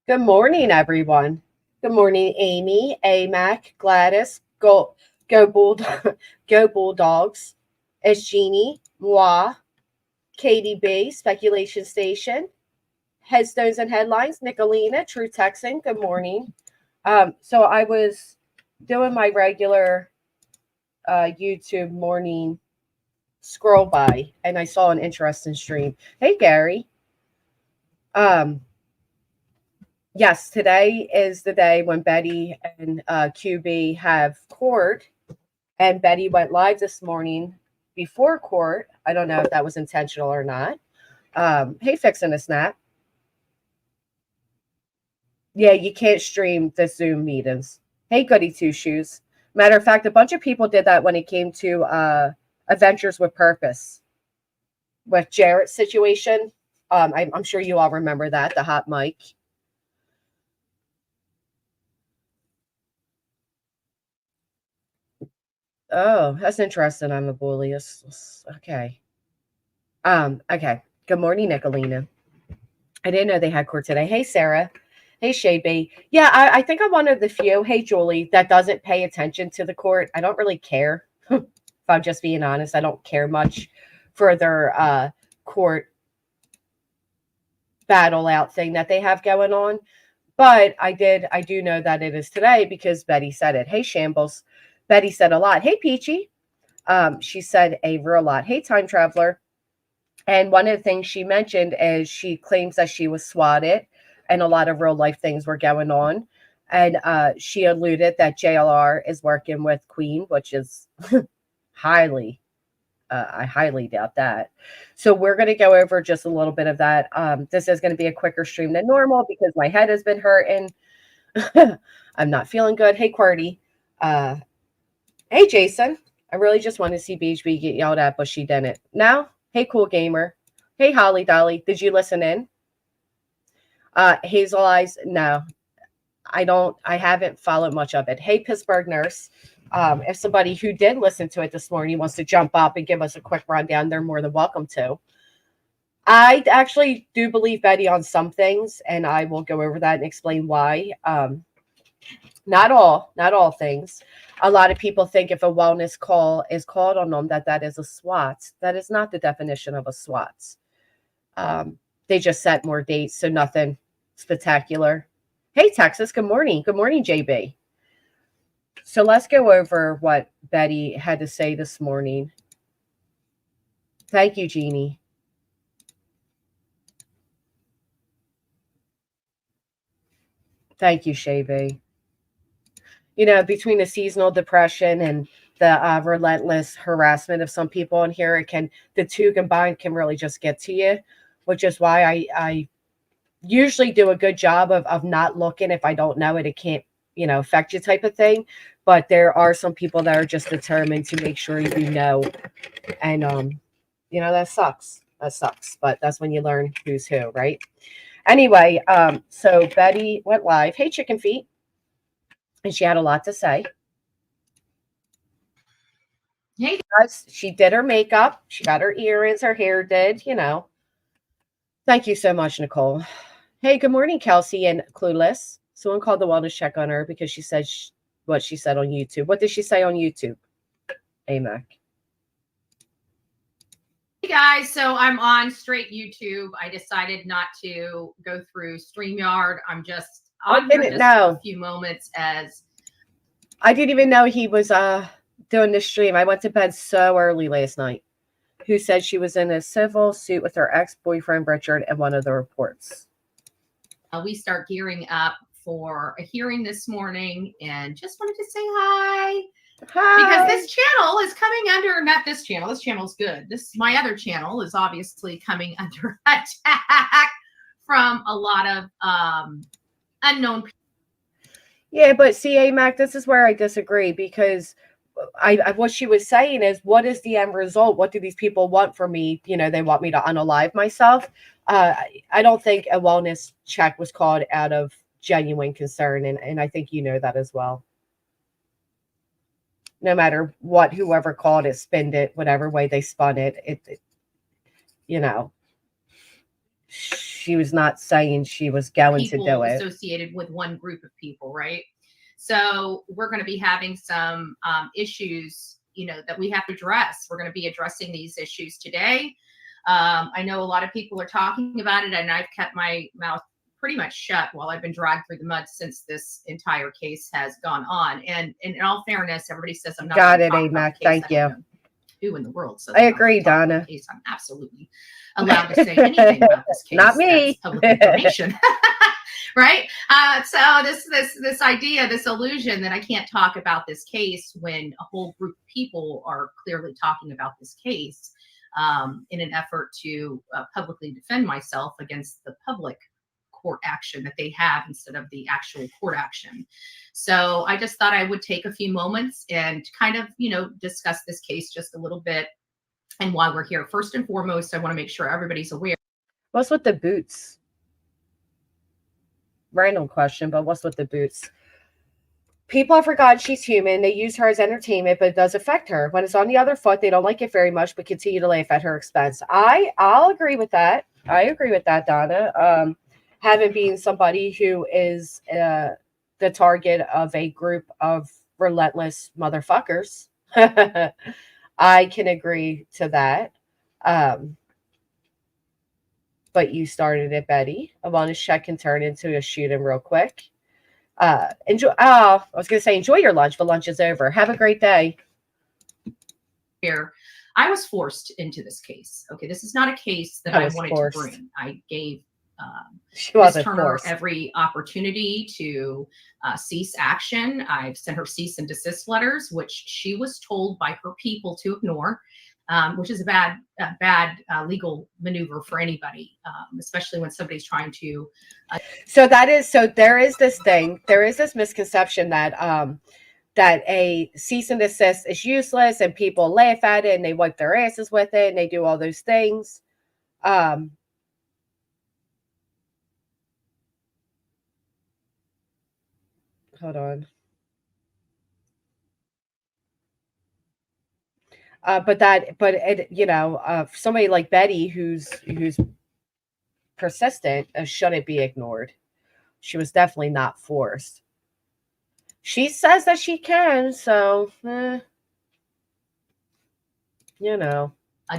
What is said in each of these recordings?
Good morning, everyone. Good morning, Amy, AMAC, Gladys, Go Bulldog, Go Bulldogs, it's Jeannie, Moi, Katie B, Speculation Station, Headstones and Headlines, Nicolina, True Texan. Good morning. So I was doing my regular YouTube morning scroll by, and I saw an interesting stream. Hey, Gary. Um, Yes, today is the day when Betty and QB have court, and Betty went live this morning before court. I don't know if that was intentional or not. Hey, fixing a snap. Yeah, you can't stream the Zoom meetings. Hey, goody two shoes. Matter of fact, a bunch of people did that when it came to Adventures with Purpose with Jarrett's situation. I'm sure you all remember that, the hot mic. Oh, that's interesting. I'm a bully. Okay. Okay. Good morning, Nicolina. I didn't know they had court today. Hey, Sarah. Hey, Shady. Yeah, I think I'm one of the few, hey, Julie, that doesn't pay attention to the court. I don't really care. If I'm just being honest, I don't care much for their court battle out thing that they have going on. But I do know that it is today because Betty said it. Hey, Shambles. Betty said a lot. Hey, Peachy. She said a real lot. Hey, Time Traveler. And one of the things she mentioned is she claims that she was swatted and a lot of real life things were going on. And she alluded that JLR is working with Queen, which is highly, I highly doubt that. So we're going to go over just a little bit of that. This is going to be a quicker stream than normal because my head has been hurting. I'm not feeling good. Hey, QWERTY. Hey, Jason. I really just want to see BHB get yelled at, but she didn't. Now, hey, Cool Gamer. Hey, Holly Dolly. Did you listen in? Hazel Eyes. No, I haven't followed much of it. Hey, Pittsburgh Nurse. If somebody who did listen to it this morning wants to jump up and give us a quick rundown, they're more than welcome to. I actually do believe Betty on some things, and I will go over that and explain why. Not all things. A lot of people think if a wellness call is called on them, that is a SWAT. That is not the definition of a SWAT. They just set more dates, so nothing spectacular. Hey, Texas. Good morning. Good morning, JB. So let's go over what Betty had to say this morning. Thank you, Jeannie. Thank you, Shavy. You know, between the seasonal depression and the relentless harassment of some people in here, the two combined can really just get to you, which is why I usually do a good job of not looking. If I don't know it, it can't, affect you type of thing. But there are some people that are just determined to make sure you know. And, that sucks. That sucks. But that's when you learn who's who, right? Anyway, so Betty went live. Hey, Chicken Feet. And she had a lot to say. Hey, guys, she did her makeup. She got her earrings. Her hair did, Thank you so much, Nicole. Hey, good morning, Kelsey and Clueless. Someone called the wellness check on her because she said what she said on YouTube. What did she say on YouTube? AMAC. Hey guys, so I'm on straight YouTube. I decided not to go through StreamYard. I'm just on here just for a few moments as I didn't even know he was doing the stream. I went to bed so early last night. Who said she was in a civil suit with her ex-boyfriend Richard in one of the reports. We start gearing up for a hearing this morning and just wanted to say hi. Because this channel is coming under, not this channel. This channel is good. My other channel is obviously coming under attack from a lot of unknown people. Yeah, but see, AMAC, this is where I disagree because what she was saying is, what is the end result? What do these people want from me? They want me to unalive myself. I don't think a wellness check was called out of genuine concern, and I think you know that as well. No matter what, whoever called it, spinned it, whatever way they spun it, she was not saying she was going to do it. Associated with one group of people, right? So we're going to be having some issues, you know, that we have to address. We're going to be addressing these issues today. I know a lot of people are talking about it, and I've kept my mouth pretty much shut while I've been dragged through the mud since this entire case has gone on. And in all fairness, everybody says I'm not. Got it, Amac. Thank you. Who in the world? So I agree, Donna. Case. I'm absolutely allowed to say anything about this case. Not me. That's public information. Right? So this idea, this illusion that I can't talk about this case when a whole group of people are clearly talking about this case in an effort to publicly defend myself against the public court action that they have instead of the actual court action. So I just thought I would take a few moments and kind of, you know, discuss this case just a little bit and why we're here. First and foremost, I want to make sure everybody's aware. What's with the boots? Random question, but what's with the boots? People have forgotten she's human. They use her as entertainment, but it does affect her. When it's on the other foot, they don't like it very much, but continue to laugh at her expense. I'll agree with that. I agree with that, Donna. Having been somebody who is the target of a group of relentless motherfuckers, I can agree to that. But you started it, Betty. I want to check and turn into a shooting real quick. Enjoy. I was going to say enjoy your lunch, but lunch is over. Have a great day. Here, I was forced into this case. Okay, this is not a case that I wanted to bring. I gave Ms. Turner every opportunity to cease action. I've sent her cease and desist letters, which she was told by her people to ignore, which is a bad legal maneuver for anybody, especially when somebody's trying to. So there is this misconception that that a cease and desist is useless and people laugh at it and they wipe their asses with it and they do all those things. Hold on. Somebody like Betty, who's persistent, shouldn't be ignored. She was definitely not forced. She says that she can, so,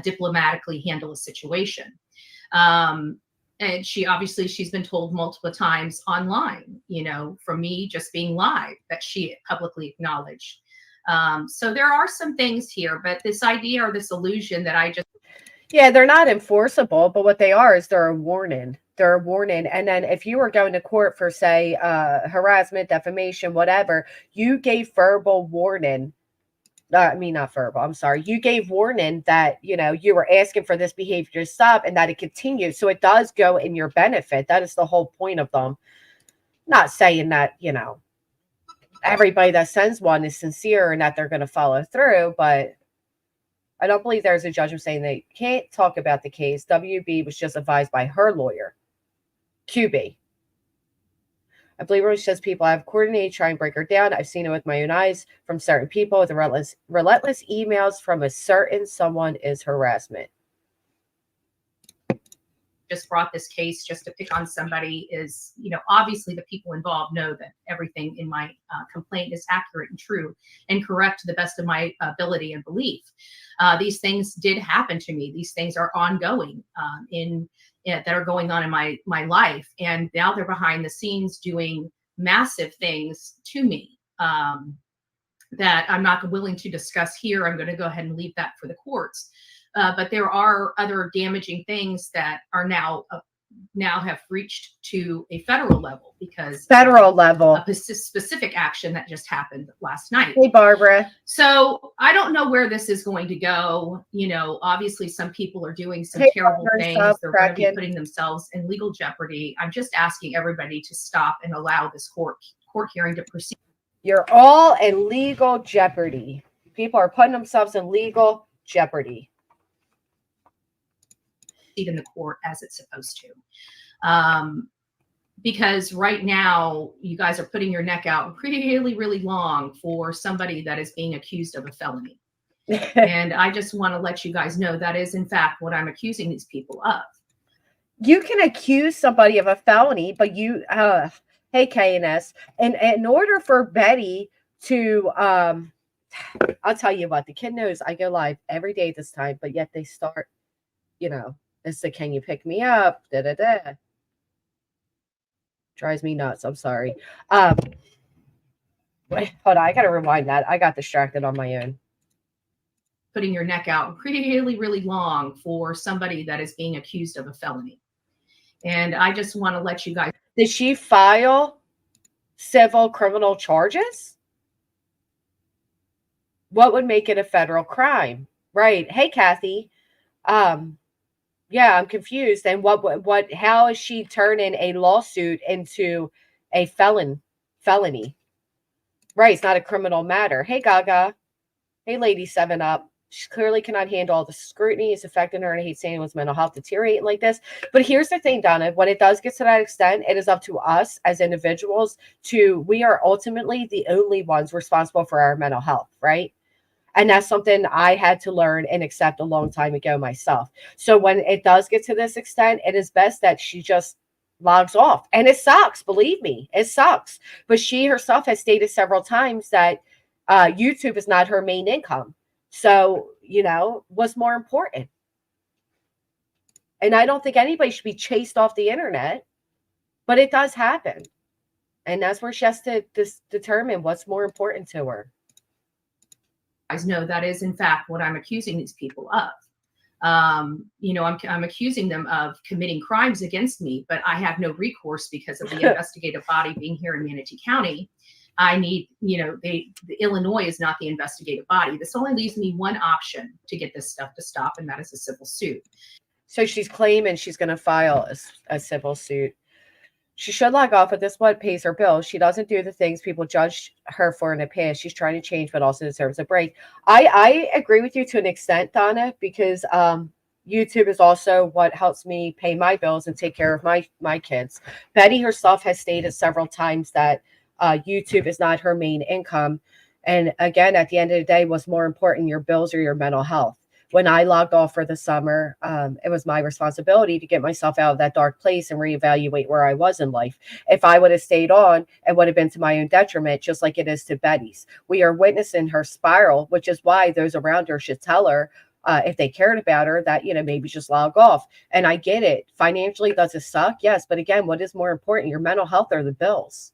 diplomatically handle a situation. And she's been told multiple times online, from me just being live, that she publicly acknowledged. So there are some things here, but this idea or this illusion that they're not enforceable, but what they are is they're a warning. They're a warning. And then if you were going to court for, say, harassment, defamation, whatever, you gave verbal warning. Not verbal. I'm sorry. You gave warning that, you were asking for this behavior to stop and that it continues. So it does go in your benefit. That is the whole point of them. Not saying that, everybody that sends one is sincere and that they're going to follow through, but I don't believe there's a judgment saying they can't talk about the case. WB was just advised by her lawyer, QB. I believe it says people have coordinated try and break her down. I've seen it with my own eyes from certain people with the relentless emails from a certain someone is harassment. Just brought this case just to pick on somebody is, obviously the people involved know that everything in my complaint is accurate and true and correct to the best of my ability and belief. These things did happen to me. These things are ongoing that are going on in my life. And now they're behind the scenes doing massive things to me that I'm not willing to discuss here. I'm going to go ahead and leave that for the courts. But there are other damaging things that are now have reached to a federal level because a specific action that just happened last night. Hey, Barbara. So I don't know where this is going to go. Obviously some people are doing some terrible things. They're going to be putting themselves in legal jeopardy. I'm just asking everybody to stop and allow this court hearing to proceed. You're all in legal jeopardy. People are putting themselves in legal jeopardy. In the court as it's supposed to. Because right now you guys are putting your neck out really, really long for somebody that is being accused of a felony. And I just want to let you guys know that is in fact what I'm accusing these people of. You can accuse somebody of a felony, but hey, KNS, and in order for Betty to, I'll tell you what, the kid knows I go live every day this time, but yet they start, it's the can you pick me up? Da da da. Drives me nuts. I'm sorry. Wait, hold on, I gotta rewind that. I got distracted on my own. Putting your neck out really, really long for somebody that is being accused of a felony. And I just want to let you guys. Did she file civil criminal charges? What would make it a federal crime? Right. Hey, Kathy. Yeah, I'm confused. And how is she turning a lawsuit into a felony? Right. It's not a criminal matter. Hey, Gaga. Hey, Lady 7 Up. She clearly cannot handle all the scrutiny. It's affecting her, and I hate saying anyone's mental health deteriorating like this. But here's the thing, Donna. When it does get to that extent, it is up to us as individuals we are ultimately the only ones responsible for our mental health, right? And that's something I had to learn and accept a long time ago myself. So when it does get to this extent, it is best that she just logs off. And it sucks, believe me, it sucks. But she herself has stated several times that YouTube is not her main income. So, what's more important? And I don't think anybody should be chased off the internet, but it does happen. And that's where she has to determine what's more important to her. Guys know that is in fact what I'm accusing these people of. I'm accusing them of committing crimes against me, but I have no recourse because of the investigative body being here in Manatee County. I need, the Illinois is not the investigative body. This only leaves me one option to get this stuff to stop, and that is a civil suit. So she's claiming she's going to file a civil suit. She should log off, but this what pays her bills. She doesn't do the things people judged her for in the past. She's trying to change, but also deserves a break. I agree with you to an extent, Donna, because YouTube is also what helps me pay my bills and take care of my kids. Betty herself has stated several times that YouTube is not her main income. And again, at the end of the day, what's more important, your bills or your mental health? When I logged off for the summer, it was my responsibility to get myself out of that dark place and reevaluate where I was in life. If I would have stayed on, it would have been to my own detriment, just like it is to Betty's. We are witnessing her spiral, which is why those around her should tell her, if they cared about her, that, maybe just log off. And I get it. Financially, does it suck? Yes. But again, what is more important, your mental health or the bills?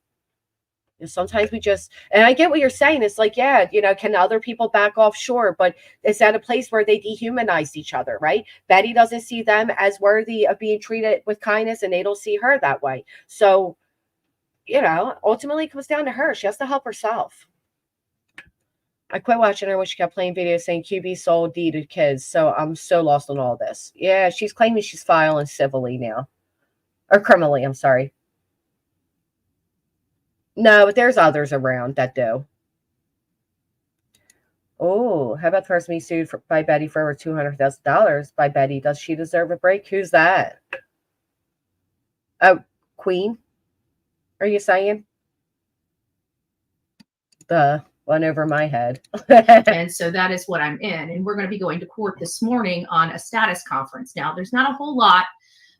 Sometimes and I get what you're saying. It's like, yeah, can other people back off? Sure. But it's at a place where they dehumanized each other, right? Betty doesn't see them as worthy of being treated with kindness, and they don't see her that way. So, ultimately it comes down to her. She has to help herself. I quit watching her when she kept playing videos saying QB sold D to kids. So I'm so lost on all this. Yeah, she's claiming she's filing civilly now. Or criminally, I'm sorry. No, but there's others around that do. Oh, how about the person being sued by Betty for over $200,000 by Betty? Does she deserve a break? Who's that? Oh, Queen? Are you saying? The one over my head. And so that is what I'm in. And we're going to be going to court this morning on a status conference. Now, there's not a whole lot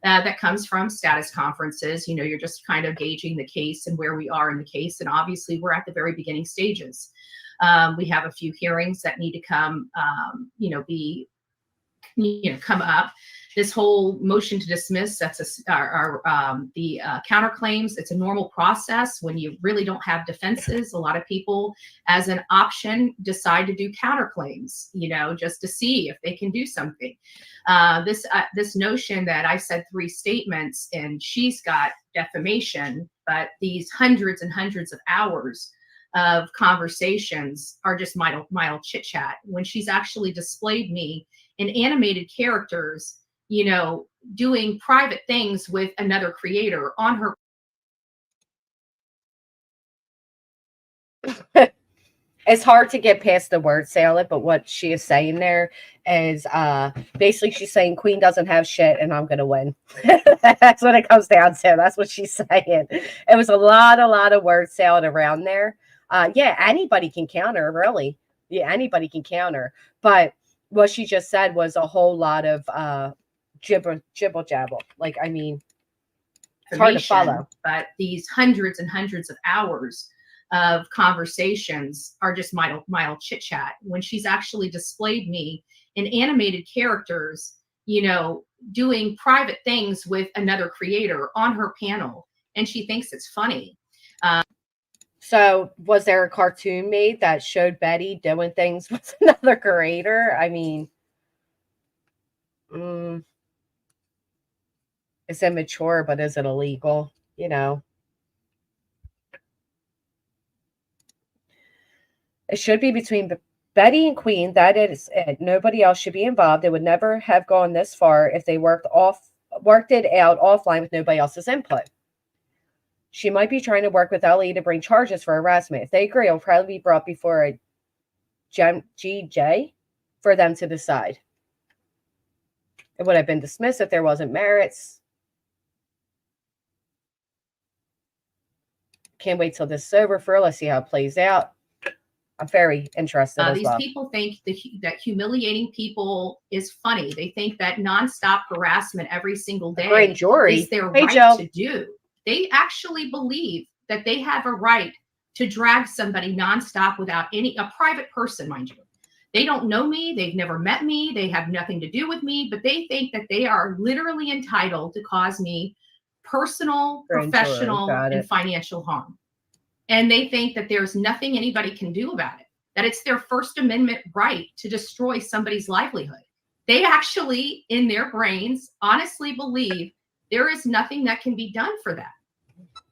that comes from status conferences. You're just kind of gauging the case and where we are in the case. And obviously, we're at the very beginning stages. We have a few hearings that need to come, come up. This whole motion to dismiss, that's the counterclaims. It's a normal process when you really don't have defenses. A lot of people, as an option, decide to do counterclaims, just to see if they can do something. This notion that I said 3 statements and she's got defamation, but these hundreds and hundreds of hours of conversations are just mild chit chat, when she's actually displayed me in animated characters, doing private things with another creator on her. It's hard to get past the word salad, but what she is saying there is basically she's saying Queen doesn't have shit and I'm going to win. That's what it comes down to. That's what she's saying. It was a lot of word salad around there. Yeah, anybody can counter, really. Yeah, anybody can counter. But what she just said was a whole lot of jibble jabble. Like, I mean, it's hard to follow. But these hundreds and hundreds of hours of conversations are just mild chit chat, when she's actually displayed me in animated characters, you know, doing private things with another creator on her panel, and she thinks it's funny. So was there a cartoon made that showed Betty doing things with another creator? I mean, it's immature, but is it illegal? You know, it should be between Betty and Queen. That is it. Nobody else should be involved. It would never have gone this far if they worked it out offline with nobody else's input. She might be trying to work with LE to bring charges for harassment. If they agree, it will probably be brought before a GJ for them to decide. It would have been dismissed if there wasn't merits. Can't wait till this is over for her. Let's see how it plays out. I'm very interested as well. These people think that humiliating people is funny. They think that nonstop harassment every single day is their right to do. They actually believe that they have a right to drag somebody nonstop without a private person, mind you. They don't know me. They've never met me. They have nothing to do with me, but they think that they are literally entitled to cause me personal, professional, and financial harm. And they think that there's nothing anybody can do about it, that it's their First Amendment right to destroy somebody's livelihood. They actually, in their brains, honestly believe there is nothing that can be done for that.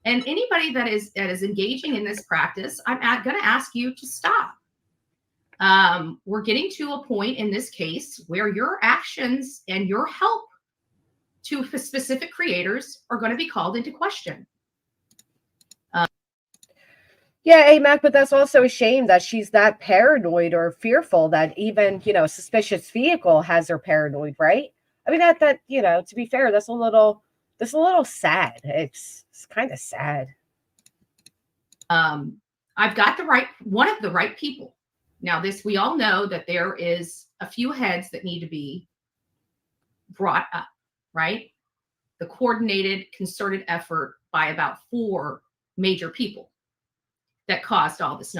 And anybody that is engaging in this practice, I'm going to ask you to stop. We're getting to a point in this case where your actions and your help to specific creators are going to be called into question. Yeah, AMAC, but that's also a shame that she's that paranoid or fearful that even, you know, a suspicious vehicle has her paranoid, right? I mean, that you know, to be fair, that's a little sad. It's kind of sad. I've got one of the right people. Now, we all know that there is a few heads that need to be brought up, right? The coordinated, concerted effort by about 4 major people that caused all this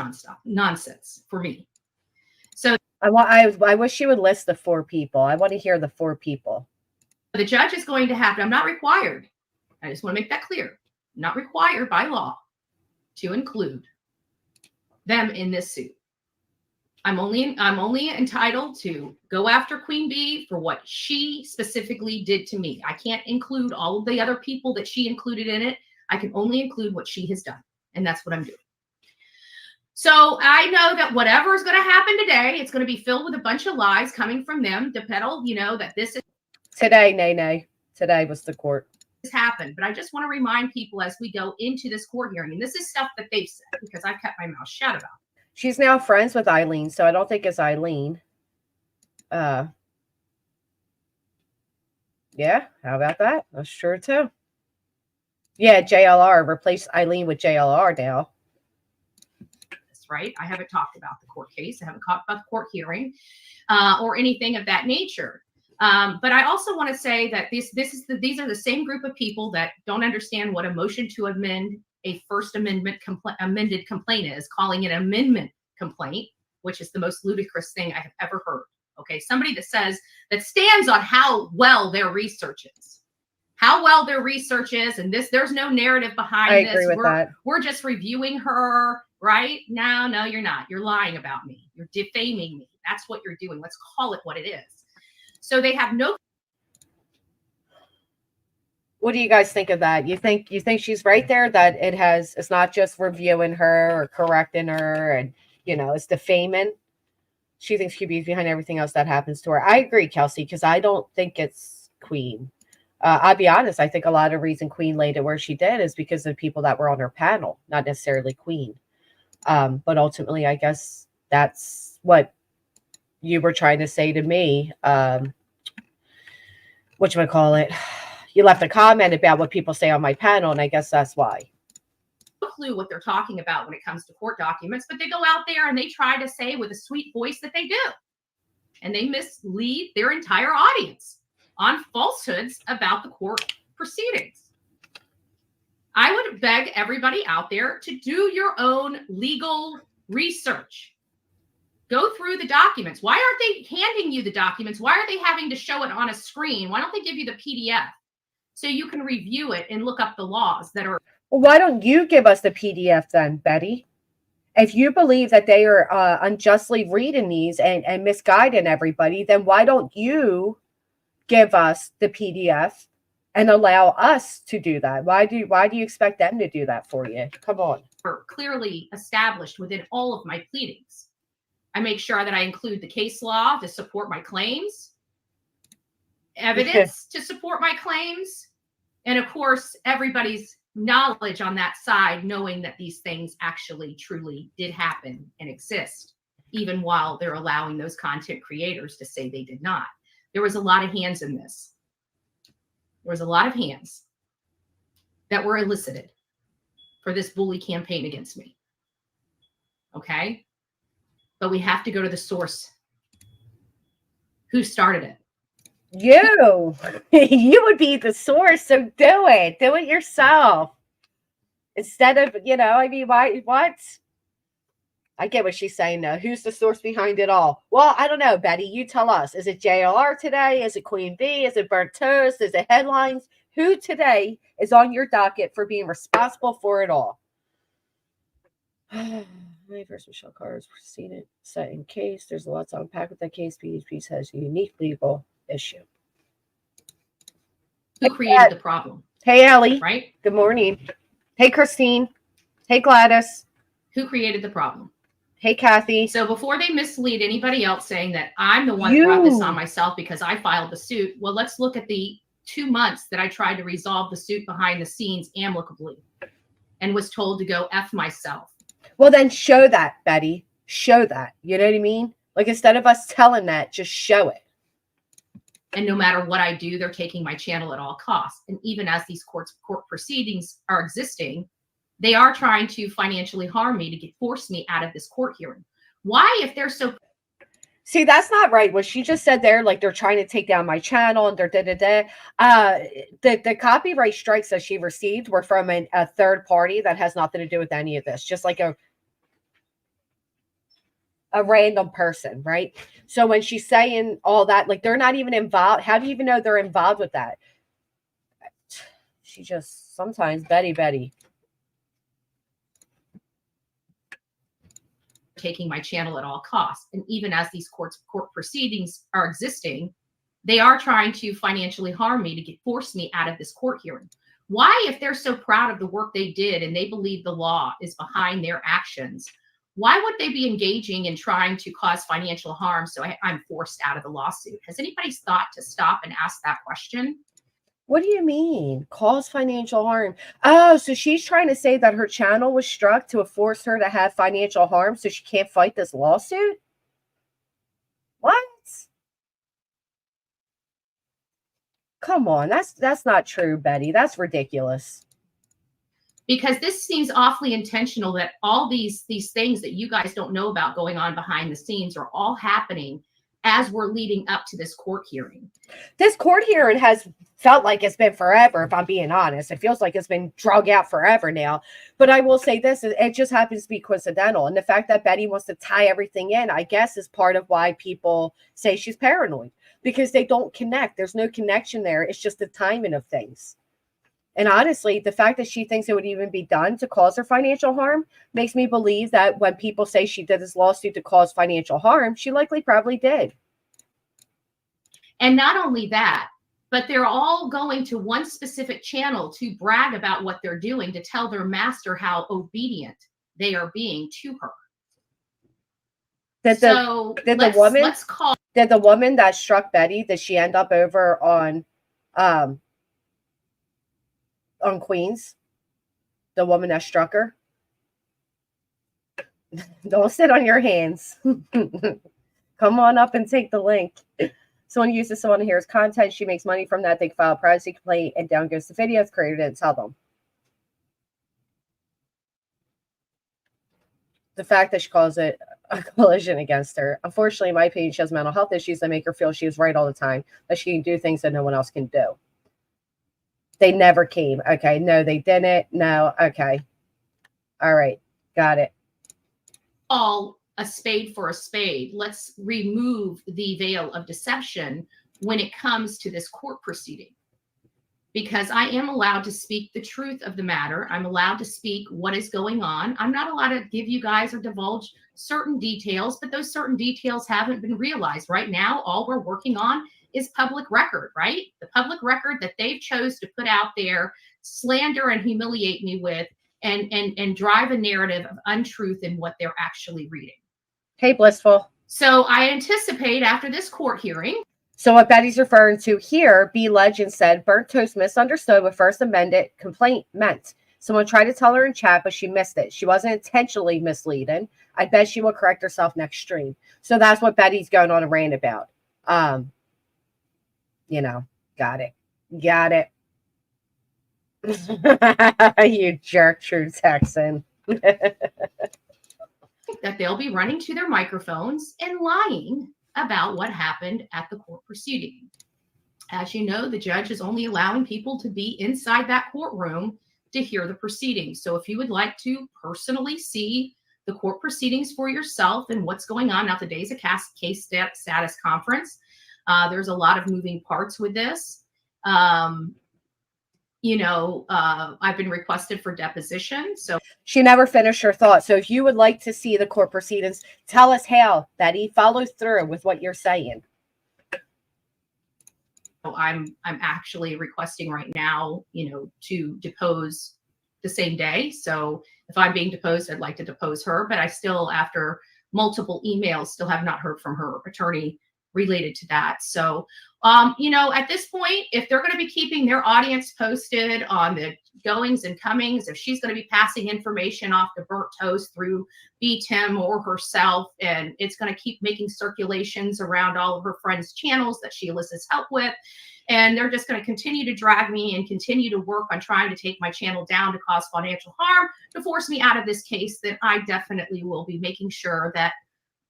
nonsense for me. So I wish she would list the 4 people. I want to hear the 4 people. The judge is going to have to, I'm not required. I just want to make that clear. Not required by law to include them in this suit. I'm only entitled to go after Queen Bee for what she specifically did to me. I can't include all of the other people that she included in it. I can only include what she has done. And that's what I'm doing. So I know that whatever is going to happen today, it's going to be filled with a bunch of lies coming from them to peddle, you know, that this is today. Nay. Today was the court. This happened. But I just want to remind people as we go into this court hearing, and this is stuff that they've said because I've kept my mouth shut about it. She's now friends with Eileen, so I don't think it's Eileen. Yeah, how about that? That's true too. Yeah, JLR. Replace Eileen with JLR now. That's right. I haven't talked about the court case. I haven't talked about the court hearing or anything of that nature. But I also want to say that these are the same group of people that don't understand what a motion to amend a First Amendment amended complaint is, calling it an amendment complaint, which is the most ludicrous thing I have ever heard. Okay, somebody that stands on how well their research is. And there's no narrative behind this. I agree with that. We're just reviewing her, right? No, you're not. You're lying about me. You're defaming me. That's what you're doing. Let's call it what it is. So they have no. What do you guys think of that? You think she's right there, that it's not just reviewing her or correcting her and, you know, it's defaming. She thinks QB is behind everything else that happens to her. I agree, Kelsey, because I don't think it's Queen. I'll be honest. I think a lot of reason Queen laid it where she did is because of people that were on her panel, not necessarily Queen. But ultimately, I guess that's what you were trying to say to me. Whatchamacallit? You left a comment about what people say on my panel, and I guess that's why. No clue what they're talking about when it comes to court documents, but they go out there and they try to say with a sweet voice that they do. And they mislead their entire audience. on falsehoods about the court proceedings. I would beg everybody out there to do your own legal research. Go through the documents. Why aren't they handing you the documents? Why are they having to show it on a screen? Why don't they give you the PDF so you can review it and look up the laws that are? Well, why don't you give us the PDF then, Betty? If you believe that they are unjustly reading these and misguiding everybody, then why don't you give us the PDF and allow us to do that? Why do you expect them to do that for you? Come on. Are clearly established within all of my pleadings. I make sure that I include the case law to support my claims, evidence to support my claims, and of course, everybody's knowledge on that side, knowing that these things actually truly did happen and exist, even while they're allowing those content creators to say they did not. There was a lot of hands in this. There was a lot of hands that were elicited for this bully campaign against me. Okay? But we have to go to the source. Who started it? You. You would be the source, so do it. Do it yourself. Instead of, I mean, why, what? I get what she's saying, though. Who's the source behind it all? Well, I don't know, Betty. You tell us. Is it JLR today? Is it Queen Bee? Is it Burnt Toast? Is it Headlines? Who today is on your docket for being responsible for it all? My first Michelle Carr is proceeded, set in case. There's a lot to unpack with that case. BHB has a unique legal issue. Who created the problem? Hey, Ellie. Right? Good morning. Hey, Christine. Hey, Gladys. Who created the problem? Hey, Kathy. So before they mislead anybody else saying that I'm the one who brought this on myself because I filed the suit, well, let's look at the 2 months that I tried to resolve the suit behind the scenes amicably and was told to go F myself. Well, then show that, Betty. Show that. You know what I mean? Like, instead of us telling that, just show it. And no matter what I do, they're taking my channel at all costs. And even as these court proceedings are existing, they are trying to financially harm me to force me out of this court hearing. Why, if they're so... See, that's not right. What she just said there, like they're trying to take down my channel and they're the copyright strikes that she received were from a third party that has nothing to do with any of this. Just like a random person, right? So when she's saying all that, like they're not even involved. How do you even know they're involved with that? She just sometimes Betty. Taking my channel at all costs. And even as these court proceedings are existing, they are trying to financially harm me to force me out of this court hearing. Why, if they're so proud of the work they did and they believe the law is behind their actions, why would they be engaging in trying to cause financial harm so I'm forced out of the lawsuit? Has anybody thought to stop and ask that question? What do you mean? Cause financial harm? Oh, so she's trying to say that her channel was struck to force her to have financial harm so she can't fight this lawsuit? What? Come on, that's not true, Betty. That's ridiculous. Because this seems awfully intentional that all these things that you guys don't know about going on behind the scenes are all happening as we're leading up to this court hearing. This court hearing has felt like it's been forever, if I'm being honest. It feels like it's been drug out forever now. But I will say this, it just happens to be coincidental. And the fact that Betty wants to tie everything in, I guess, is part of why people say she's paranoid. Because they don't connect. There's no connection there. It's just the timing of things. And honestly, the fact that she thinks it would even be done to cause her financial harm makes me believe that when people say she did this lawsuit to cause financial harm, she likely probably did. And not only that, but they're all going to one specific channel to brag about what they're doing, to tell their master how obedient they are being to her. Did the woman that struck Betty, did she end up over on Queens? The woman that struck her? Don't sit on your hands. Come on up and take the link. Someone uses someone here's content. She makes money from that. They file a privacy complaint and down goes the videos. Creator didn't tell them. The fact that she calls it a collision against her. Unfortunately, in my opinion, she has mental health issues that make her feel she is right all the time, that she can do things that no one else can do. They never came. Okay. No, they didn't. No. Okay. All right. Got it. All a spade for a spade. Let's remove the veil of deception when it comes to this court proceeding, because I am allowed to speak the truth of the matter. I'm allowed to speak what is going on. I'm not allowed to give you guys or divulge certain details, but those certain details haven't been realized. Right now, all we're working on is public record, right? The public record that they've chose to put out there, slander and humiliate me with, and drive a narrative of untruth in what they're actually reading. Hey, Blissful. So I anticipate after this court hearing. So what Betty's referring to here, B Legend said, Burnt Toast misunderstood what First Amendment complaint meant. Someone tried to tell her in chat, but she missed it. She wasn't intentionally misleading. I bet she will correct herself next stream. So that's what Betty's going on a rant about. You know, got it. Got it. You jerk, true Texan. That they'll be running to their microphones and lying about what happened at the court proceeding. As you know, the judge is only allowing people to be inside that courtroom to hear the proceedings. So if you would like to personally see the court proceedings for yourself and what's going on, now today's a case status conference. There's a lot of moving parts with this. I've been requested for deposition. So she never finished her thought. So if you would like to see the court proceedings, tell us how, Betty. Follow through with what you're saying. I'm actually requesting right now, to depose the same day. So if I'm being deposed, I'd like to depose her, but I still, after multiple emails, still have not heard from her attorney related to that. So, at this point, if they're going to be keeping their audience posted on the goings and comings, if she's going to be passing information off to Burnt Toast through BTim or herself, and it's going to keep making circulations around all of her friends' channels that she elicits help with, and they're just going to continue to drag me and continue to work on trying to take my channel down to cause financial harm, to force me out of this case, then I definitely will be making sure that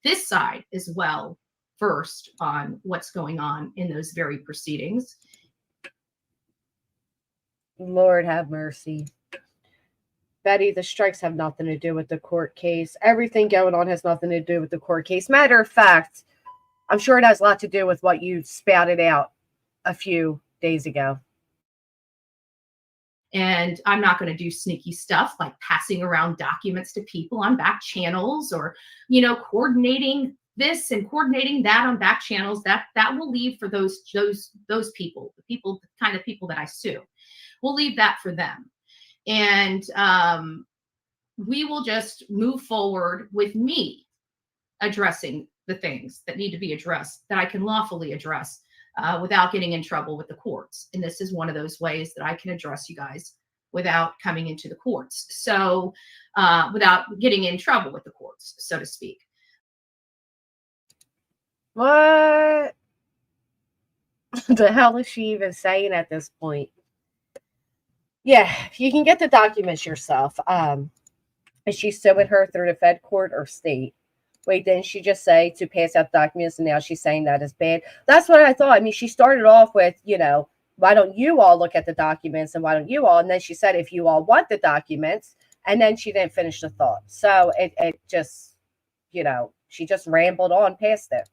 this side is well versed on what's going on in those very proceedings. Lord have mercy. Betty, the strikes have nothing to do with the court case. Everything going on has nothing to do with the court case. Matter of fact, I'm sure it has a lot to do with what you spouted out a few days ago. And I'm not going to do sneaky stuff like passing around documents to people on back channels, or, coordinating this and coordinating that on back channels. That will leave for those people, the kind of people that I sue. We'll leave that for them. And we will just move forward with me addressing the things that need to be addressed, that I can lawfully address without getting in trouble with the courts. And this is one of those ways that I can address you guys without coming into the courts. So without getting in trouble with the courts, so to speak. What the hell is she even saying at this point? Yeah, you can get the documents yourself. Is she suing her through the Fed court or state? Wait, didn't she just say to pass out documents, and now she's saying that is bad? That's what I thought. I mean, she started off with, why don't you all look at the documents, and why don't you all? And then she said, if you all want the documents, and then she didn't finish the thought. So it just, she just rambled on past it.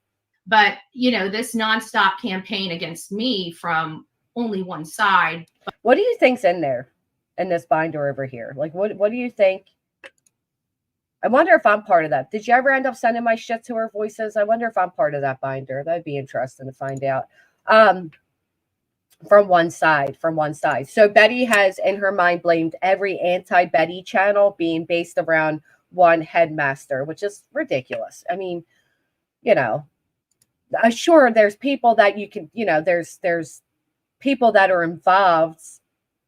But, this nonstop campaign against me from only one side. What do you think's in there, in this binder over here? Like, what do you think? I wonder if I'm part of that. Did you ever end up sending my shit to her voices? I wonder if I'm part of that binder. That'd be interesting to find out. From one side. So Betty has, in her mind, blamed every anti-Betty channel being based around one headmaster, which is ridiculous. I mean, sure, there's people that you can, there's people that are involved,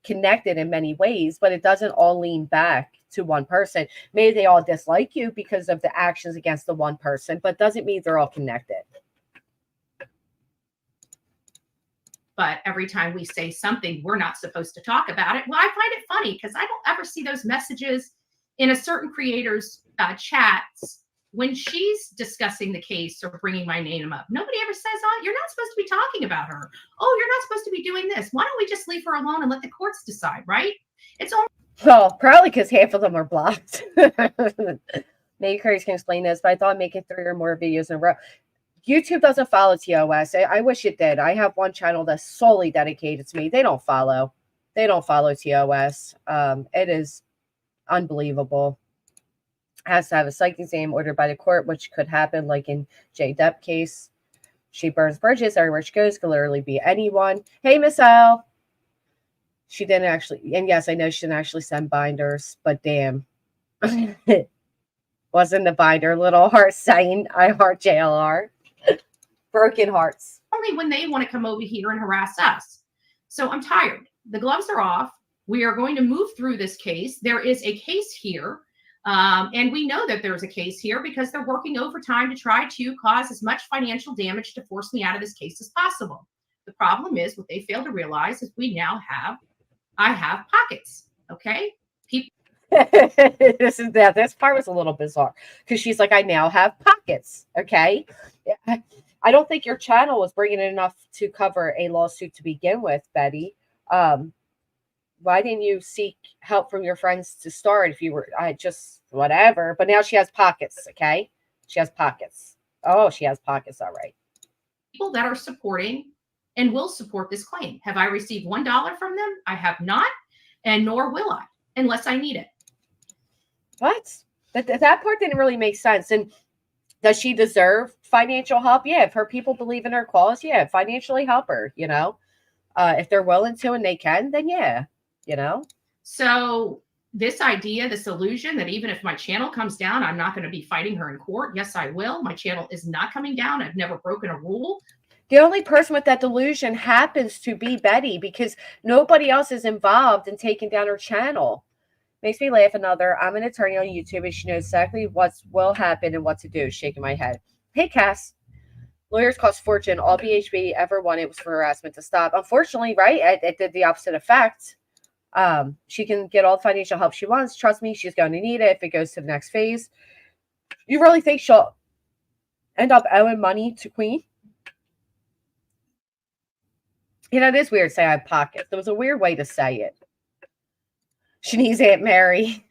connected in many ways, but it doesn't all lean back to one person. Maybe they all dislike you because of the actions against the one person, but doesn't mean they're all connected. But every time we say something, we're not supposed to talk about it. Well, I find it funny because I don't ever see those messages in a certain creator's chats when she's discussing the case or bringing my name up, nobody ever says, oh, you're not supposed to be talking about her. Oh, you're not supposed to be doing this. Why don't we just leave her alone and let the courts decide, right? It's only. Well, probably because half of them are blocked. Maybe Curtis can explain this, but I thought I'd make it 3 or more videos in a row. YouTube doesn't follow TOS. I wish it did. I have one channel that's solely dedicated to me. They don't follow. They don't follow TOS. It is unbelievable. Has to have a psych exam ordered by the court, which could happen like in J. Depp case. She burns bridges everywhere she goes. Could literally be anyone. Hey, Miss L. She didn't actually, and yes, I know she didn't actually send binders, but damn. Wasn't the binder little heart saying, I heart JLR. Broken hearts. Only when they want to come over here and harass us. So I'm tired. The gloves are off. We are going to move through this case. There is a case here. And we know that there's a case here because they're working overtime to try to cause as much financial damage to force me out of this case as possible. The problem is what they fail to realize is I have pockets. Okay. People. This part was a little bizarre because she's like, I now have pockets. Okay. I don't think your channel was bringing in enough to cover a lawsuit to begin with, Betty. Why didn't you seek help from your friends to start if you were, whatever. But now she has pockets, okay? She has pockets. Oh, she has pockets, all right. People that are supporting and will support this claim. Have I received $1 from them? I have not, and nor will I, unless I need it. What? That part didn't really make sense. And does she deserve financial help? Yeah, if her people believe in her cause, yeah, financially help her, you know? If they're willing to and they can, then yeah, you know? So this idea, this illusion that even if my channel comes down, I'm not going to be fighting her in court. Yes, I will. My channel is not coming down. I've never broken a rule. The only person with that delusion happens to be Betty because nobody else is involved in taking down her channel. Makes me laugh. I'm an attorney on YouTube and she knows exactly what will happen and what to do. Shaking my head. Hey, Cass. Lawyers cost fortune. All BHB ever wanted was for harassment to stop. Unfortunately, right? It did the opposite effect. She can get all the financial help she wants. Trust me, she's going to need it if it goes to the next phase. You really think she'll end up owing money to Queen? You know, it is weird to say I have pockets. There was a weird way to say it. She needs Aunt Mary.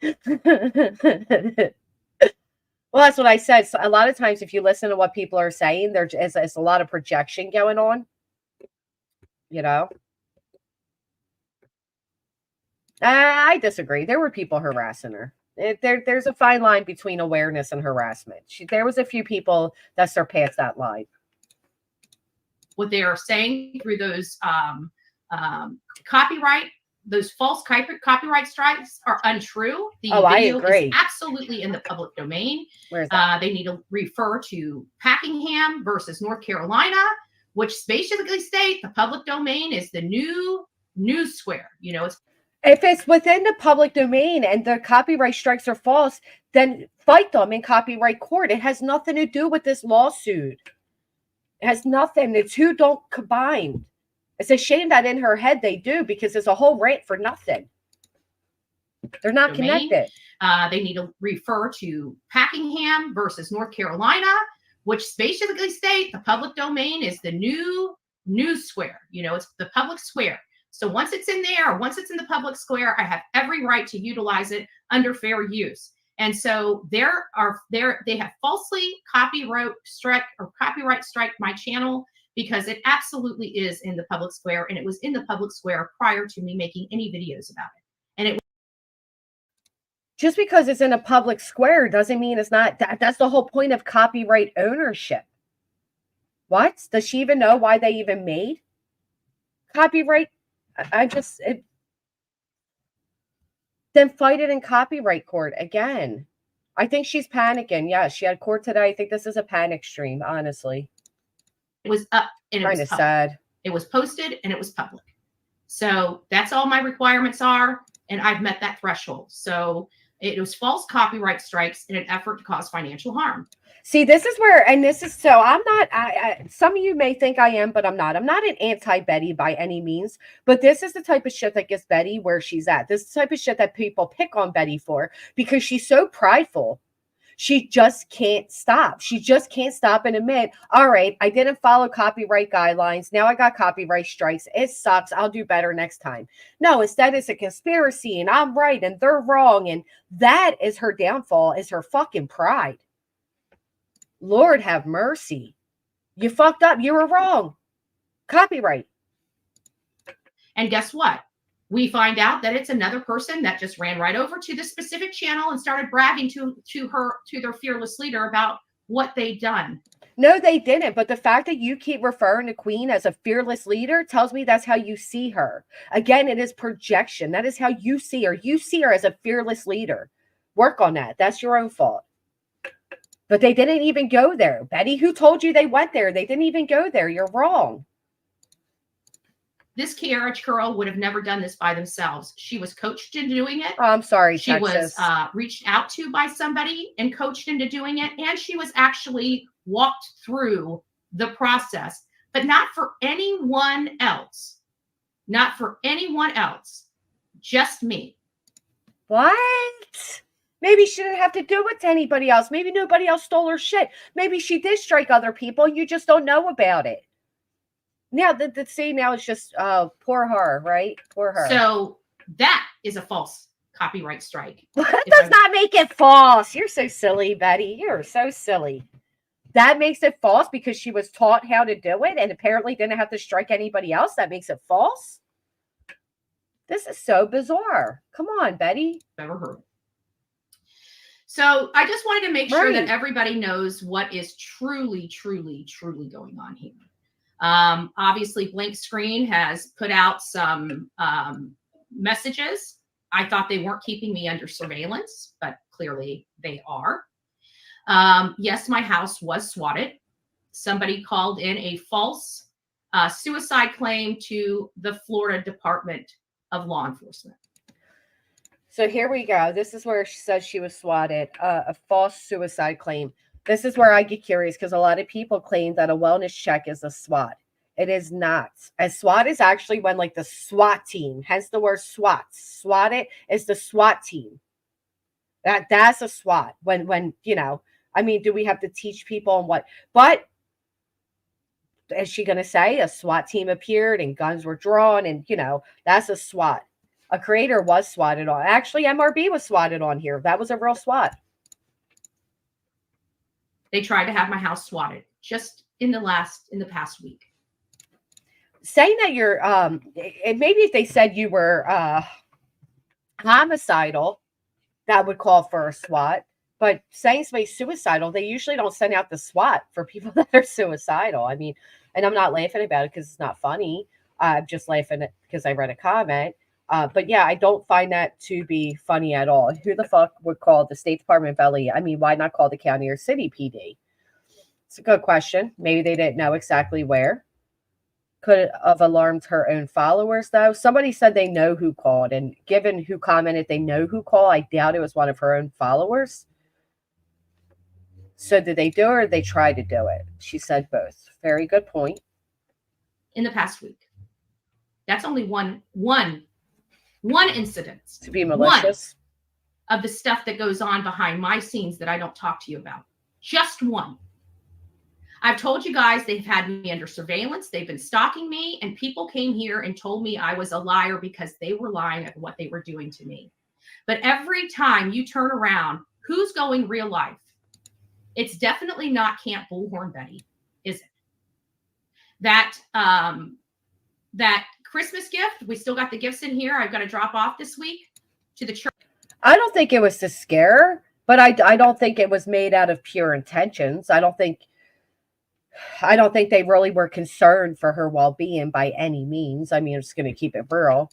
Well, that's what I said. So a lot of times, if you listen to what people are saying, there's a lot of projection going on. You know? I disagree. There were people harassing her. There's a fine line between awareness and harassment. There was a few people that surpassed that line. What they are saying through those those false copyright strikes are untrue. The video is absolutely in the public domain. Where is that? They need to refer to Packingham versus North Carolina, which basically state the public domain is the new news square. You know, if it's within the public domain and the copyright strikes are false, then fight them in copyright court. It has nothing to do with this lawsuit. It has nothing. The two don't combine. It's a shame that in her head they do because there's a whole rant for nothing. They're not connected. They need to refer to Packingham versus North Carolina, which basically state the public domain is the new news square. You know, it's the public square. So once it's in there, once it's in the public square, I have every right to utilize it under fair use. And so they have falsely copyright strike my channel because it absolutely is in the public square, and it was in the public square prior to me making any videos about it. And it just because it's in a public square doesn't mean it's not. That's the whole point of copyright ownership. What? Does she even know why they even made copyright? Then fight it in copyright court again. I think she's panicking. Yeah, she had court today. I think this is a panic stream, honestly. It was up and kind of sad. It was posted and it was public. So that's all my requirements are. And I've met that threshold. So it was false copyright strikes in an effort to cause financial harm. See, this is where, and this is, so I'm not, some of you may think I am, but I'm not. I'm not an anti-Betty by any means, but this is the type of shit that gets Betty where she's at. This is the type of shit that people pick on Betty for because she's so prideful. She just can't stop. She just can't stop and admit, all right, I didn't follow copyright guidelines. Now I got copyright strikes. It sucks. I'll do better next time. No, instead it's a conspiracy and I'm right and they're wrong. And that is her downfall, is her fucking pride. Lord have mercy. You fucked up. You were wrong. Copyright. And guess what? We find out that it's another person that just ran right over to this specific channel and started bragging to their fearless leader about what they'd done. No, they didn't. But the fact that you keep referring to Queen as a fearless leader tells me that's how you see her. Again, it is projection. That is how you see her. You see her as a fearless leader. Work on that. That's your own fault. But they didn't even go there. Betty, who told you they went there? They didn't even go there. You're wrong. This Kiara girl would have never done this by themselves. She was coached into doing it. Oh, I'm sorry, She Texas. was reached out to by somebody and coached into doing it. And she was actually walked through the process, but not for anyone else. Not for anyone else. Just me. What? Maybe she didn't have to do it to anybody else. Maybe nobody else stole her shit. Maybe she did strike other people. You just don't know about it. Now, now it's just poor her, right? Poor her. So that is a false copyright strike. That does not make it false. You're so silly, Betty. You're so silly. That makes it false because she was taught how to do it and apparently didn't have to strike anybody else. That makes it false. This is so bizarre. Come on, Betty. Never heard. So I just wanted to make sure that everybody knows what is truly, truly, truly going on here. Obviously, Blank Screen has put out some messages. I thought they weren't keeping me under surveillance, but clearly they are. Yes, my house was swatted. Somebody called in a false suicide claim to the Florida Department of Law Enforcement. So here we go. This is where she says she was swatted, a false suicide claim. This is where I get curious because a lot of people claim that a wellness check is a SWAT. It is not. A SWAT is actually when like the SWAT team, hence the word SWAT. Swatted is the SWAT team. That's a SWAT. When you know, I mean, do we have to teach people on what? But is she going to say a SWAT team appeared and guns were drawn and, you know, that's a SWAT. A creator was swatted on. Actually, MRB was swatted on here. That was a real SWAT. They tried to have my house swatted just in the past week. Saying that you're, maybe if they said you were homicidal, that would call for a SWAT. But saying somebody's suicidal, they usually don't send out the SWAT for people that are suicidal. I mean, and I'm not laughing about it because it's not funny. I'm just laughing because I read a comment. But yeah, I don't find that to be funny at all. Who the fuck would call the State Department of LE? I mean, why not call the county or city PD? It's a good question. Maybe they didn't know exactly where. Could have alarmed her own followers, though. Somebody said they know who called, and given who commented they know who called, I doubt it was one of her own followers. So did they do it or did they try to do it? She said both. Very good point. In the past week. That's only one incident. To be malicious. One of the stuff that goes on behind my scenes that I don't talk to you about. Just one. I've told you guys they've had me under surveillance. They've been stalking me, and people came here and told me I was a liar because they were lying at what they were doing to me. But every time you turn around, who's going real life? It's definitely not Camp Bullhorn Betty, is it? That Christmas gift, we still got the gifts in here. I've got to drop off this week to the church. I don't think it was to scare her, but I don't think it was made out of pure intentions. I don't think they really were concerned for her well-being by any means. I mean, I'm just going to keep it real.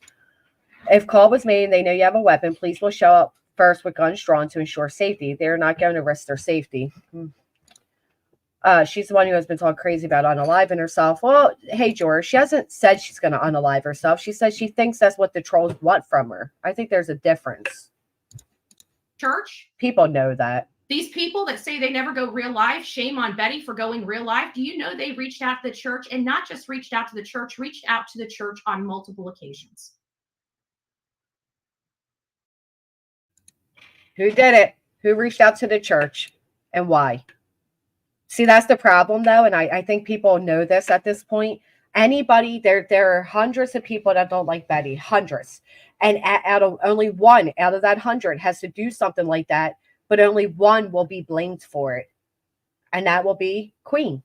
If call was made and they know you have a weapon, police will show up first with guns drawn to ensure safety. They're not going to risk their safety. She's the one who has been talking crazy about unaliving herself. Well, hey, George, she hasn't said she's going to unalive herself. She said she thinks that's what the trolls want from her. I think there's a difference. Church? People know that. These people that say they never go real life, shame on Betty for going real life. Do you know they reached out to the church, and not just reached out to the church on multiple occasions? Who did it? Who reached out to the church? and why. See, that's the problem, though, and I think people know this at this point. Anybody, there are hundreds of people that don't like Betty, hundreds. And out of only one out of that 100 has to do something like that, but only one will be blamed for it. And that will be Queen.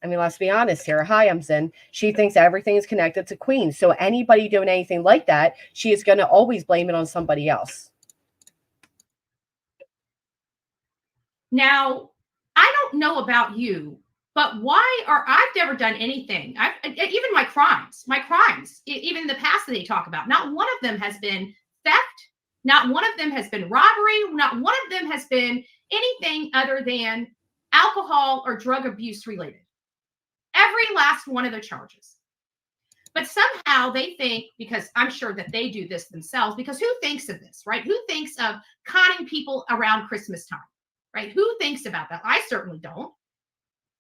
I mean, let's be honest here. Hyams in. She thinks everything is connected to Queen. So anybody doing anything like that, she is going to always blame it on somebody else. Now, I don't know about you, but I've never done anything. Even my crimes, even in the past that they talk about, not one of them has been theft. Not one of them has been robbery. Not one of them has been anything other than alcohol or drug abuse related. Every last one of the charges. But somehow they think, because I'm sure that they do this themselves, because who thinks of this, right? Who thinks of conning people around Christmas time, right? Who thinks about that? I certainly don't.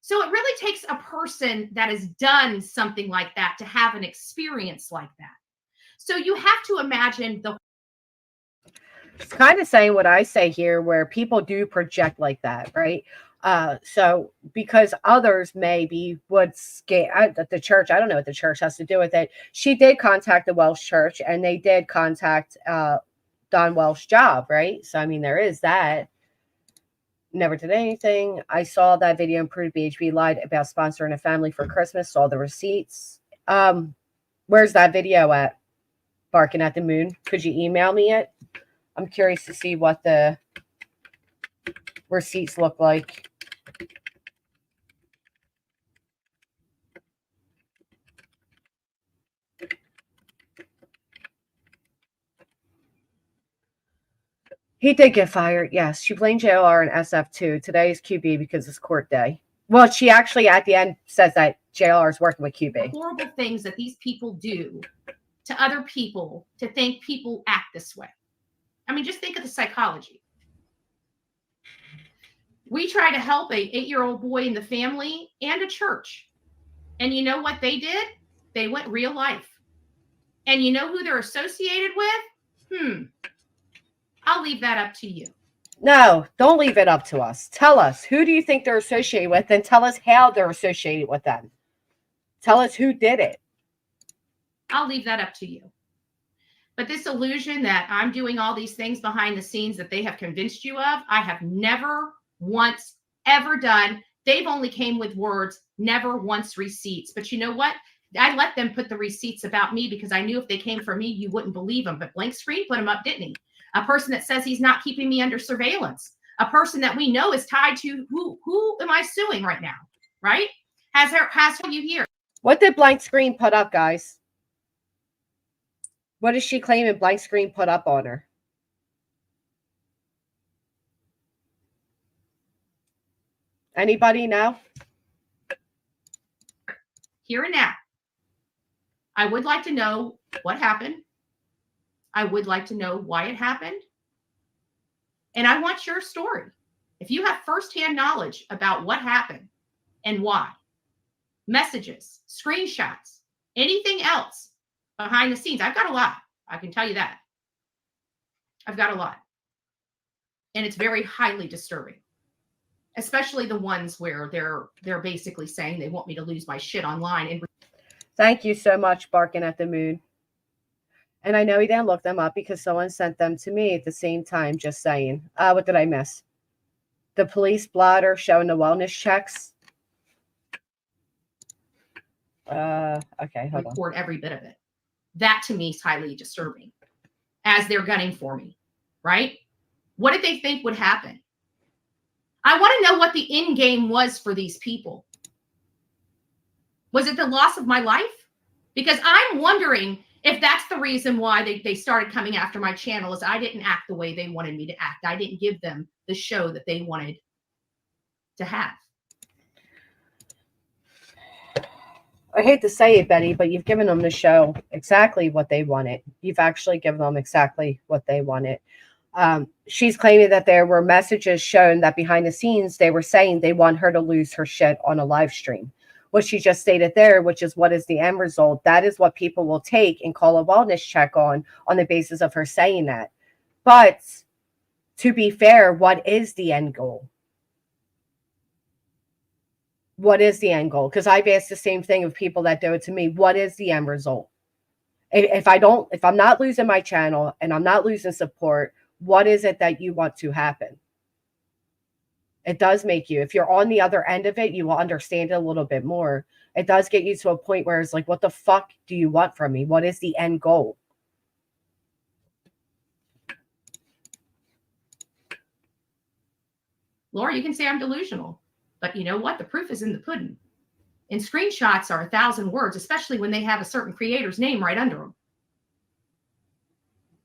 So it really takes a person that has done something like that to have an experience like that. So you have to imagine it's kind of saying what I say here, where people do project like that, right? So because others maybe would scare the church, I don't know what the church has to do with it. She did contact the Welsh church, and they did contact Don Welsh's job, right? So I mean, there is that. Never did anything. I saw that video and proved BHB lied about sponsoring a family for Christmas. Saw the receipts. Where's that video at? Barking at the Moon. Could you email me it? I'm curious to see what the receipts look like. He did get fired. Yes. She blamed JLR and SF2. Today is QB because it's court day. Well, she actually at the end says that JLR is working with QB. horrible things that these people do to other people to think people act this way. I mean, just think of the psychology. We try to help a 8-year-old boy in the family and a church. And you know what they did? They went real life. And you know who they're associated with? I'll leave that up to you. No, don't leave it up to us. Tell us, who do you think they're associated with, and tell us how they're associated with them. Tell us who did it. I'll leave that up to you. But this illusion that I'm doing all these things behind the scenes that they have convinced you of, I have never once ever done. They've only came with words, never once receipts. But you know what? I let them put the receipts about me because I knew if they came from me, you wouldn't believe them. But Blank Screen put them up, didn't he? A person that says he's not keeping me under surveillance. A person that we know is tied to who am I suing right now, right? Has you here. What did Blank Screen put up, guys? What is she claiming Blank Screen put up on her? Anybody know? Here and now. I would like to know what happened. I would like to know why it happened. And I want your story. If you have firsthand knowledge about what happened and why, messages, screenshots, anything else behind the scenes, I've got a lot. I can tell you that. I've got a lot. And it's very highly disturbing, especially the ones where they're basically saying they want me to lose my shit online. And thank you so much, Barking at the Moon. And I know he didn't look them up because someone sent them to me at the same time, just saying. What did I miss? The police blotter showing the wellness checks. Okay, hold on. Record every bit of it. That to me is highly disturbing as they're gunning for me, right? What did they think would happen? I want to know what the end game was for these people. Was it the loss of my life? Because I'm wondering if that's the reason why they started coming after my channel, is I didn't act the way they wanted me to act. I didn't give them the show that they wanted to have. I hate to say it, Betty, but you've given them the show exactly what they wanted. You've actually given them exactly what they wanted. She's claiming that there were messages shown that behind the scenes, they were saying they want her to lose her shit on a live stream. What she just stated there, which is what is the end result, that is what people will take and call a wellness check on the basis of her saying that. But to be fair, what is the end goal? What is the end goal? Because I've asked the same thing of people that do it to me. What is the end result? If I'm not losing my channel and I'm not losing support, what is it that you want to happen? It does make you, if you're on the other end of it, you will understand it a little bit more. It does get you to a point where it's like, what the fuck do you want from me? What is the end goal? Laura, you can say I'm delusional, but you know what? The proof is in the pudding. And screenshots are 1,000 words, especially when they have a certain creator's name right under them.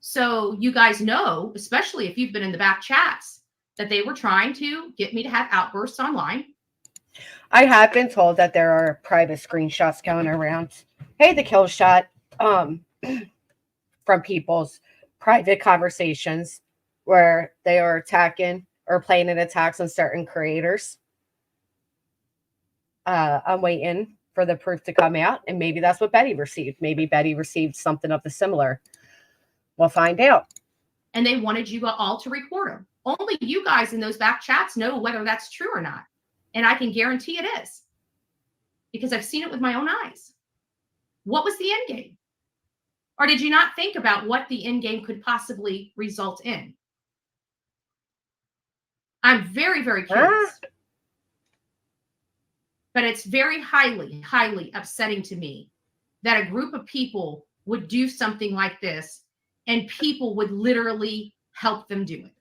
So you guys know, especially if you've been in the back chats, that they were trying to get me to have outbursts online. I have been told that there are private screenshots going around. Hey, the kill shot from people's private conversations where they are attacking or planning attacks on certain creators. I'm waiting for the proof to come out, and maybe that's what Betty received. Maybe Betty received something of the similar. We'll find out. And they wanted you all to report them. Only you guys in those back chats know whether that's true or not. And I can guarantee it is, because I've seen it with my own eyes. What was the end game? Or did you not think about what the end game could possibly result in? I'm very, very curious. But it's very highly, highly upsetting to me that a group of people would do something like this and people would literally help them do it.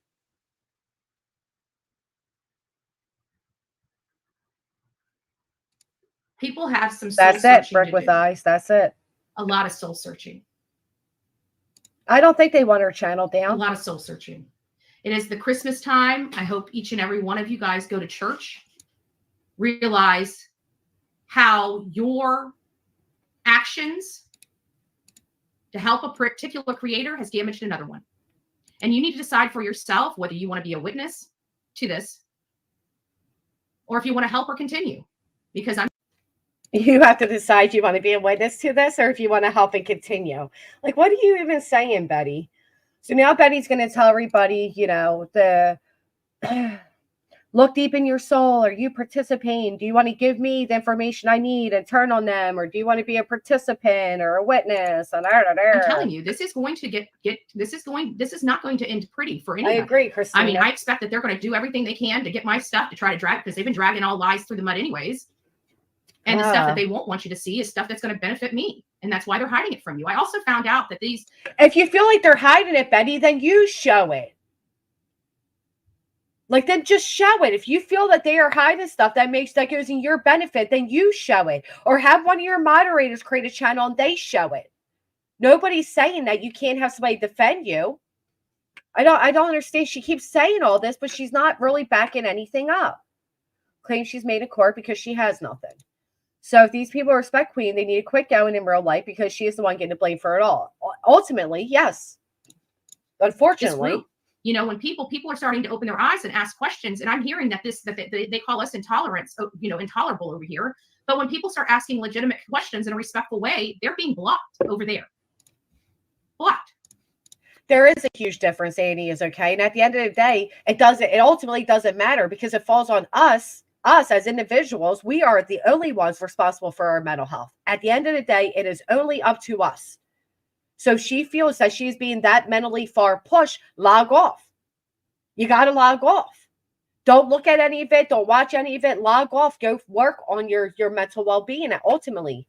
People have some soul searching. That's it, brick with eyes. That's it. A lot of soul searching. I don't think they want our channel down. A lot of soul searching. It is the Christmas time. I hope each and every one of you guys go to church. Realize how your actions to help a particular creator has damaged another one. And you need to decide for yourself whether you want to be a witness to this or if you want to help or continue. Because you have to decide you want to be a witness to this or if you want to help and continue. Like, what are you even saying, Betty? So now Betty's going to tell everybody, you know, look deep in your soul. Are you participating? Do you want to give me the information I need and turn on them? Or do you want to be a participant or a witness? And I'm telling you, this is going to this is not going to end pretty for anybody. I agree, Christina. I mean, I expect that they're going to do everything they can to get my stuff to try to drag, because they've been dragging all lies through the mud anyways. And the stuff that they won't want you to see is stuff that's going to benefit me. And that's why they're hiding it from you. I also found out that these... If you feel like they're hiding it, Betty, then you show it. Like, then just show it. If you feel that they are hiding stuff that goes in your benefit, then you show it. Or have one of your moderators create a channel and they show it. Nobody's saying that you can't have somebody defend you. I don't understand. She keeps saying all this, but she's not really backing anything up. Claims she's made in court because she has nothing. So if these people respect Queen, they need to quit going in real life because she is the one getting the blame for it all. Ultimately, yes. Unfortunately. You know, when people are starting to open their eyes and ask questions, and I'm hearing that they call us intolerance, you know, intolerable over here. But when people start asking legitimate questions in a respectful way, they're being blocked over there. Blocked. There is a huge difference, Annie, is okay. And at the end of the day, it ultimately doesn't matter because it falls on us as individuals. We are the only ones responsible for our mental health. At the end of the day, it is only up to us. So she feels that she's being that mentally far pushed, log off. You got to log off. Don't look at any of it. Don't watch any of it. Log off. Go work on your mental well-being ultimately.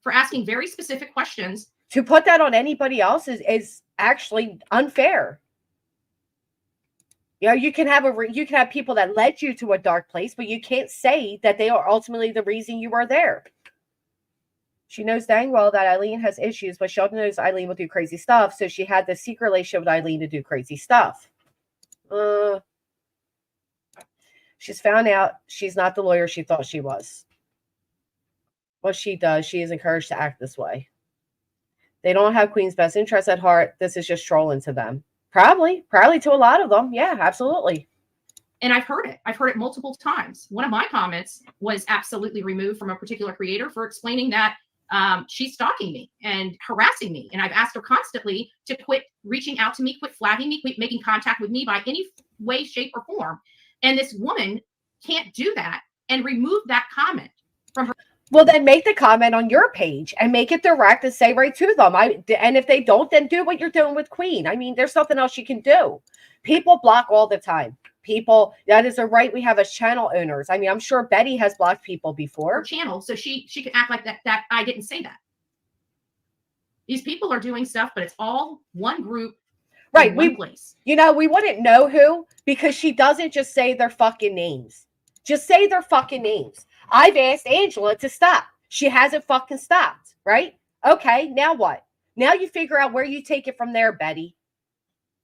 For asking very specific questions. To put that on anybody else is actually unfair. You know, you can have people that led you to a dark place, but you can't say that they are ultimately the reason you are there. She knows dang well that Eileen has issues, but she also knows Eileen will do crazy stuff. So she had this secret relationship with Eileen to do crazy stuff. She's found out she's not the lawyer she thought she was. What she does, she is encouraged to act this way. They don't have Queen's best interest at heart. This is just trolling to them. Probably to a lot of them. Yeah, absolutely. And I've heard it. I've heard it multiple times. One of my comments was absolutely removed from a particular creator for explaining that she's stalking me and harassing me. And I've asked her constantly to quit reaching out to me, quit flagging me, quit making contact with me by any way, shape, or form. And this woman can't do that and remove that comment from her. Well, then make the comment on your page and make it direct and say right to them. And if they don't, then do what you're doing with Queen. I mean, there's nothing else you can do. People block all the time. People, that is a right we have as channel owners. I mean, I'm sure Betty has blocked people before. Her channel, so she can act like that I didn't say that. These people are doing stuff, but it's all one group, right? One place. You know, we wouldn't know who because she doesn't just say their fucking names. Just say their fucking names. I've asked Angela to stop. She hasn't fucking stopped, right? Okay, now what? Now you figure out where you take it from there, Betty.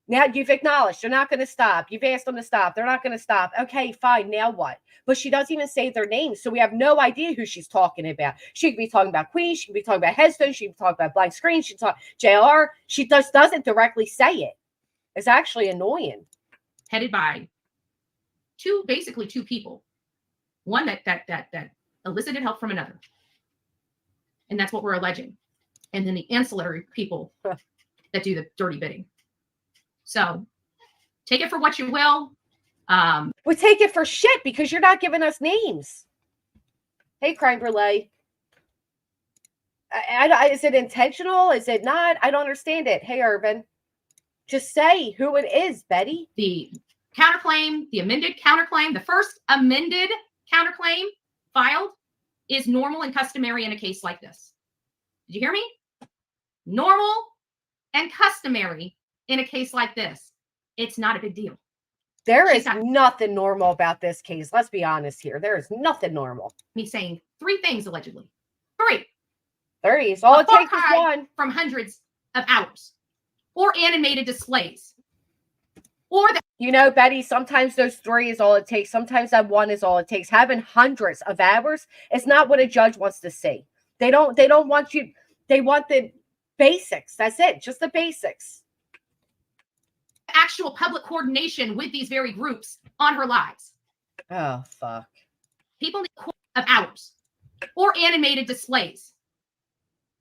Now you've acknowledged they're not going to stop. You've asked them to stop. They're not going to stop. Okay, fine. Now what? But she doesn't even say their names. So we have no idea who she's talking about. She could be talking about Queen. She could be talking about Headstone. She could be talking about Blank Screen. She could talk JLR. She doesn't directly say it. It's actually annoying. Headed by basically two people. One that elicited help from another. And that's what we're alleging. And then the ancillary people that do the dirty bidding. So take it for what you will. We take it for shit because you're not giving us names. Hey, Crime Brulee. Is it intentional? Is it not? I don't understand it. Hey, Urban. Just say who it is, Betty. The counterclaim, the amended counterclaim, the first amended counterclaim filed is normal and customary in a case like this. Did you hear me? Normal and customary in a case like this. It's not a big deal. There is nothing normal about this case. Let's be honest here. There is nothing normal. Me saying 3 things allegedly. 3. 3 is all it takes is one. From hundreds of hours. Or animated displays. Or the you know, Betty, sometimes those 3 is all it takes. Sometimes that 1 is all it takes. Having hundreds of hours is not what a judge wants to see. They don't want you. They want the basics. That's it. Just the basics. Actual public coordination with these very groups on her lives. Oh, fuck. People need of hours or animated displays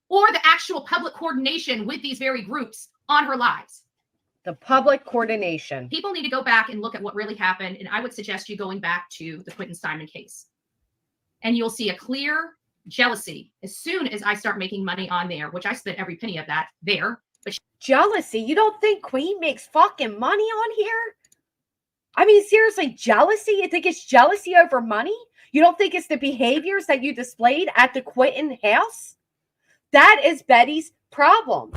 or the actual public coordination with these very groups on her lives. The public coordination. People need to go back and look at what really happened. And I would suggest you going back to the Quentin Simon case. And you'll see a clear jealousy as soon as I start making money on there, which I spent every penny of that there. But jealousy? You don't think Queen makes fucking money on here? I mean, seriously, jealousy? You think it's jealousy over money? You don't think it's the behaviors that you displayed at the Quentin house? That is Betty's problem.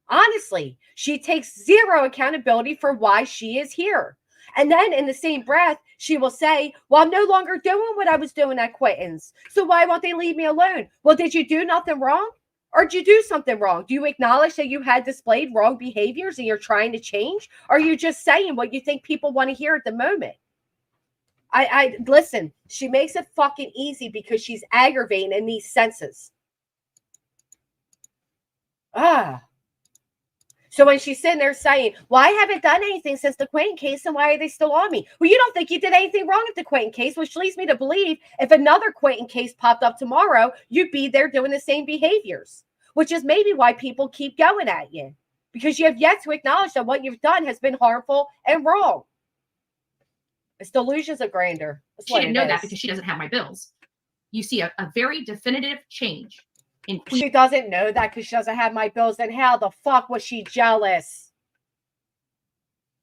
Honestly, she takes zero accountability for why she is here. And then in the same breath, she will say, well, I'm no longer doing what I was doing at Quentin's. So why won't they leave me alone? Well, did you do nothing wrong? Or did you do something wrong? Do you acknowledge that you had displayed wrong behaviors and you're trying to change? Or are you just saying what you think people want to hear at the moment? I listen, she makes it fucking easy because she's aggravating in these senses. So when she's sitting there saying, well, I haven't done anything since the Quentin case, and why are they still on me? Well, you don't think you did anything wrong at the Quentin case, which leads me to believe if another Quentin case popped up tomorrow, you'd be there doing the same behaviors, which is maybe why people keep going at you, because you have yet to acknowledge that what you've done has been harmful and wrong. It's delusions of grandeur. She didn't know that because she doesn't have my bills. You see a very definitive change. She doesn't know that because she doesn't have my bills. Then how the fuck was she jealous?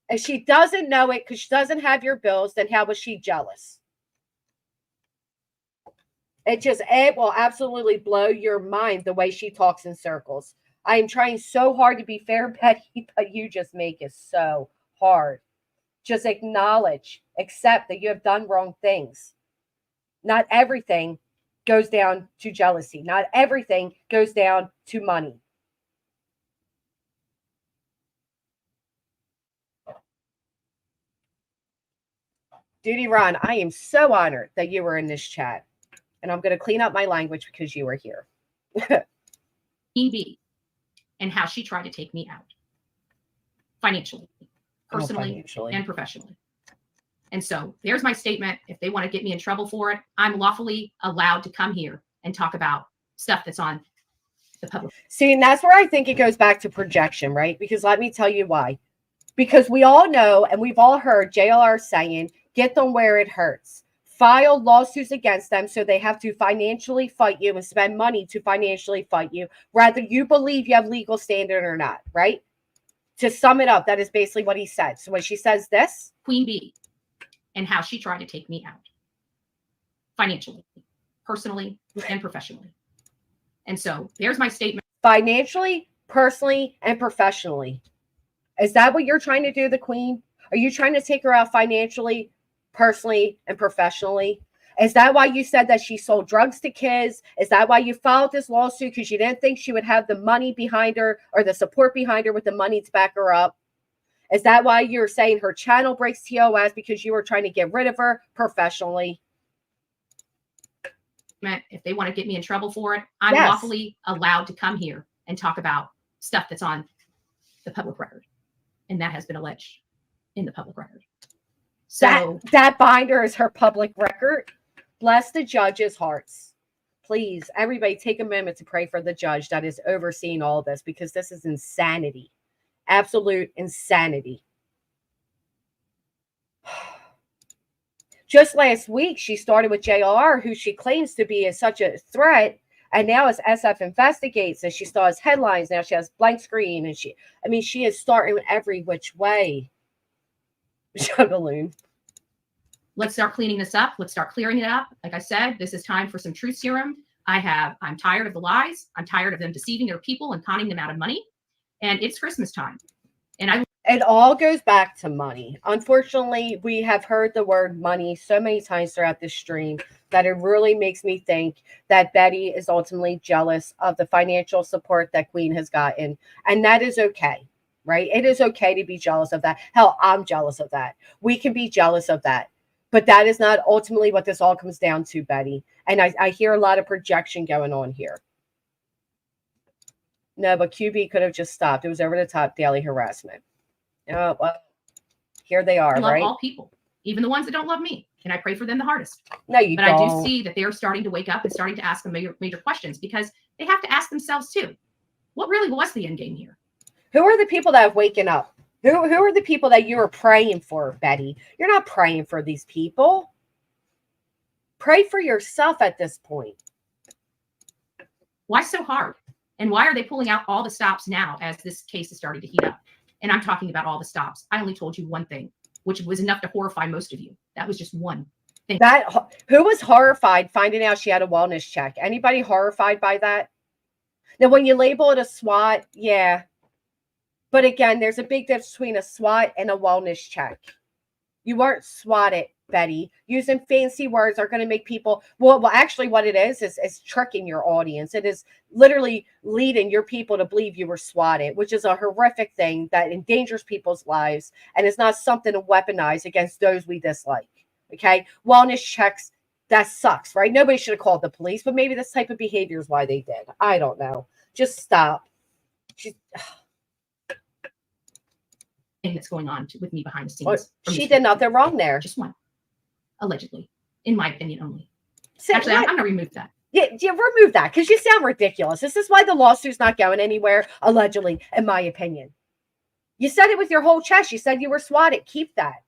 If she doesn't know it because she doesn't have your bills, then how was she jealous? It will absolutely blow your mind the way she talks in circles. I am trying so hard to be fair, Betty, but you just make it so hard. Just acknowledge, accept that you have done wrong things. Not everything goes down to jealousy. Not everything goes down to money. Duty Ron, I am so honored that you were in this chat. And I'm going to clean up my language because you were here. EB and how she tried to take me out. Financially, personally, and professionally. And so there's my statement. If they want to get me in trouble for it, I'm lawfully allowed to come here and talk about stuff that's on the public. See, and that's where I think it goes back to projection, right? Because let me tell you why. Because we all know and we've all heard JLR saying, get them where it hurts. File lawsuits against them so they have to financially fight you and spend money to financially fight you, whether you believe you have legal standing or not, right? To sum it up, that is basically what he said. So when she says this, Queen Bee, and how she tried to take me out financially, personally, and professionally. And so there's my statement. Financially, personally, and professionally. Is that what you're trying to do, the Queen? Are you trying to take her out financially, personally, and professionally? Is that why you said that she sold drugs to kids? Is that why you filed this lawsuit? Because you didn't think she would have the money behind her or the support behind her with the money to back her up? Is that why you're saying her channel breaks TOS because you were trying to get rid of her professionally? If they want to get me in trouble for it, I'm lawfully allowed to come here and talk about stuff that's on the public record. And that has been alleged in the public record. So that binder is her public record. Bless the judge's hearts. Please, everybody take a moment to pray for the judge that is overseeing all this, because this is insanity. Absolute insanity. Just last week, she started with JLR, who she claims to be such a threat. And now as SF investigates and she starts headlines, now she has blank screen. And she is starting every which way. Juggaloon. Let's start cleaning this up. Let's start clearing it up. Like I said, this is time for some truth serum. I'm tired of the lies. I'm tired of them deceiving their people and conning them out of money. And it's Christmas time. And it all goes back to money. Unfortunately, we have heard the word money so many times throughout this stream that it really makes me think that Betty is ultimately jealous of the financial support that Queen has gotten. And that is okay, right? It is okay to be jealous of that. Hell, I'm jealous of that. We can be jealous of that. But that is not ultimately what this all comes down to, Betty. And I hear a lot of projection going on here. No, but QB could have just stopped. It was over the top daily harassment. Oh, well, here they are, I love right? all people, even the ones that don't love me. And I pray for them the hardest. No, you don't. But I do see that they're starting to wake up and starting to ask them major questions, because they have to ask themselves too, what really was the end game here? Who are the people that have waken up? Who are the people that you are praying for, Betty? You're not praying for these people. Pray for yourself at this point. Why so hard? And why are they pulling out all the stops now as this case is starting to heat up? And I'm talking about all the stops. I only told you one thing, which was enough to horrify most of you. That was just one thing. Who was horrified finding out she had a wellness check? Anybody horrified by that? Now, when you label it a SWAT, yeah. But again, there's a big difference between a SWAT and a wellness check. You weren't swatted, Betty. Using fancy words are going to make people, well, actually what it is tricking your audience. It is literally leading your people to believe you were swatted, which is a horrific thing that endangers people's lives and is not something to weaponize against those we dislike. Okay? Wellness checks, that sucks, right? Nobody should have called the police, but maybe this type of behavior is why they did. I don't know. Just stop. Thing that's going on with me behind the scenes. She did nothing wrong there. Just one. Allegedly. In my opinion only. Actually, I'm going to remove that. Yeah, remove that because you sound ridiculous. This is why the lawsuit's not going anywhere, allegedly, in my opinion. You said it with your whole chest. You said you were swatted. Keep that.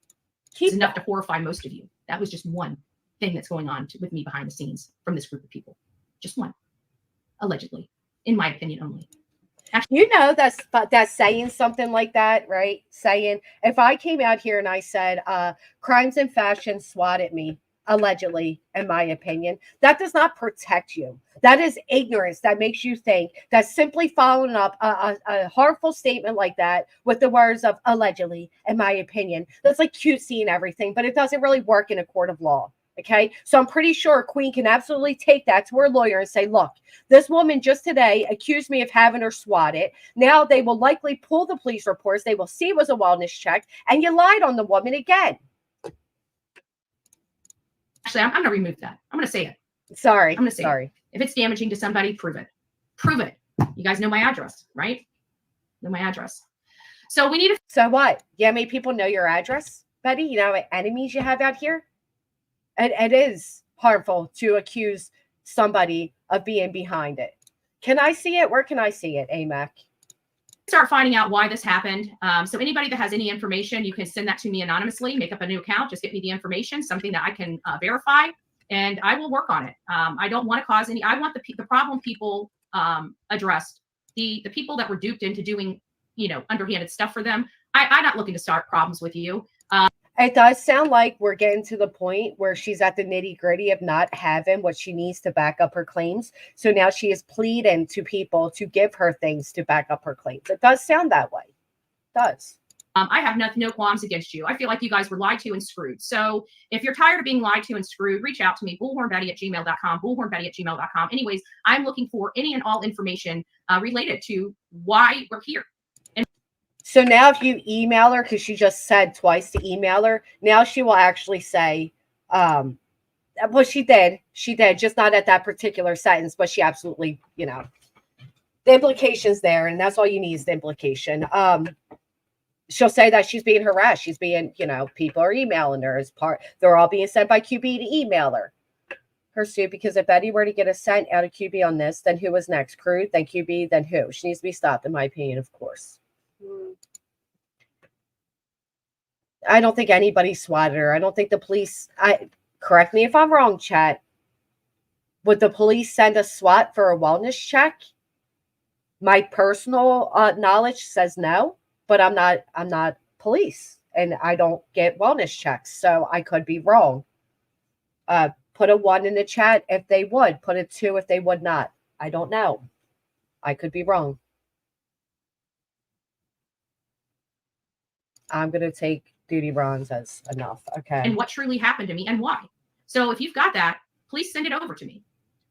It's enough to horrify most of you. That was just one thing that's going on with me behind the scenes from this group of people. Just one. Allegedly. In my opinion only. Actually, you know, that's saying something like that, right? Saying, if I came out here and I said, crimes and fashion swatted me, allegedly, in my opinion, that does not protect you. That is ignorance that makes you think that simply following up a harmful statement like that with the words of allegedly, in my opinion, that's like cutesy and everything, but it doesn't really work in a court of law. Okay, so I'm pretty sure Queen can absolutely take that to her lawyer and say, look, this woman just today accused me of having her swatted. Now they will likely pull the police reports. They will see it was a wellness check, and you lied on the woman again. Actually, I'm going to remove that. I'm going to say it. Sorry. I'm going to say it. If it's damaging to somebody, prove it. Prove it. You guys know my address, right? Know my address. So we need to. So what? Yeah, many people know your address, Betty? You know what enemies you have out here? It is harmful to accuse somebody of being behind it. Can I see it? Where can I see it, AMAC? Start finding out why this happened. So anybody that has any information, you can send that to me anonymously, make up a new account, just get me the information, something that I can verify, and I will work on it. I don't want to cause any, I want the problem people addressed, the people that were duped into doing, underhanded stuff for them. I'm not looking to start problems with you. It does sound like we're getting to the point where she's at the nitty gritty of not having what she needs to back up her claims. So now she is pleading to people to give her things to back up her claims. It does sound that way. It does. I have no qualms against you. I feel like you guys were lied to and screwed. So if you're tired of being lied to and screwed, reach out to me, bullhornbetty@gmail.com, bullhornbetty@gmail.com. Anyways, I'm looking for any and all information related to why we're here. So now if you email her, because she just said twice to email her, now she will actually say, well, she did, just not at that particular sentence, but she absolutely, the implication's there, and that's all you need is the implication. She'll say that she's being harassed. She's being, people are emailing her as part, they're all being sent by QB to email her. Her suit, because if Betty were to get a cent out of QB on this, then who was next? Crude, then QB, then who? She needs to be stopped, in my opinion, of course. I don't think anybody swatted her. I don't think the police, correct me if I'm wrong, chat. Would the police send a SWAT for a wellness check? My personal knowledge says no, but I'm not police and I don't get wellness checks. So I could be wrong. Put a 1 in the chat if they would, put a 2 if they would not. I don't know. I could be wrong. I'm going to take duty bronze as enough. Okay. And what truly happened to me and why. So if you've got that, please send it over to me.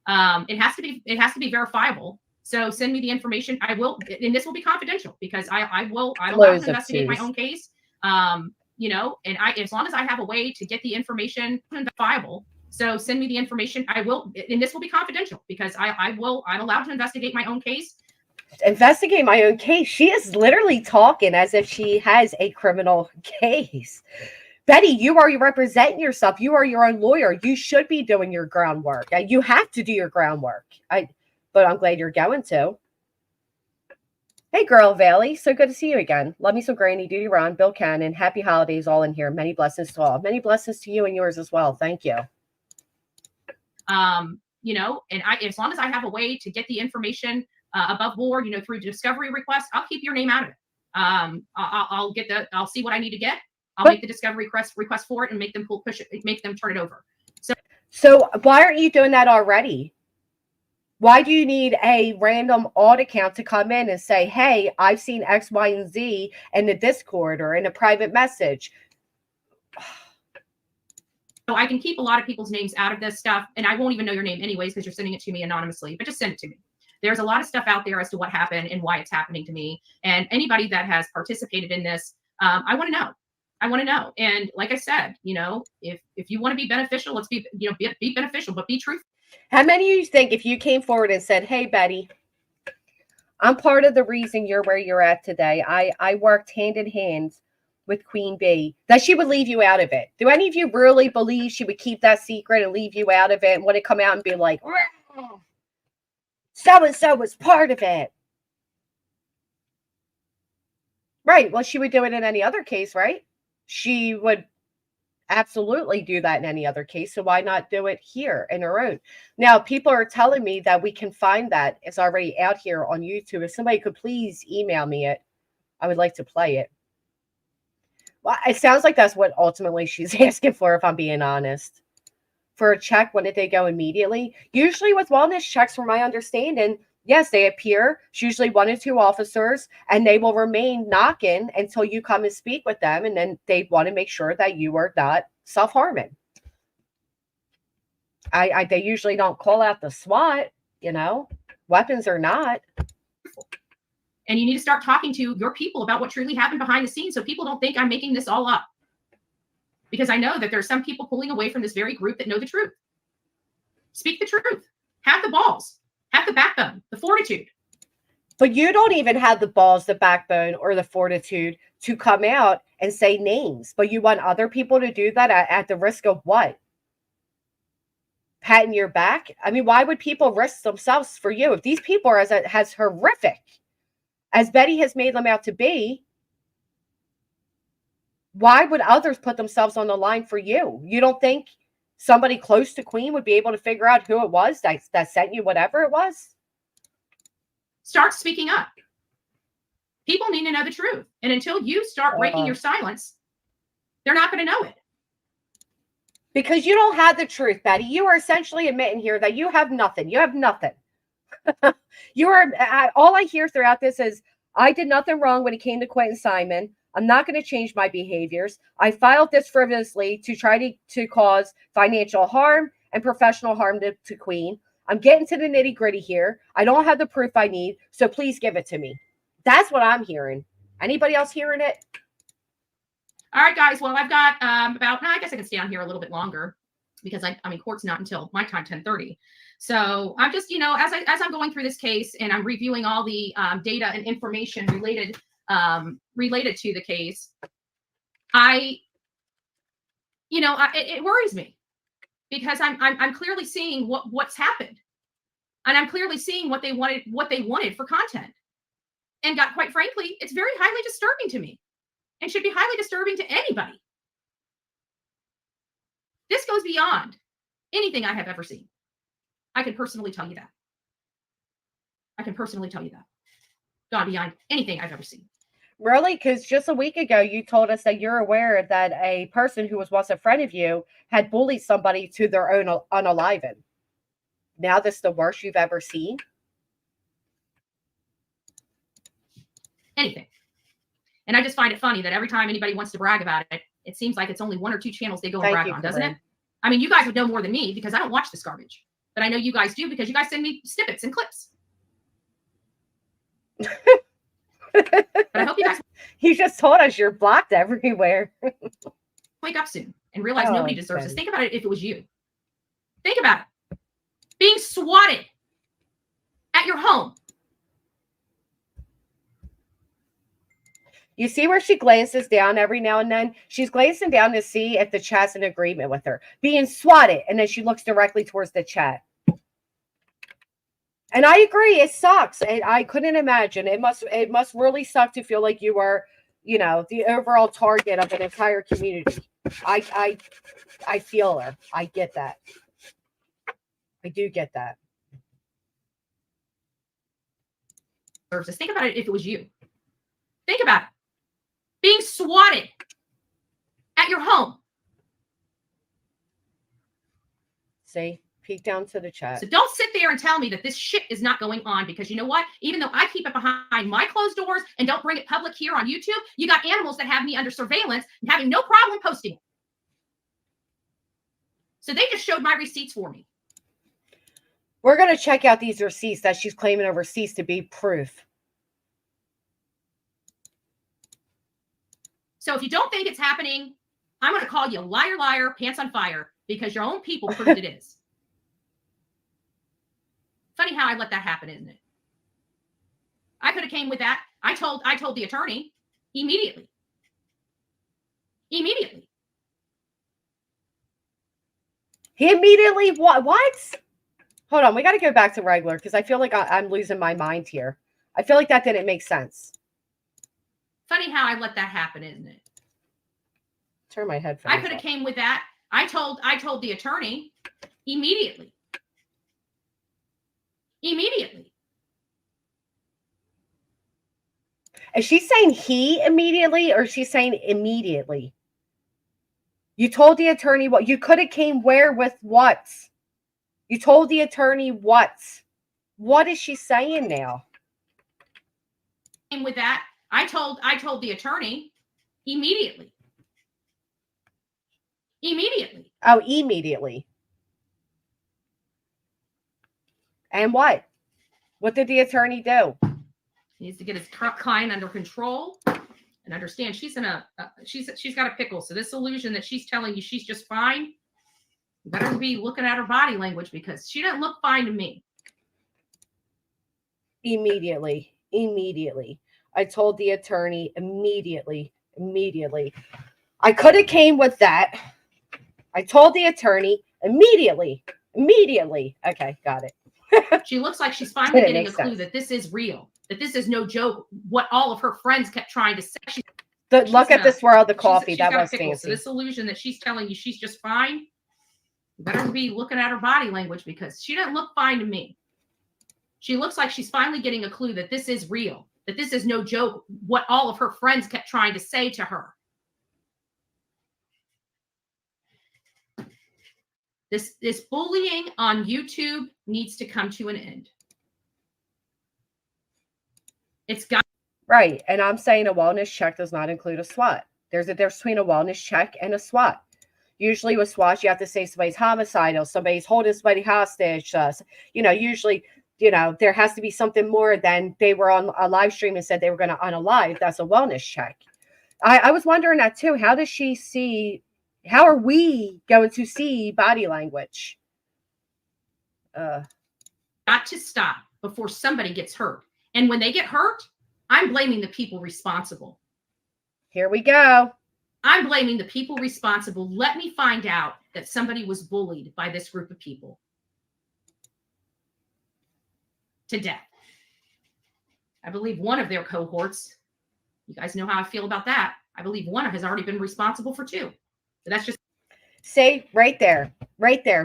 It has to be verifiable. So send me the information. I will, and this will be confidential because I'm allowed to investigate my own case. And as long as I have a way to get the information verifiable. So send me the information. I will, and this will be confidential because I'm allowed to investigate my own case. Investigate my own case. She is literally talking as if she has a criminal case. Betty, you are representing yourself. You are your own lawyer. You should be doing your groundwork. You have to do your groundwork. But I'm glad you're going to. Hey, girl, Valley. So good to see you again. Love me some Granny, Duty Ron, Bill Cannon. Happy holidays all in here. Many blessings to all. Many blessings to you and yours as well. Thank you. And as long as I have a way to get the information above board, through discovery requests, I'll keep your name out of it. I'll see what I need to get. I'll make the discovery request for it and make them make them turn it over. So why aren't you doing that already? Why do you need a random audit account to come in and say, hey, I've seen X, Y, and Z in the Discord or in a private message? So I can keep a lot of people's names out of this stuff, and I won't even know your name anyways because you're sending it to me anonymously, but just send it to me. There's a lot of stuff out there as to what happened and why it's happening to me. And anybody that has participated in this, I want to know. I want to know. And like I said, if you want to be beneficial, let's be beneficial, but be truthful. How many of you think if you came forward and said, hey, Betty, I'm part of the reason you're where you're at today. I worked hand in hand with Queen Bee, that she would leave you out of it? Do any of you really believe she would keep that secret and leave you out of it and want to come out and be like, so-and-so was part of it? Right. Well, she would do it in any other case, right? She would absolutely do that in any other case. So why not do it here in her own? Now, people are telling me that we can find that. It's already out here on YouTube. If somebody could please email me it, I would like to play it. Well, it sounds like that's what ultimately she's asking for, if I'm being honest. For a check, when did they go immediately? Usually with wellness checks, from my understanding, yes, they appear. It's usually 1 or 2 officers, and they will remain knocking until you come and speak with them, and then they want to make sure that you are not self-harming. They usually don't call out the SWAT, weapons or not. And you need to start talking to your people about what truly happened behind the scenes so people don't think I'm making this all up. Because I know that there's some people pulling away from this very group that know the truth. Speak the truth. Have the balls. Have the backbone, the fortitude. But you don't even have the balls, the backbone, or the fortitude to come out and say names. But you want other people to do that at the risk of what? patting your back. I mean, why would people risk themselves for you? If these people are as horrific as Betty has made them out to be, why would others put themselves on the line for you? You don't think somebody close to Queen would be able to figure out who it was that sent you whatever it was? Start speaking up. People need to know the truth. And until you start breaking your silence, they're not going to know it. Because you don't have the truth, Betty. You are essentially admitting here that you have nothing. You have nothing. You are, all I hear throughout this is, I did nothing wrong when it came to Quentin Simon. I'm not going to change my behaviors. I filed this frivolously to try to cause financial harm and professional harm to Queen. I'm getting to the nitty gritty here. I don't have the proof I need, so please give it to me. That's what I'm hearing. Anybody else hearing it? All right, guys. Well, I've got I guess I can stay on here a little bit longer because I mean, court's not until my time, 10:30. So I'm just, as I'm going through this case and I'm reviewing all the data and information related to the case, it worries me because I'm clearly seeing what's happened, and I'm clearly seeing what they wanted for content, and quite frankly, it's very highly disturbing to me. And should be highly disturbing to anybody. This goes beyond anything I have ever seen. I can personally tell you that. Gone beyond anything I've ever seen. Really? Because just a week ago, you told us that you're aware that a person who was once a friend of you had bullied somebody to their own unaliving. Now this is the worst you've ever seen? Anything. And I just find it funny that every time anybody wants to brag about it, it seems like it's only one or two channels they go and brag on, doesn't it? I mean, you guys would know more than me because I don't watch this garbage. But I know you guys do because you guys send me snippets and clips. But I hope you guys... You just told us you're blocked everywhere. Wake up soon and realize nobody deserves this. Think about it if it was you. Think about it. Being swatted at your home. You see where she glances down every now and then? She's glancing down to see if the chat's in agreement with her. Being swatted, and then she looks directly towards the chat. And I agree, it sucks. And I couldn't imagine. It must really suck to feel like you are, the overall target of an entire community. I feel her. I get that. I do get that. Just think about it if it was you. Think about it. Being swatted at your home. See, peek down to the chat. So don't sit there and tell me that this shit is not going on, because you know what? Even though I keep it behind my closed doors and don't bring it public here on YouTube, you got animals that have me under surveillance and having no problem posting it. So they just showed my receipts for me. We're going to check out these receipts that she's claiming are receipts to be proof. So if you don't think it's happening, I'm going to call you liar, liar, pants on fire, because your own people proved it is. Funny how I let that happen, isn't it? I could have came with that. I told the attorney immediately. Immediately. He immediately what? Hold on, we got to go back to regular because I feel like I'm losing my mind here. I feel like that didn't make sense. Funny how I let that happen, isn't it? Turn my headphones. I could have came with that. I told the attorney immediately. Immediately. Is she saying he immediately, or is she saying immediately? You told the attorney what? You could have came where with what? You told the attorney what? What is she saying now? And with that, I told the attorney immediately. Immediately. Oh, immediately. And what? What did the attorney do? He needs to get his client under control and understand she's in she's got a pickle. So this illusion that she's telling you she's just fine, you better be looking at her body language, because she doesn't look fine to me. Immediately. Immediately. I told the attorney immediately. Immediately. I could have came with that. I told the attorney immediately. Immediately. Okay, got it. She looks like she's finally Didn't getting a make clue sense. that this is real, that this is no joke. What all of her friends kept trying to say. Look at the swirl of the coffee. She's That got was a pickle. fancy. So this illusion that she's telling you she's just fine, you better be looking at her body language, because she doesn't look fine to me. She looks like she's finally getting a clue that this is real, that this is no joke. What all of her friends kept trying to say to her. This bullying on YouTube needs to come to an end. It's got right. And I'm saying a wellness check does not include a SWAT. There's a difference between a wellness check and a SWAT. Usually with SWAT, you have to say somebody's homicidal, somebody's holding somebody hostage. Usually, there has to be something more than they were on a live stream and said they were going to unalive. That's a wellness check. I was wondering that too. How does she see? How are we going to see body language? Got to stop before somebody gets hurt. And when they get hurt, I'm blaming the people responsible. Here we go. I'm blaming the people responsible. Let me find out that somebody was bullied by this group of people to death. I believe one of their cohorts, you guys know how I feel about that. I believe one has already been responsible for two. But that's just. See, right there,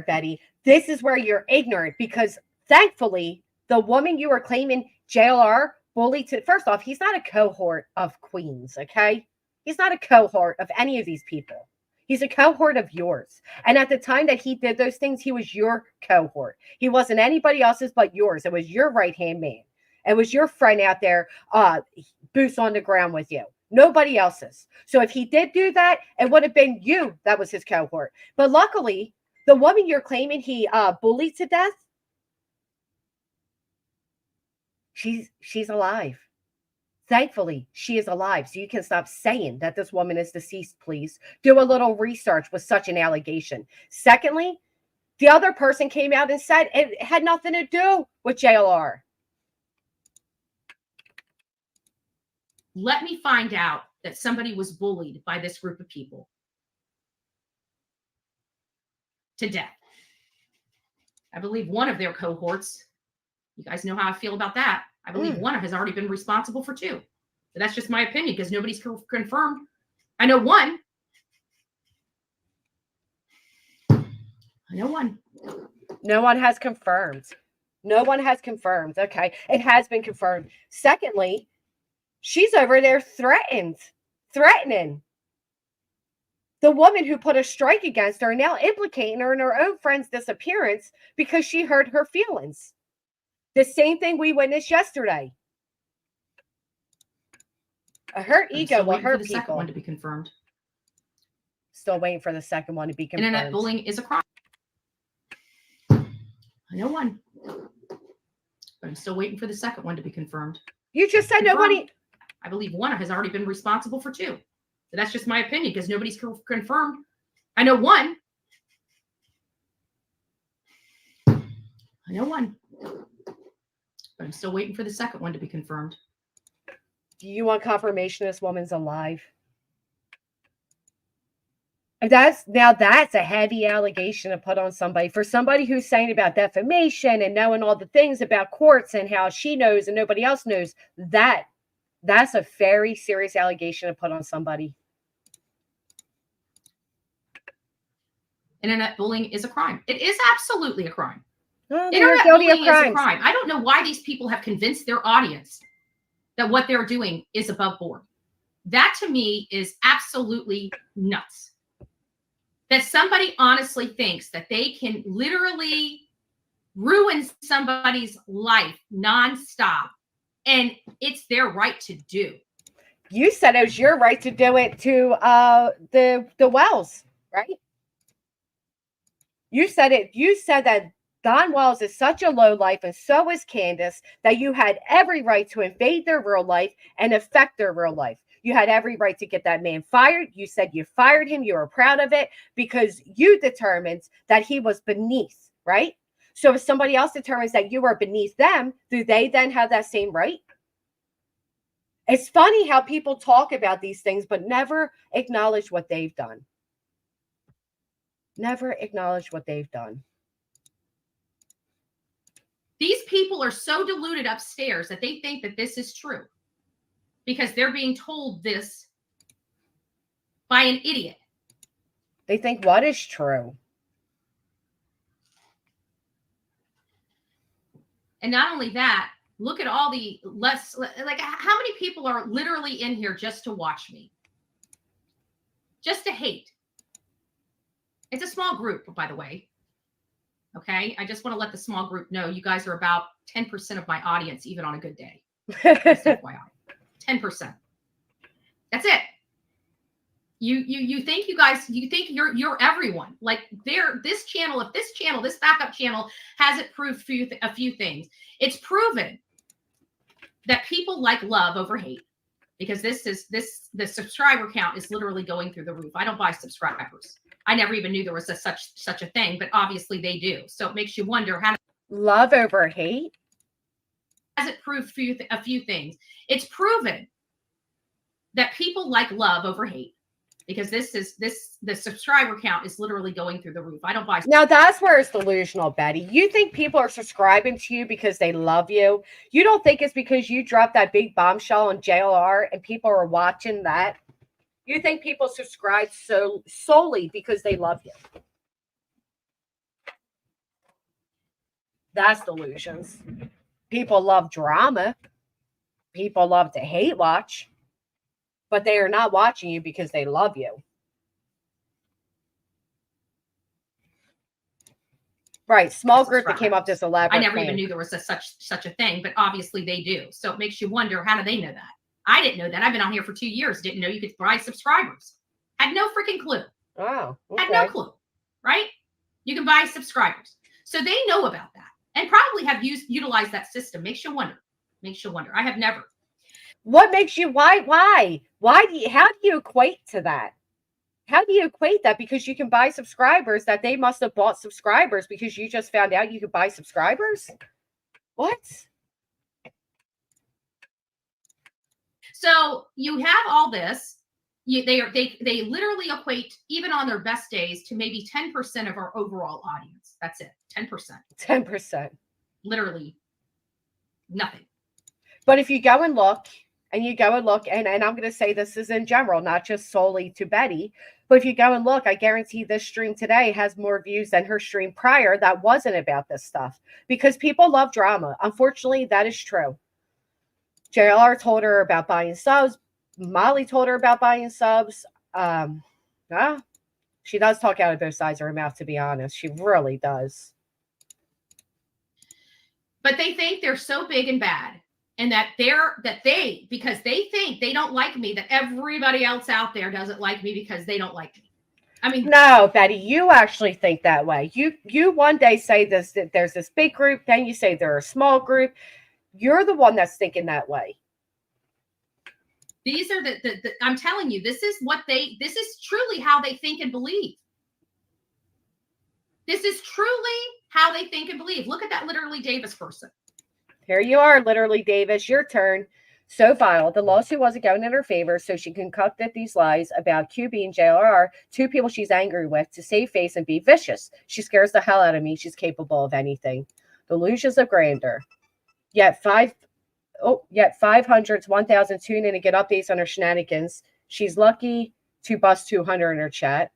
Betty. This is where you're ignorant, because thankfully, the woman you were claiming JLR bullied to, first off, he's not a cohort of queens, okay? He's not a cohort of any of these people. He's a cohort of yours. And at the time that he did those things, he was your cohort. He wasn't anybody else's but yours. It was your right-hand man. It was your friend out there, boots on the ground with you. Nobody else's. So if he did do that, it would have been you that was his cohort. But luckily, the woman you're claiming he bullied to death, she's alive. Thankfully, she is alive. So you can stop saying that this woman is deceased, please. Do a little research with such an allegation. Secondly, the other person came out and said it had nothing to do with JLR. Let me find out that somebody was bullied by this group of people to death. I believe one of their cohorts, you guys know how I feel about that. I believe one has already been responsible for two. But that's just my opinion, because nobody's confirmed. I know one. No one has confirmed. No one has confirmed. Okay. It has been confirmed. Secondly, she's over there threatening the woman who put a strike against her, now implicating her in her own friend's disappearance because she hurt her feelings. The same thing we witnessed yesterday. A hurt ego will hurt people. Second one to be confirmed. Still waiting for the second one to be confirmed. Internet bullying is a crime. I know one. But I'm still waiting for the second one to be confirmed. You just said nobody. I believe one has already been responsible for two. But that's just my opinion, because nobody's confirmed. I know one. But I'm still waiting for the second one to be confirmed. Do you want confirmation this woman's alive? That's a heavy allegation to put on somebody. For somebody who's saying about defamation and knowing all the things about courts and how she knows and nobody else knows, that's a very serious allegation to put on somebody. Internet bullying is a crime. It is absolutely a crime. Oh, Internet bullying is a crime. I don't know why these people have convinced their audience that what they're doing is above board. That to me is absolutely nuts. That somebody honestly thinks that they can literally ruin somebody's life nonstop, and it's their right to do. You said it was your right to do it to the Wells, right? You said it. You said that Don Wells is such a low life, and so is Candace, that you had every right to invade their real life and affect their real life. You had every right to get that man fired. You said you fired him. You were proud of it because you determined that he was beneath, right? So if somebody else determines that you are beneath them, do they then have that same right? It's funny how people talk about these things, but never acknowledge what they've done. Never acknowledge what they've done. These people are so deluded upstairs that they think that this is true because they're being told this by an idiot. They think what is true? And not only that, look at all the like how many people are literally in here just to watch me? Just to hate. It's a small group, by the way. Okay. I just want to let the small group know you guys are about 10% of my audience, even on a good day. Just FYI. 10%. That's it. You think you're everyone. Like this channel, this backup channel hasn't proved a few things. It's proven that people like love over hate because the subscriber count is literally going through the roof. I don't buy subscribers. I never even knew there was such a thing, but obviously they do. So it makes you wonder how love over hate has it proved a few things. It's proven that people like love over hate. Because the subscriber count is literally going through the roof. I don't buy. Now that's where it's delusional, Betty. You think people are subscribing to you because they love you. You don't think it's because you dropped that big bombshell on JLR and people are watching that. You think people subscribe solely because they love you. That's delusions. People love drama. People love to hate watch. But they are not watching you because they love you. Right. Small group that came up this elaborate I never plan. even knew there was such a thing, but obviously they do. So it makes you wonder, how do they know that? I didn't know that. I've been on here for 2 years. Didn't know you could buy subscribers. Had no freaking clue. Oh, okay. Had no clue. Right? You can buy subscribers. So they know about that and probably have utilized that system. Makes you wonder. Makes you wonder. I have never. What makes you, why, how do you equate to that? How do you equate that? Because you can buy subscribers, that they must have bought subscribers because you just found out you could buy subscribers? What? So you have all this. They literally equate, even on their best days, to maybe 10% of our overall audience. That's it. 10%. 10%. Literally nothing. But if you go and look, and I'm going to say this is in general, not just solely to Betty, but if you go and look, I guarantee this stream today has more views than her stream prior that wasn't about this stuff, because people love drama. Unfortunately, that is true. JLR told her about buying subs. Molly told her about buying subs. She does talk out of both sides of her mouth, to be honest. She really does. But they think they're so big and bad. And because they think they don't like me, that everybody else out there doesn't like me because they don't like me. I mean, no, Betty, you actually think that way. You one day say this, that there's this big group, then you say they're a small group. You're the one that's thinking that way. These are I'm telling you, this is truly how they think and believe. This is truly how they think and believe. Look at that Literally Davis person. Here you are, Literally Davis, your turn. So vile. The lawsuit wasn't going in her favor, so she concocted these lies about QB and JRR, two people she's angry with, to save face and be vicious. She scares the hell out of me. She's capable of anything. Delusions of grandeur. Yet 500s, 1,000 tune in and get updates on her shenanigans. She's lucky to bust 200 in her chat.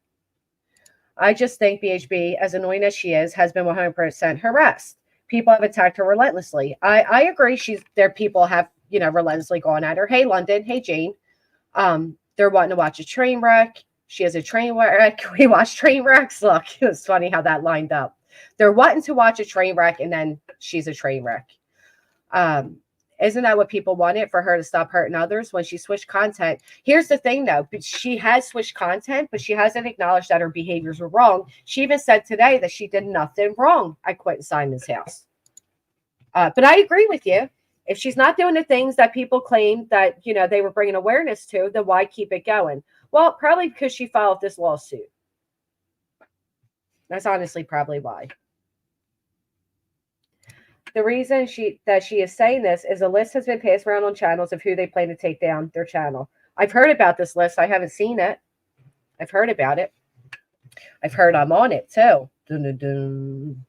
I just think BHB, as annoying as she is, has been 100% harassed. People have attacked her relentlessly. I agree. People have, relentlessly gone at her. Hey, London. Hey, Jane. They're wanting to watch a train wreck. She has a train wreck. We watch train wrecks. Look, it was funny how that lined up. They're wanting to watch a train wreck, and then she's a train wreck. Isn't that what people wanted, for her to stop hurting others when she switched content? Here's the thing, though. She has switched content, but she hasn't acknowledged that her behaviors were wrong. She even said today that she did nothing wrong. I quit in Simon's house. But I agree with you. If she's not doing the things that people claim that, they were bringing awareness to, then why keep it going? Well, probably because she filed this lawsuit. That's honestly probably why. The reason she is saying this is a list has been passed around on channels of who they plan to take down their channel. I've heard about this list. I haven't seen it. I've heard about it. I've heard I'm on it too. Dun, dun, dun.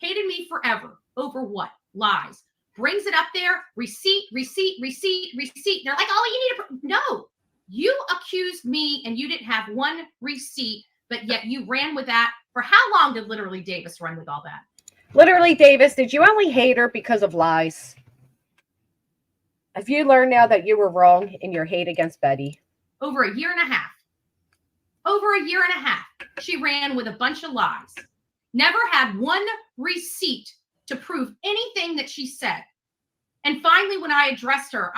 Hated me forever. Over what? Lies. Brings it up there. Receipt. They're like, oh, you need to. No. You accused me and you didn't have one receipt, but yet you ran with that. For how long did Literally Davis run with all that? Literally Davis, did you only hate her because of lies? Have you learned now that you were wrong in your hate against Betty? Over a year and a half. Over a year and a half. She ran with a bunch of lies. Never had one receipt to prove anything that she said. And finally, when I addressed her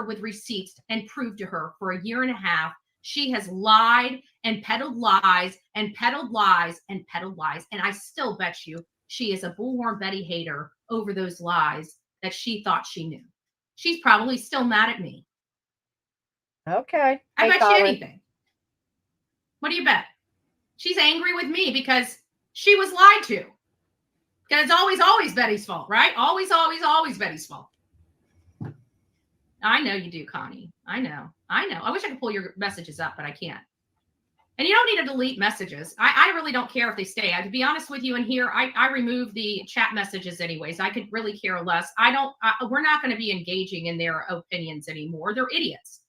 with receipts and proved to her for a year and a half, she has lied and peddled lies and peddled lies and peddled lies. And I still bet you she is a bullhorn Betty hater over those lies that she thought she knew. She's probably still mad at me. Okay. I bet you anything. What do you bet? She's angry with me because she was lied to. Because it's always Betty's fault, right? Always Betty's fault. I know you do, Connie. I know. I wish I could pull your messages up, but I can't. And you don't need to delete messages. I really don't care if they stay. To be honest with you, in here, I remove the chat messages anyways. I could really care less. We're not going to be engaging in their opinions anymore. They're idiots.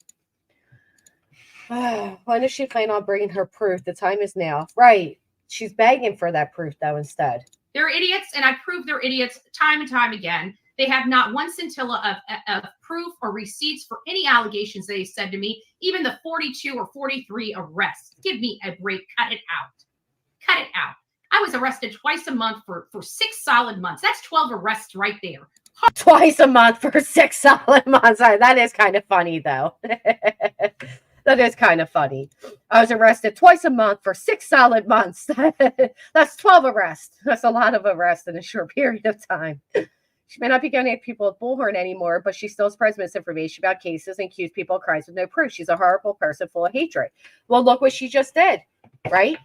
When does she plan on bringing her proof? The time is now. Right. She's begging for that proof, though, instead. They're idiots, and I prove they're idiots time and time again. They have not one scintilla of proof or receipts for any allegations they said to me, even the 42 or 43 arrests. Give me a break. Cut it out. Cut it out. I was arrested twice a month for 6 solid months. That's 12 arrests right there. Twice a month for 6 solid months. That is kind of funny, though. That is kind of funny. I was arrested twice a month for 6 solid months. That's 12 arrests. That's a lot of arrests in a short period of time. She may not be going at people with bullhorn anymore, but she still spreads misinformation about cases and accuses people of crimes with no proof. She's a horrible person full of hatred. Well, look what she just did, right?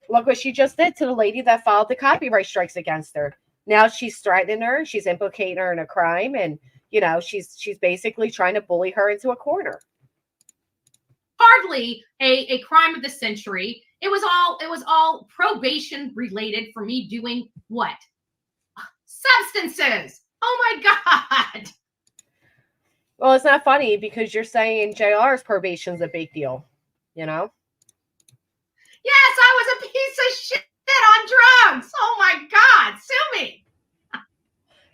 Look what she just did to the lady that filed the copyright strikes against her. Now she's threatening her. She's implicating her in a crime. And, she's basically trying to bully her into a corner. Hardly a crime of the century. It was all probation related for me doing what? Substances. Oh my God. Well, it's not funny because you're saying JR's probation's a big deal, Yes, I was a piece of shit on drugs. Oh my God. Sue me.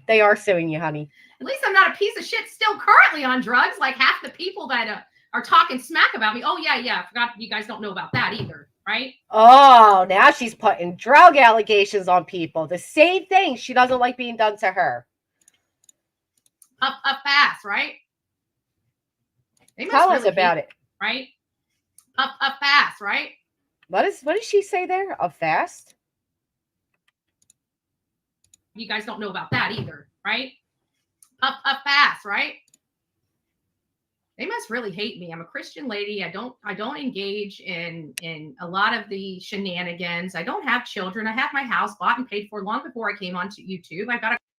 They are suing you, honey. At least I'm not a piece of shit still currently on drugs, like half the people that are talking smack about me. Oh, yeah. I forgot you guys don't know about that either, right? Oh, now she's putting drug allegations on people. The same thing she doesn't like being done to her. Up fast, right? Tell us about it. Right? Up fast, right? What did she say there? Up fast? You guys don't know about that either, right? Up fast, right? They must really hate me. I'm a Christian lady. I don't engage in a lot of the shenanigans. I don't have children. I have my house bought and paid for long before I came onto YouTube.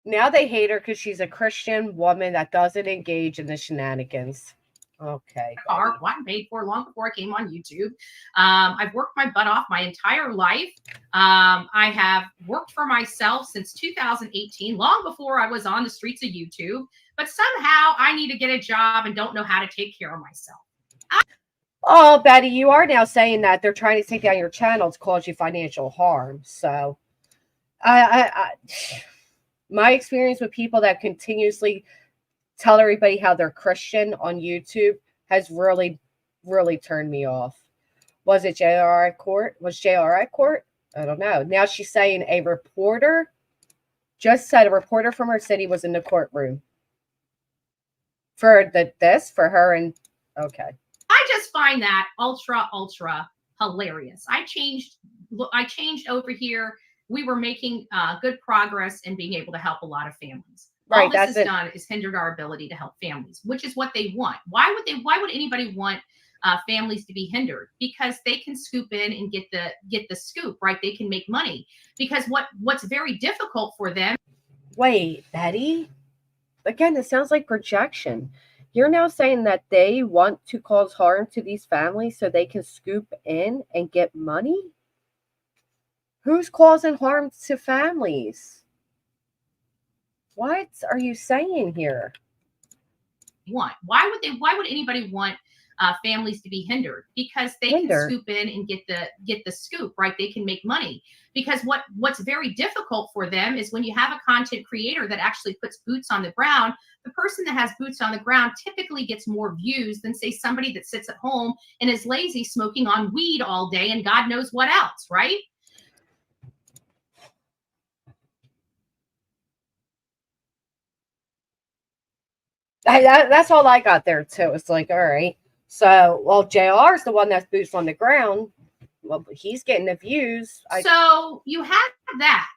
Now they hate her because she's a Christian woman that doesn't engage in the shenanigans. Okay. Car bought and paid for long before I came on YouTube. I've worked my butt off my entire life. I have worked for myself since 2018, long before I was on the streets of YouTube. But somehow I need to get a job and don't know how to take care of myself. Oh, Betty, you are now saying that they're trying to take down your channel to cause you financial harm. So, my experience with people that continuously tell everybody how they're Christian on YouTube has really, really turned me off. Was it JR at court? Was JR at court? I don't know. Now she's saying a reporter from her city was in the courtroom for for her. And okay. I just find that ultra hilarious. I changed over here. We were making good progress in being able to help a lot of families. Right, all this has done is hindered our ability to help families, which is what they want. Why would anybody want families to be hindered? Because they can scoop in and get the scoop, right? They can make money. Because what's very difficult for them. Wait, Betty? Again, this sounds like projection. You're now saying that they want to cause harm to these families so they can scoop in and get money? Who's causing harm to families? What are you saying here? Want. Why would anybody want families to be hindered? Because they can swoop in and get the scoop, right? They can make money. Because what's very difficult for them is when you have a content creator that actually puts boots on the ground. The person that has boots on the ground typically gets more views than, say, somebody that sits at home and is lazy smoking on weed all day and God knows what else, right? That's all I got there too. It's like, all right. So, well, JR is the one that's boots on the ground. Well, he's getting the views. So you have that.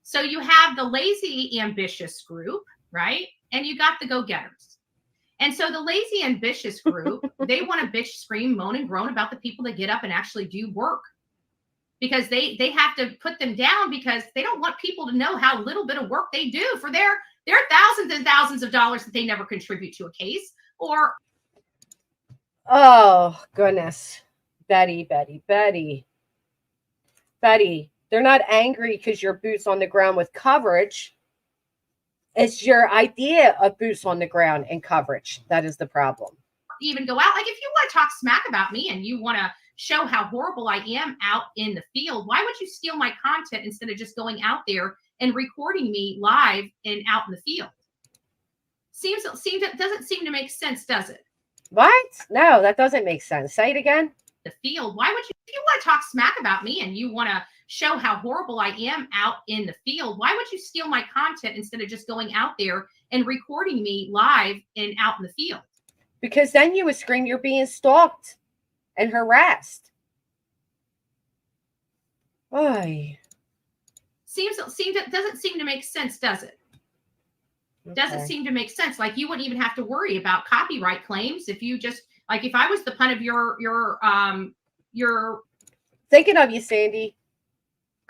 So you have the lazy, ambitious group, right? And you got the go-getters. And so the lazy, ambitious group, they want to bitch, scream, moan, and groan about the people that get up and actually do work. Because they have to put them down because they don't want people to know how little bit of work they do for their thousands and thousands of dollars that they never contribute to a case. Or, oh goodness, Betty, they're not angry because your boots on the ground with coverage. It's your idea of boots on the ground and coverage that is the problem. Even go out, like if you want to talk smack about me and you want to show how horrible I am out in the field, why would you steal my content instead of just going out there and recording me live and out in the field? Doesn't seem to make sense, does it? What? No, that doesn't make sense. Say it again. The field. Why would you, if you want to talk smack about me and you want to show how horrible I am out in the field, why would you steal my content instead of just going out there and recording me live and out in the field? Because then you would scream you're being stalked and harassed. Why? Doesn't seem to make sense, does it? Okay. Doesn't seem to make sense. Like you wouldn't even have to worry about copyright claims if you just, like, if I was the pun of your thinking of you, Sandy.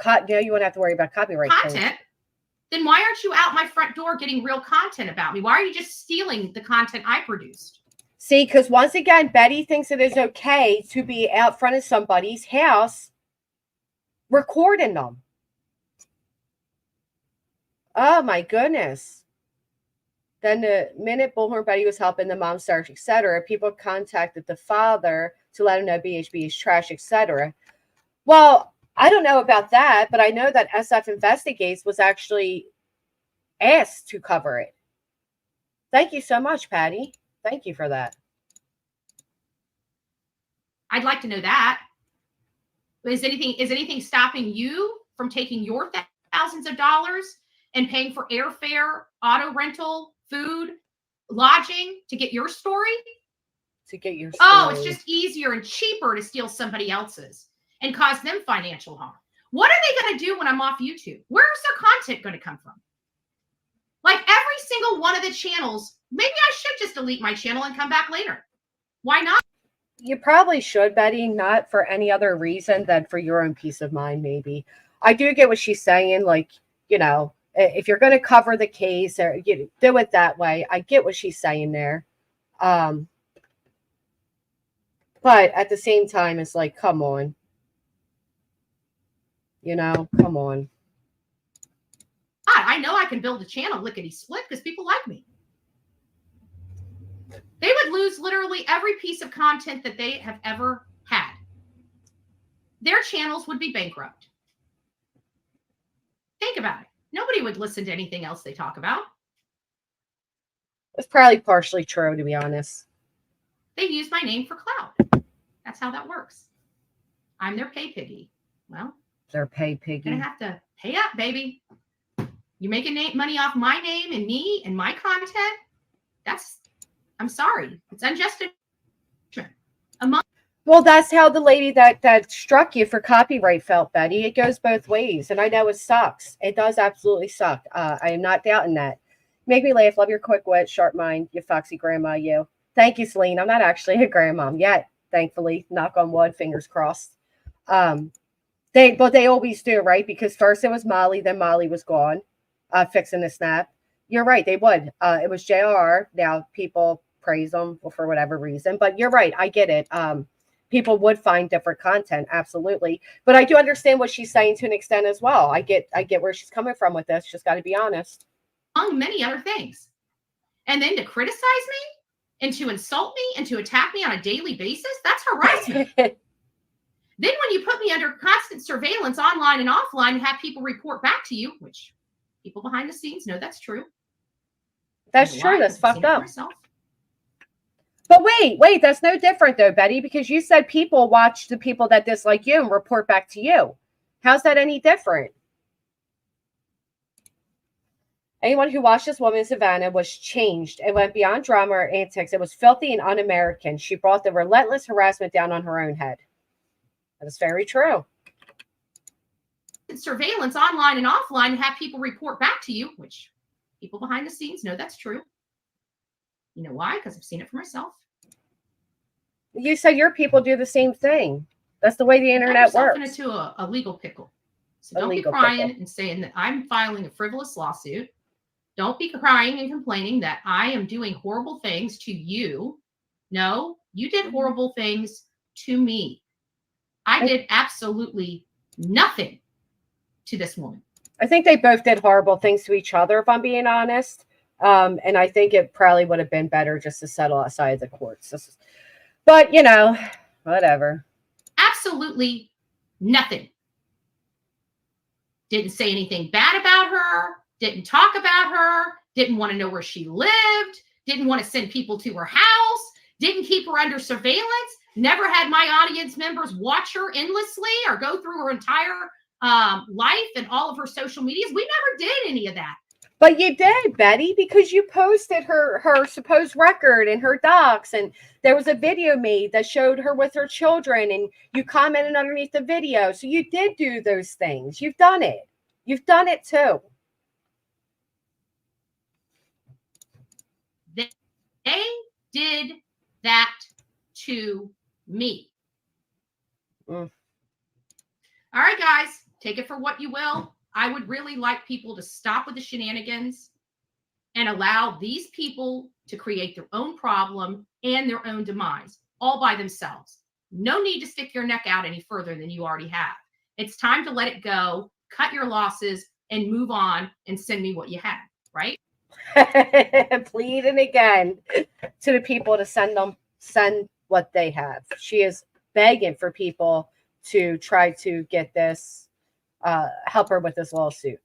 You wouldn't have to worry about copyright content. claims. Then why aren't you out my front door getting real content about me? Why are you just stealing the content I produced? See, because once again, Betty thinks it is okay to be out front of somebody's house recording them. Oh my goodness. Then the minute Bullhorn Betty was helping the mom search, etc., people contacted the father to let him know BHB is trash, etc. Well, I don't know about that, but I know that SF Investigates was actually asked to cover it. Thank you so much, Patty. Thank you for that. I'd like to know that. Is anything stopping you from taking your thousands of dollars and paying for airfare, auto rental, food, lodging to get your story? To get your story. Oh, it's just easier and cheaper to steal somebody else's and cause them financial harm. What are they going to do when I'm off YouTube? Where's their content going to come from? Like every single one of the channels, maybe I should just delete my channel and come back later. Why not? You probably should, Betty, not for any other reason than for your own peace of mind, maybe. I do get what she's saying. Like, you know, if you're going to cover the case or do it that way, I get what she's saying there. But at the same time, it's like, come on. You know, come on. I know I can build a channel lickety-split because people like me. They would lose literally every piece of content that they have ever had. Their channels would be bankrupt. Think about it. Nobody would listen to anything else they talk about. It's probably partially true, to be honest. They use my name for clout. That's how that works. I'm their pay piggy. Well, their pay piggy. Gonna have to pay up, baby. You're making money off my name and me and my content. I'm sorry. It's unjust. Well, that's how the lady that struck you for copyright felt, Betty. It goes both ways. And I know it sucks. It does absolutely suck. I am not doubting that. Make me laugh. Love your quick wit, sharp mind, you foxy grandma, you. Thank you, Celine. I'm not actually a grandmom yet, thankfully. Knock on wood, fingers crossed. They always do, right? Because first it was Molly, then Molly was gone, fixing the snap. You're right, they would. It was JR. Now people praise them for whatever reason. But you're right, I get it. people would find different content. Absolutely. But I do understand what she's saying to an extent as well. I get where she's coming from with this. Just got to be honest. Among many other things. And then to criticize me and to insult me and to attack me on a daily basis, that's harassment. Then when you put me under constant surveillance online and offline and have people report back to you, which people behind the scenes know that's true. That's true. That's fucked up. But wait, that's no different though, Betty, because you said people watch the people that dislike you and report back to you. How's that any different? Anyone who watched this woman, Savannah, was changed. It went beyond drama or antics. It was filthy and un-American. She brought the relentless harassment down on her own head. That is very true. Surveillance online and offline and have people report back to you, which people behind the scenes know that's true. You know why? Because I've seen it for myself. You said your people do the same thing. That's the way the internet works. Into a legal pickle. So don't be crying and saying that I'm filing a frivolous lawsuit. Don't be crying and complaining that I am doing horrible things to you. No, you did horrible things to me. I did absolutely nothing to this woman. I think they both did horrible things to each other, if I'm being honest. And I think it probably would have been better just to settle outside the courts. But, you know, whatever. Absolutely nothing. Didn't say anything bad about her. Didn't talk about her. Didn't want to know where she lived. Didn't want to send people to her house. Didn't keep her under surveillance. Never had my audience members watch her endlessly or go through her entire life and all of her social medias. We never did any of that. But you did, Betty, because you posted her supposed record and her docs, and there was a video made that showed her with her children, and you commented underneath the video. So you did do those things. You've done it. You've done it too. They did that to me. All right, guys, take it for what you will. I would really like people to stop with the shenanigans and allow these people to create their own problem and their own demise all by themselves. No need to stick your neck out any further than you already have. It's time to let it go, cut your losses, and move on and send me what you have, right? Pleading again to the people to send what they have. She is begging for people to try to get this, help her with this lawsuit.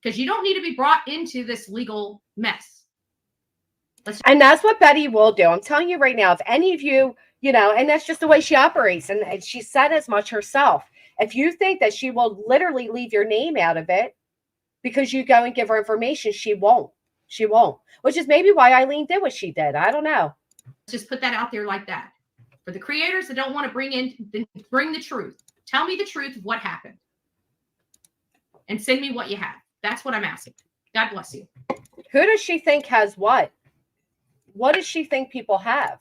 Because you don't need to be brought into this legal mess. And that's what Betty will do. I'm telling you right now, if any of you, you know, and that's just the way she operates. And she said as much herself. If you think that she will literally leave your name out of it because you go and give her information, she won't. She won't. Which is maybe why Eileen did what she did. I don't know. Just put that out there like that. For the creators that don't want to bring the truth. Tell me the truth of what happened. And send me what you have. That's what I'm asking. God bless you. Who does she think has what? What does she think people have?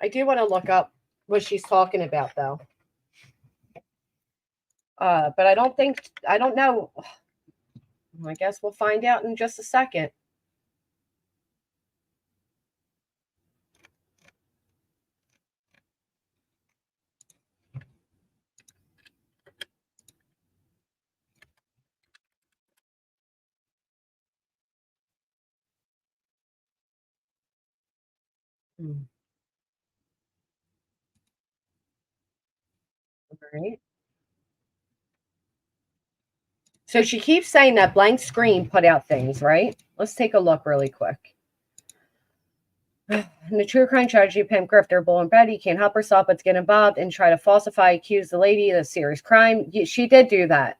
I do want to look up what she's talking about, though. But I don't know. I guess we'll find out in just a second. All right. So she keeps saying that blank screen put out things, right? Let's take a look really quick. In the true crime tragedy, pimp grifter Bull and Betty can't help herself but to get involved and try to falsify, accuse the lady of a serious crime. She did do that.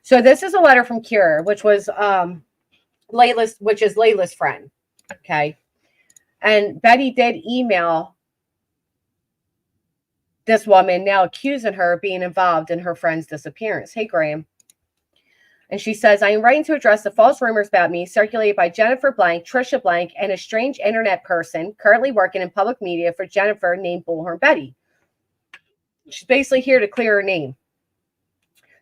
So this is a letter from Cure, which was Layla's friend. Okay. And Betty did email this woman, now accusing her of being involved in her friend's disappearance. Hey, Graham. And she says, I am writing to address the false rumors about me circulated by Jennifer Blank, Trisha Blank, and a strange internet person currently working in public media for Jennifer named Bullhorn Betty. She's basically here to clear her name.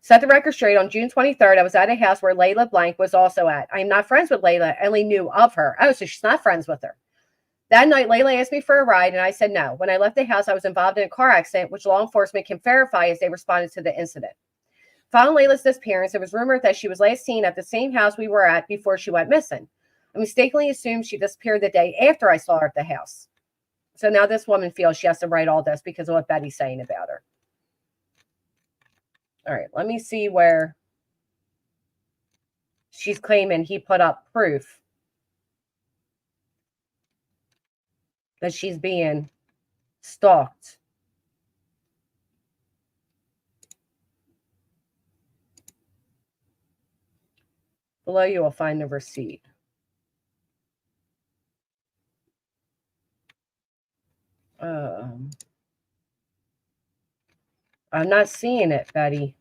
Set the record straight. On June 23rd, I was at a house where Layla Blank was also at. I am not friends with Layla. I only knew of her. Oh, so she's not friends with her. That night, Layla asked me for a ride, and I said no. When I left the house, I was involved in a car accident, which law enforcement can verify as they responded to the incident. Following Layla's disappearance, it was rumored that she was last seen at the same house we were at before she went missing. I mistakenly assumed she disappeared the day after I saw her at the house. So now this woman feels she has to write all this because of what Betty's saying about her. All right, let me see where she's claiming he put up proof that she's being stalked. Below you will find the receipt. I'm not seeing it, Betty.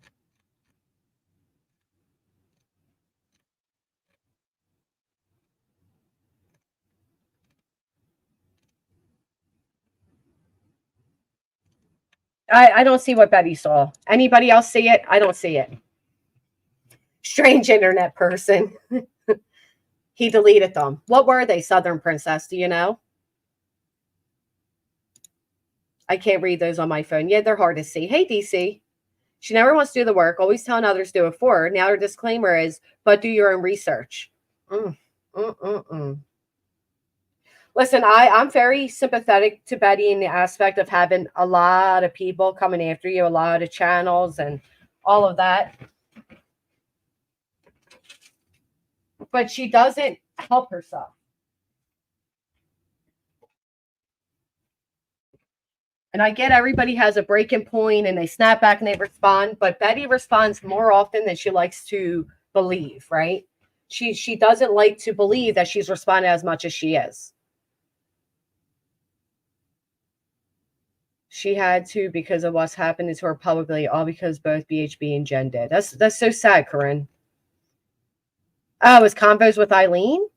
I don't see what Betty saw. Anybody else see it? I don't see it. Strange internet person. He deleted them. What were they, Southern Princess? Do you know? I can't read those on my phone. Yeah, they're hard to see. Hey, DC. She never wants to do the work, always telling others to do it for her. Now her disclaimer is, but do your own research. Listen, I'm very sympathetic to Betty in the aspect of having a lot of people coming after you, a lot of channels and all of that. But she doesn't help herself. And I get everybody has a breaking point and they snap back and they respond, but Betty responds more often than she likes to believe, right? She doesn't like to believe that she's responding as much as she is. She had to because of what's happening to her publicly, all because both BHB and Jen did. That's so sad, Corinne. Oh, his convos with Eileen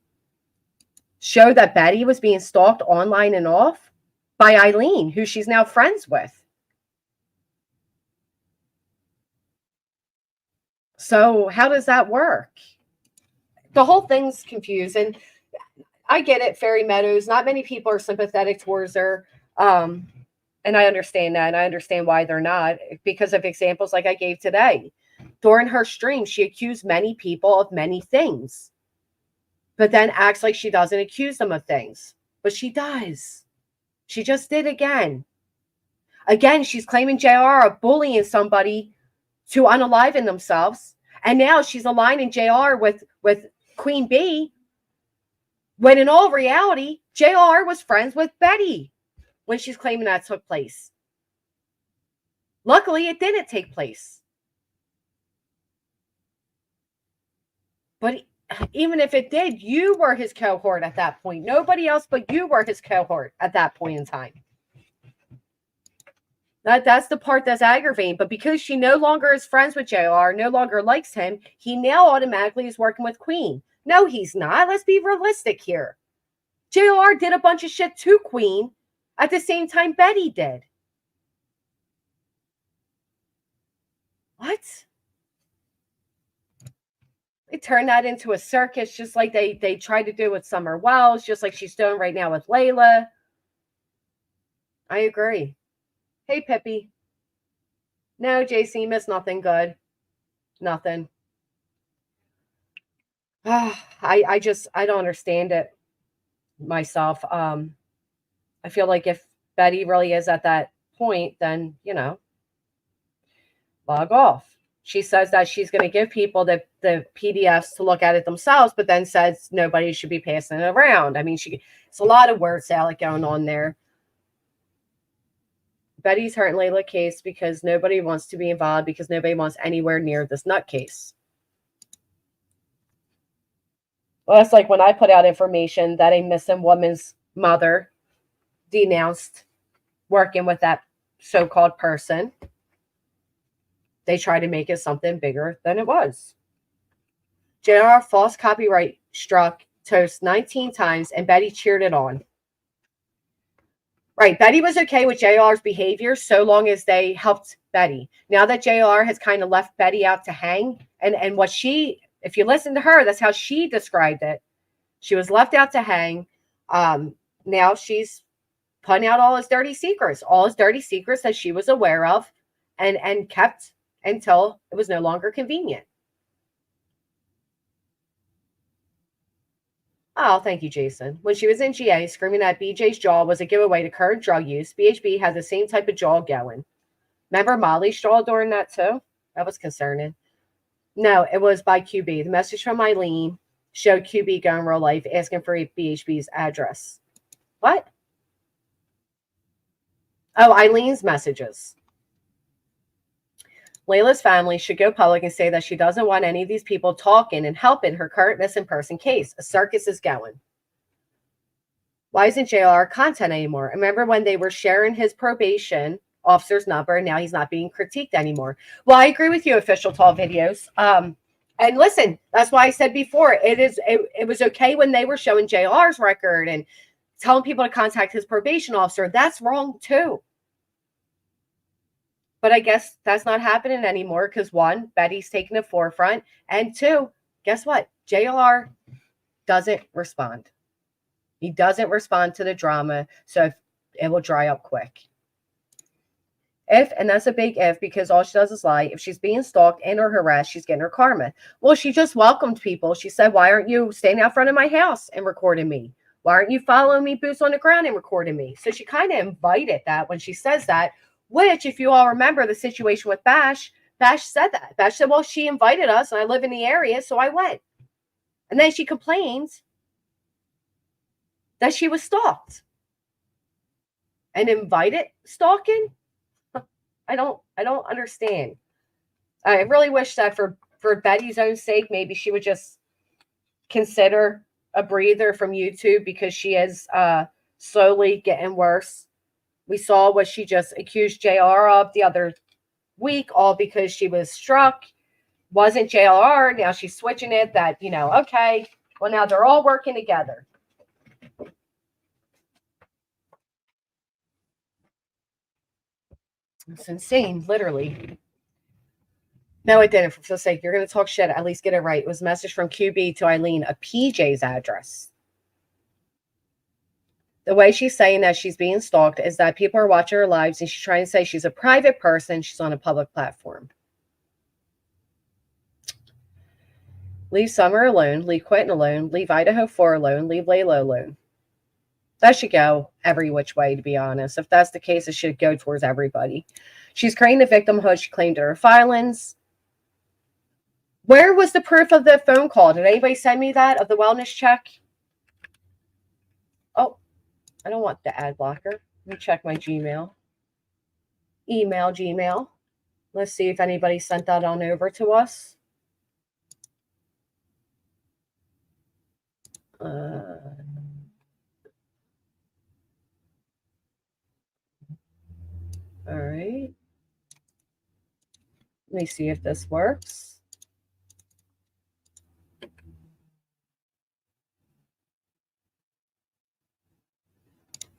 showed that Betty was being stalked online and off by Eileen, who she's now friends with. So how does that work? The whole thing's confusing. I get it, Fairy Meadows. Not many people are sympathetic towards her. And I understand that. And I understand why they're not, because of examples like I gave today. During her stream, she accused many people of many things, but then acts like she doesn't accuse them of things. But she does. She just did again. Again, she's claiming JR of bullying somebody to unaliven themselves. And now she's aligning JR with Queen Bee, when in all reality, JR was friends with Betty when she's claiming that took place. Luckily, it didn't take place. But even if it did, you were his cohort at that point. Nobody else but you were his cohort at that point in time. That's the part that's aggravating. But because she no longer is friends with JR, no longer likes him, he now automatically is working with Queen. No, he's not. Let's be realistic here. JR did a bunch of shit to Queen at the same time Betty did. What? They turned that into a circus, just like they tried to do with Summer Wells, just like she's doing right now with Layla. I agree. Hey, Pippi. No, JC, missed nothing good. Nothing. I don't understand it myself. I feel like if Betty really is at that point, then, log off. She says that she's going to give people the PDFs to look at it themselves, but then says nobody should be passing it around. I mean, it's a lot of word salad going on there. Betty's hurting Layla case because nobody wants to be involved, because nobody wants anywhere near this nutcase. Well, it's like when I put out information that a missing woman's mother denounced working with that so-called person. They try to make it something bigger than it was. JR false copyright struck Toast 19 times, and Betty cheered it on. Right, Betty was okay with JR's behavior so long as they helped Betty. Now that JR has kind of left Betty out to hang, and what she, if you listen to her, that's how she described it. She was left out to hang. now she's putting out all his dirty secrets that she was aware of and kept until it was no longer convenient. Oh, thank you, Jason. When she was in GA, screaming that BJ's jaw was a giveaway to current drug use, BHB had the same type of jaw going. Remember Molly's jaw during that too? That was concerning. No, it was by QB. The message from Eileen showed QB going real life asking for BHB's address. What? Oh, Eileen's messages. Layla's family should go public and say that she doesn't want any of these people talking and helping her current missing person case. A circus is going. Why isn't JR content anymore? Remember when they were sharing his probation officer's number and now he's not being critiqued anymore? Well, I agree with you, official tall videos. And listen, that's why I said before, it was okay when they were showing JR's record and telling people to contact his probation officer. That's wrong too. But I guess that's not happening anymore because one, Betty's taking the forefront. And two, guess what? JLR doesn't respond. He doesn't respond to the drama. So it will dry up quick. And that's a big if, because all she does is lie. If she's being stalked and or harassed, she's getting her karma. Well, she just welcomed people. She said, why aren't you standing out front of my house and recording me? Why aren't you following me boots on the ground and recording me? So she kind of invited that when she says that. Which, if you all remember the situation with Bash said that. Bash said, well, she invited us and I live in the area, so I went. And then she complains that she was stalked. And invited stalking? I don't understand. I really wish that for Betty's own sake, maybe she would just consider a breather from YouTube because she is slowly getting worse. We saw what she just accused JR of the other week, all because she was struck. Wasn't JR. Now she's switching it that, okay, well, now they're all working together. It's insane, literally. No, it didn't. For the sake, you're going to talk shit. At least get it right. It was a message from QB to Eileen, a PJ's address. The way she's saying that she's being stalked is that people are watching her lives and she's trying to say she's a private person. She's on a public platform. Leave Summer alone. Leave Quentin alone. Leave Idaho 4 alone. Leave Layla alone. That should go every which way, to be honest. If that's the case, it should go towards everybody. She's creating the victimhood she claimed to her filings. Where was the proof of the phone call? Did anybody send me that of the wellness check? Oh, I don't want the ad blocker. Let me check my Gmail. Gmail. Let's see if anybody sent that on over to us. All right. Let me see if this works.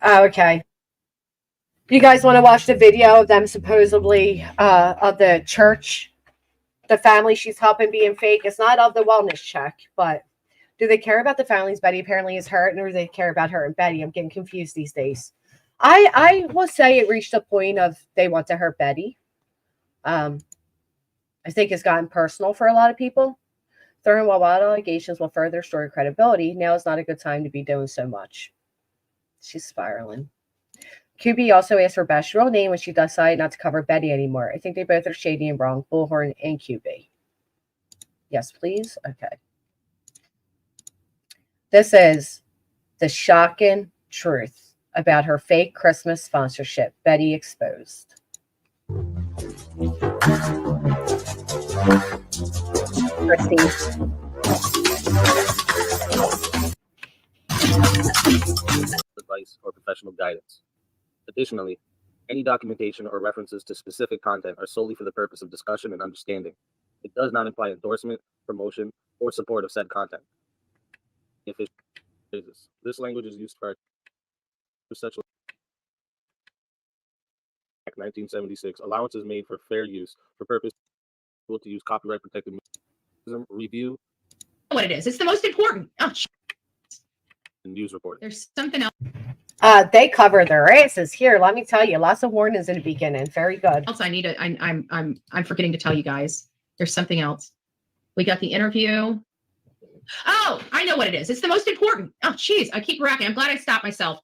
Oh, okay. You guys want to watch the video of them supposedly of the church, the family she's helping being fake? It's not of the wellness check, but do they care about the families Betty apparently is hurt, or do they care about her and Betty? I'm getting confused these days. I will say it reached a point of they want to hurt Betty. I think it's gotten personal for a lot of people. Throwing wild allegations will further story credibility. Now is not a good time to be doing so much. She's spiraling. QB also asked for Beth's real name when she decided not to cover Betty anymore. I think they both are shady and wrong. Bullhorn and QB. Yes, please. Okay. This is the shocking truth about her fake Christmas sponsorship. Betty exposed. Christine. Advice or professional guidance. Additionally, any documentation or references to specific content are solely for the purpose of discussion and understanding. It does not imply endorsement, promotion, or support of said content. If it is, this language is used for sexual 1976. Allowances made for fair use for purpose to use copyright protected review. What it is? It's the most important. Oh, and news reporting. there's something else. They cover their asses here. Let me tell you, lots of warnings in the beginning. Very good. else I need to, I'm forgetting to tell you guys. There's something else. We got the interview. Oh, I know what it is. It's the most important. Oh, geez, I keep racking. I'm glad I stopped myself.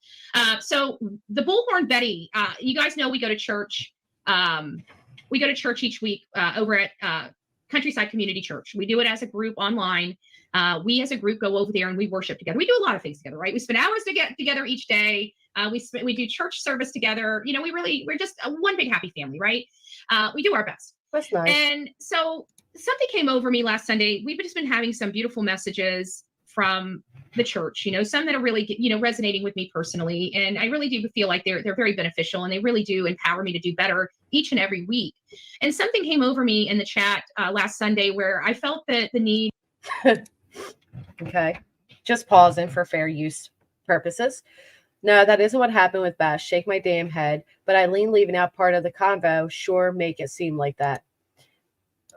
So the Bullhorn Betty, you guys know we go to church. We go to church each week over at Countryside Community Church. We do it as a group online. We as a group go over there and we worship together. We do a lot of things together, right? We spend hours to get together each day. We do church service together. You know, we're just one big happy family, right? We do our best. That's nice. And so something came over me last Sunday. We've just been having some beautiful messages from the church, you know, some that are really, you know, resonating with me personally. And I really do feel like they're very beneficial and they really do empower me to do better each and every week. And something came over me in the chat last Sunday where I felt that the need. Okay. Just pausing for fair use purposes. No, that isn't what happened with Bash. Shake my damn head. But Eileen leaving out part of the convo sure make it seem like that.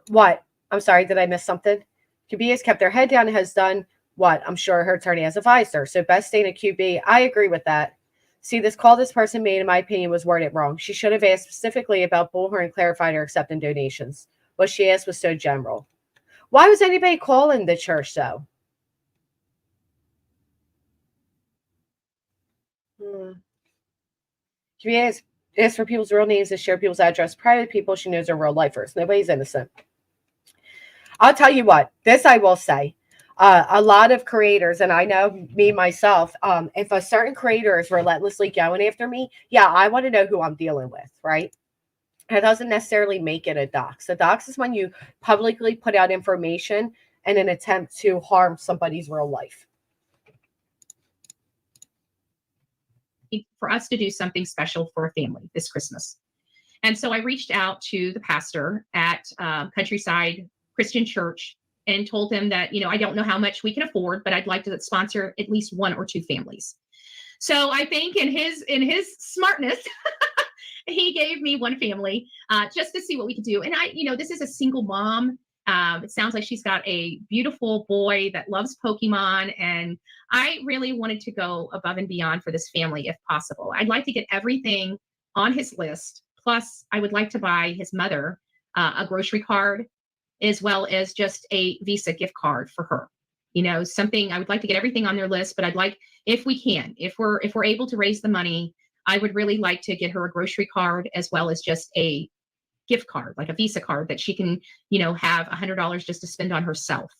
What? I'm sorry, did I miss something? QB has kept her head down and has done what? I'm sure her attorney has advised her. So best staying at QB. I agree with that. See, this call this person made, in my opinion, was worded wrong. She should have asked specifically about Bullhorn and clarified her accepting donations. What she asked was so general. Why was anybody calling the church, though? She asked for people's real names and share people's address. Private people she knows are real lifers. Nobody's innocent. I'll tell you what, this I will say. A lot of creators, and I know me myself, if a certain creator is relentlessly going after me, yeah, I want to know who I'm dealing with, right? It doesn't necessarily make it a dox. A dox is when you publicly put out information in an attempt to harm somebody's real life. For us to do something special for a family this Christmas. And so I reached out to the pastor at Countryside Christian Church and told him that, you know, I don't know how much we can afford, but I'd like to sponsor at least one or two families. So I think in his smartness, he gave me one family just to see what we could do. And this is a single mom. It sounds like she's got a beautiful boy that loves Pokemon. And I really wanted to go above and beyond for this family if possible. I'd like to get everything on his list. Plus, I would like to buy his mother a grocery card, as well as just a Visa gift card for her. You know, something I would like to get everything on their list, but I'd like, if we can, if we're able to raise the money, I would really like to get her a grocery card as well as just a gift card, like a Visa card that she can, you know, have $100 just to spend on herself.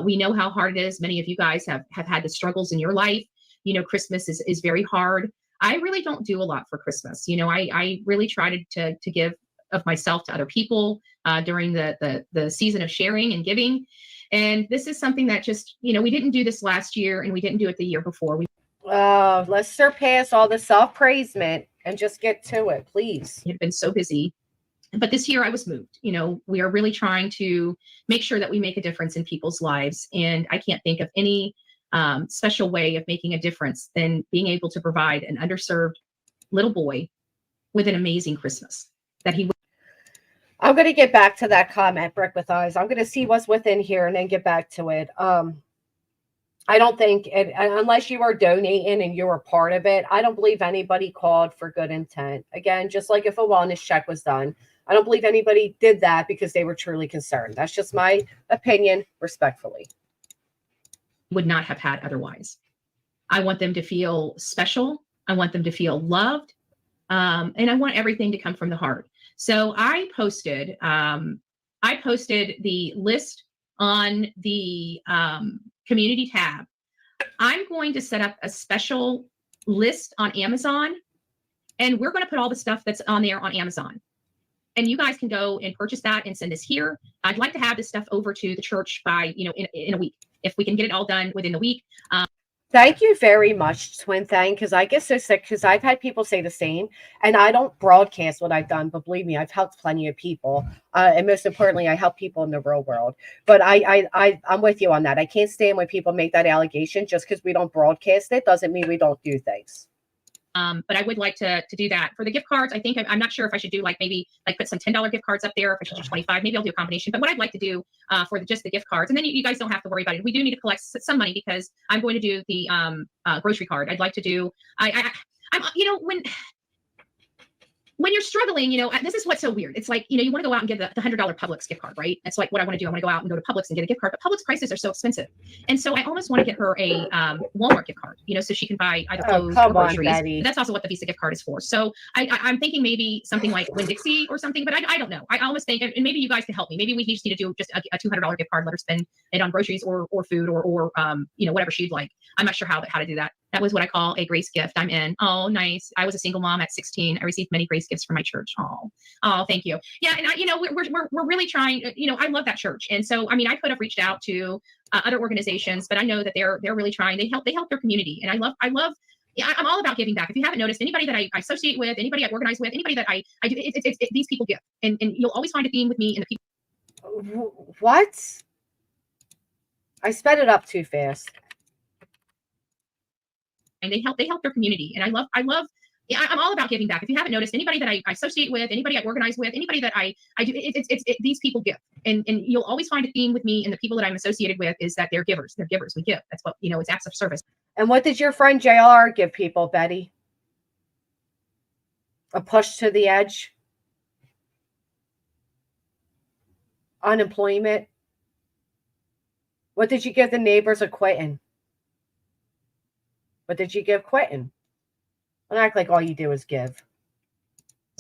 We know how hard it is. Many of you guys have had the struggles in your life. You know, Christmas is very hard. I really don't do a lot for Christmas. You know, I really try to give of myself to other people during the season of sharing and giving. And this is something that just, you know, we didn't do this last year and we didn't do it the year before. Let's surpass all the self-praisement and just get to it, please. You've been so busy. But this year I was moved. You know, we are really trying to make sure that we make a difference in people's lives. And I can't think of any special way of making a difference than being able to provide an underserved little boy with an amazing Christmas that he would. I'm going to get back to that comment, Brick with Eyes. I'm going to see what's within here and then get back to it. I don't think, unless you are donating and you're a part of it, I don't believe anybody called for good intent. Again, just like if a wellness check was done, I don't believe anybody did that because they were truly concerned. That's just my opinion, respectfully. Would not have had otherwise. I want them to feel special. I want them to feel loved. And I want everything to come from the heart. So I posted the list on the community tab. I'm going to set up a special list on Amazon, and we're going to put all the stuff that's on there on Amazon. And you guys can go and purchase that and send this here. I'd like to have this stuff over to the church by, you know, in a week. If we can get it all done within the week. Thank you very much, Twin Thang, because I get so sick because I've had people say the same, and I don't broadcast what I've done, but believe me, I've helped plenty of people, and most importantly, I help people in the real world. But I'm with you on that. I can't stand when people make that allegation. Just because we don't broadcast it doesn't mean we don't do things. But I would like to do that for the gift cards. I think I'm not sure if I should do like maybe like put some $10 gift cards up there. If I should do 25, maybe I'll do a combination. But what I'd like to do for just the gift cards, and then you guys don't have to worry about it. We do need to collect some money because I'm going to do the grocery card. I'd like to do. I'm when you're struggling, this is what's so weird. It's like, you want to go out and get the $100 Publix gift card, right? That's like what I want to do. I want to go out and go to Publix and get a gift card, but Publix prices are so expensive. And so I almost want to get her a Walmart gift card, so she can buy either clothes or groceries. That's also what the Visa gift card is for. So I'm thinking maybe something like Winn-Dixie or something, but I don't know. I almost think, and maybe you guys can help me. Maybe we just need to do just a $200 gift card, let her spend it on groceries or food or whatever she'd like. I'm not sure how to do that. That was what I call a grace gift. I'm in. Oh, nice. I was a single mom at 16. I received many grace gifts from my church. Oh, thank you. Yeah, and we're really trying. I love that church, and so I could have reached out to other organizations, but I know that they're really trying. They help their community, and I love. Yeah, I'm all about giving back. If you haven't noticed, anybody that I associate with, anybody I organize with, anybody that I do, these people give, and you'll always find a theme with me and the people. What? I sped it up too fast. And they help their community, and I love. Yeah, I'm all about giving back. If you haven't noticed, anybody that I associate with, anybody I organize with, anybody that I do, these people give, and you'll always find a theme with me and the people that I'm associated with is that they're givers. They're givers. We give. That's what it's acts of service. And what did your friend JR give people, Betty? A push to the edge? Unemployment? What did you give the neighbors? A quitting? What did you give quitting? Don't act like all you do is give.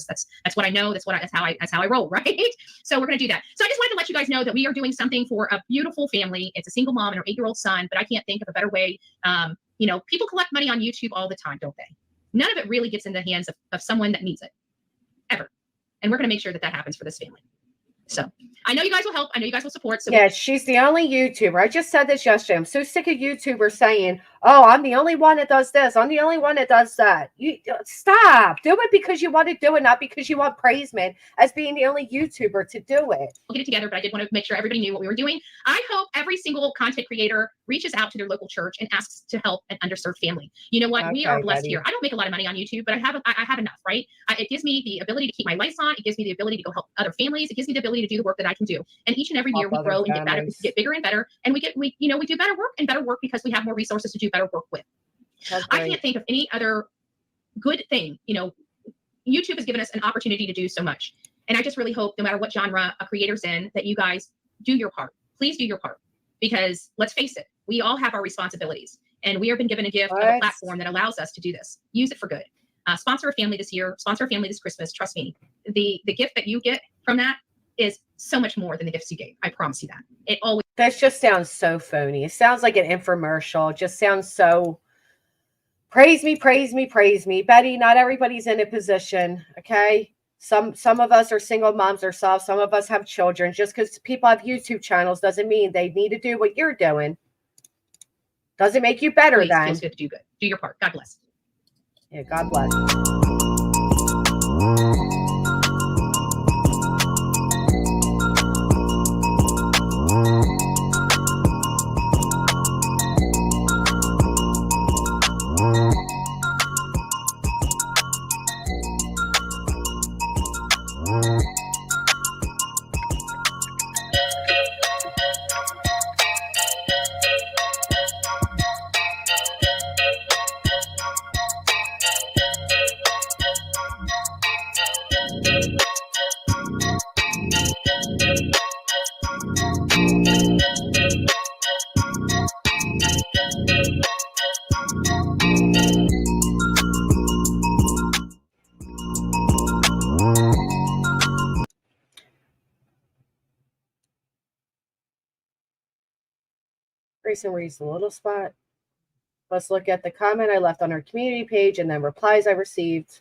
That's what I know. That's how I roll, right? So we're gonna do that. So I just wanted to let you guys know that we are doing something for a beautiful family. It's a single mom and her 8-year-old son, but I can't think of a better way. People collect money on YouTube all the time, don't they? None of it really gets in the hands of someone that needs it, ever. And we're gonna make sure that happens for this family. So I know you guys will help. I know you guys will support. So yeah, she's the only YouTuber. I just said this yesterday. I'm so sick of YouTubers saying, oh, I'm the only one that does this. I'm the only one that does that. You stop. Do it because you want to do it, not because you want praisement as being the only YouTuber to do it. We'll get it together, but I did want to make sure everybody knew what we were doing. I hope every single content creator reaches out to their local church and asks to help an underserved family. You know what? Okay, we are blessed here. I don't make a lot of money on YouTube, but I have enough, right? It gives me the ability to keep my lights on. It gives me the ability to go help other families. It gives me the ability to do the work that I can do. And each and every year we grow and get better, get bigger and better. And we do better work because we have more resources to do better work with. I can't think of any other good thing. YouTube has given us an opportunity to do so much. And I just really hope, no matter what genre a creator's in, that you guys do your part. Please do your part. Because let's face it, we all have our responsibilities. And we have been given a gift of a platform that allows us to do this. Use it for good. Sponsor a family this year. Sponsor a family this Christmas. Trust me. The gift that you get from that is so much more than the gifts you gave. I promise you that. It always. That just sounds so phony. It sounds like an infomercial. It just sounds so... Praise me, praise me, praise me. Betty, not everybody's in a position, okay? Some of us are single moms ourselves. Some of us have children. Just because people have YouTube channels doesn't mean they need to do what you're doing. Doesn't make you better then. Feels good to do good. Do your part. God bless. Yeah, God bless. Grayson reads the little spot. Let's look at the comment I left on our community page and then replies I received.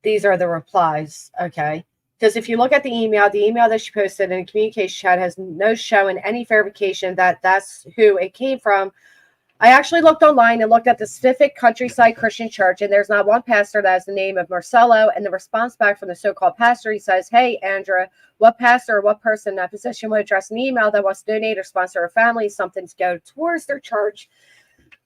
These are the replies, okay? Because if you look at the email that she posted in the communication chat has no showing any verification that that's who it came from. I actually looked online and looked at the specific Countryside Christian Church, and there's not one pastor that has the name of Marcelo. And the response back from the so-called pastor, he says, "Hey, Andrea, what pastor or what person in that position would address an email that wants to donate or sponsor a family something to go towards their church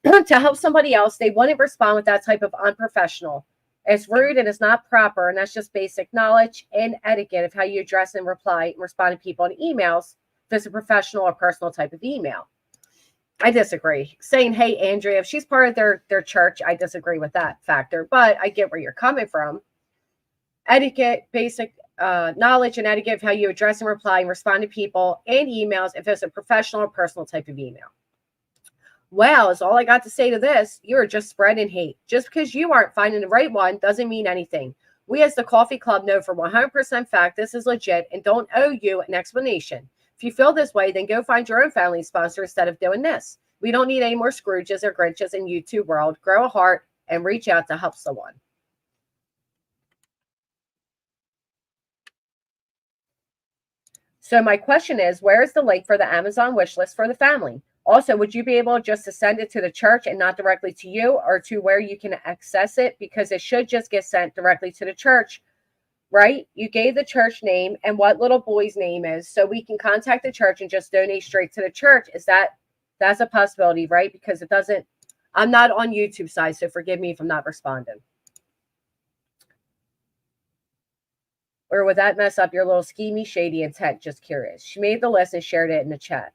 to help somebody else? They wouldn't respond with that type of unprofessional. It's rude and it's not proper, and that's just basic knowledge and etiquette of how you address and reply and respond to people in emails if it's a professional or personal type of email." I disagree. Saying, "Hey, Andrea," if she's part of their church, I disagree with that factor, but I get where you're coming from. Etiquette, basic knowledge and etiquette of how you address and reply and respond to people and emails if it's a professional or personal type of email. Well, is all I got to say to this. You're just spreading hate. Just because you aren't finding the right one doesn't mean anything. We as the Coffee Club know for 100% fact this is legit and don't owe you an explanation. If you feel this way, then go find your own family sponsor instead of doing this. We don't need any more Scrooges or Grinches in YouTube world. Grow a heart and reach out to help someone. So my question is, where is the link for the Amazon wish list for the family? Also, would you be able just to send it to the church and not directly to you, or to where you can access it? Because it should just get sent directly to the church, right? You gave the church name and what little boy's name is, so we can contact the church and just donate straight to the church. That's a possibility, right? Because it doesn't, I'm not on YouTube side, so forgive me if I'm not responding. Or would that mess up your little schemy, shady intent? Just curious. She made the list and shared it in the chat.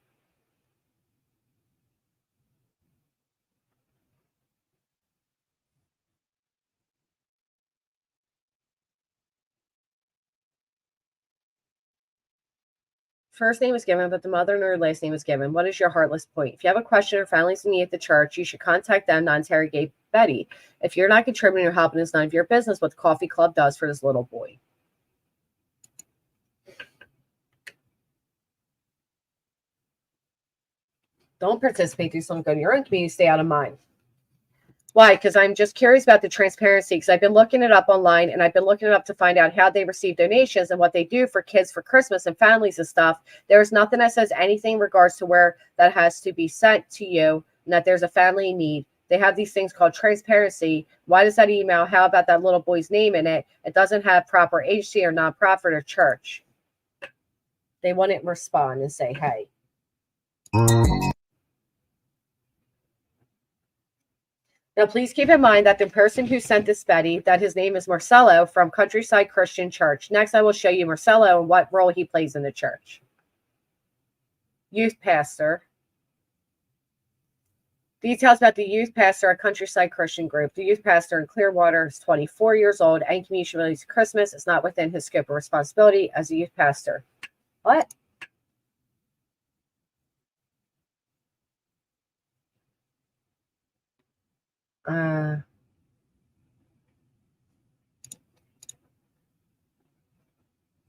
First name is given, but the mother and her last name is given. What is your heartless point? If you have a question or family's in need at the church, you should contact them, not interrogate Betty. If you're not contributing or helping, it's none of your business what the coffee club does for this little boy. Don't participate. Do something good in your own community. Stay out of mine. Why? Because I'm just curious about the transparency, because I've been looking it up online, and I've been looking it up to find out how they receive donations and what they do for kids for Christmas and families and stuff. There's nothing that says anything in regards to where that has to be sent to you and that there's a family in need. They have these things called transparency. Why does that email? How about that little boy's name in it? It doesn't have proper agency or nonprofit or church. They wouldn't respond and say, "Hey." Now, please keep in mind that the person who sent this, Betty, that his name is Marcelo from Countryside Christian Church. Next, I will show you Marcelo and what role he plays in the church. Youth pastor. Details about the youth pastor at Countryside Christian Group. The youth pastor in Clearwater is 24 years old. Any communication related to Christmas is not within his scope of responsibility as a youth pastor. What?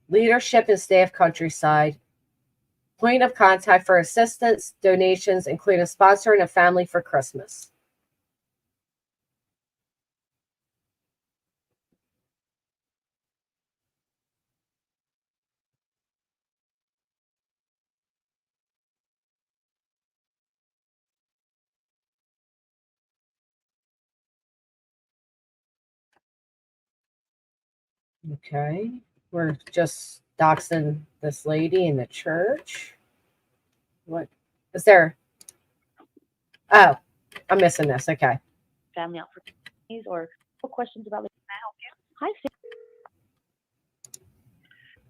Leadership and staff Countryside. Point of contact for assistance, donations, including sponsoring a family for Christmas. Okay. We're just doxing this lady in the church. What is there? Oh, I'm missing this. Okay. Family opportunities or questions about. Can I help you? Hi, Cindy.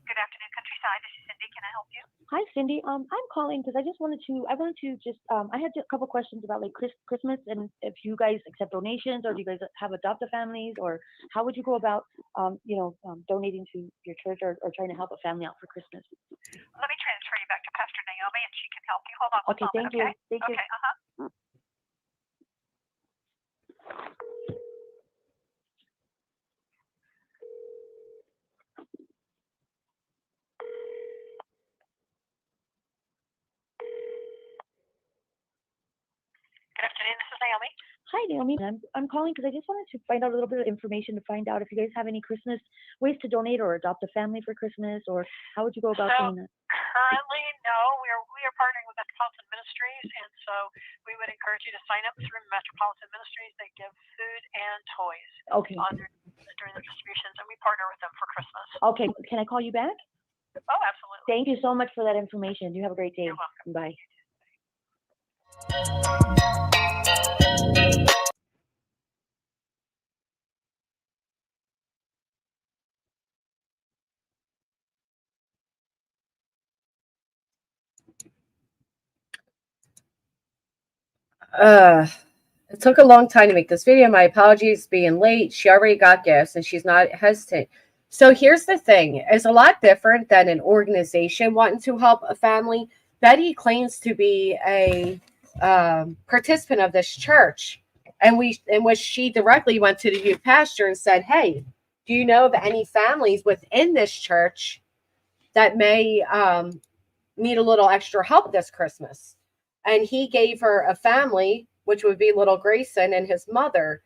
Good afternoon, Countryside. This is Cindy. Can I help you? Hi, Cindy. I'm calling because I wanted to I had a couple questions about like Christmas and if you guys accept donations or do you guys have adoptive families or how would you go about, donating to your church or trying to help a family out for Christmas? Let me transfer you back to Pastor Naomi, and she can help you. Hold on one moment, Thank you. Thank you. Okay, Good afternoon. This is Naomi. Hi, Naomi. I'm calling because I just wanted to find out a little bit of information to find out if you guys have any Christmas ways to donate or adopt a family for Christmas or how would you go about doing that? Currently, No, we are partnering with Metropolitan Ministries, and so we would encourage you to sign up through Metropolitan Ministries. They give food and toys Okay. During the distributions, and we partner with them for Christmas. Okay. Can I call you back? Oh, absolutely. Thank you so much for that information. You have a great day. You're welcome. Bye. It took a long time to make this video. My apologies being late. She already got gifts and she's not hesitant. So here's the thing. It's a lot different than an organization wanting to help a family. Betty claims to be a participant of this church. And in which she directly went to the youth pastor and said, hey, do you know of any families within this church that may need a little extra help this Christmas? And he gave her a family, which would be little Grayson and his mother.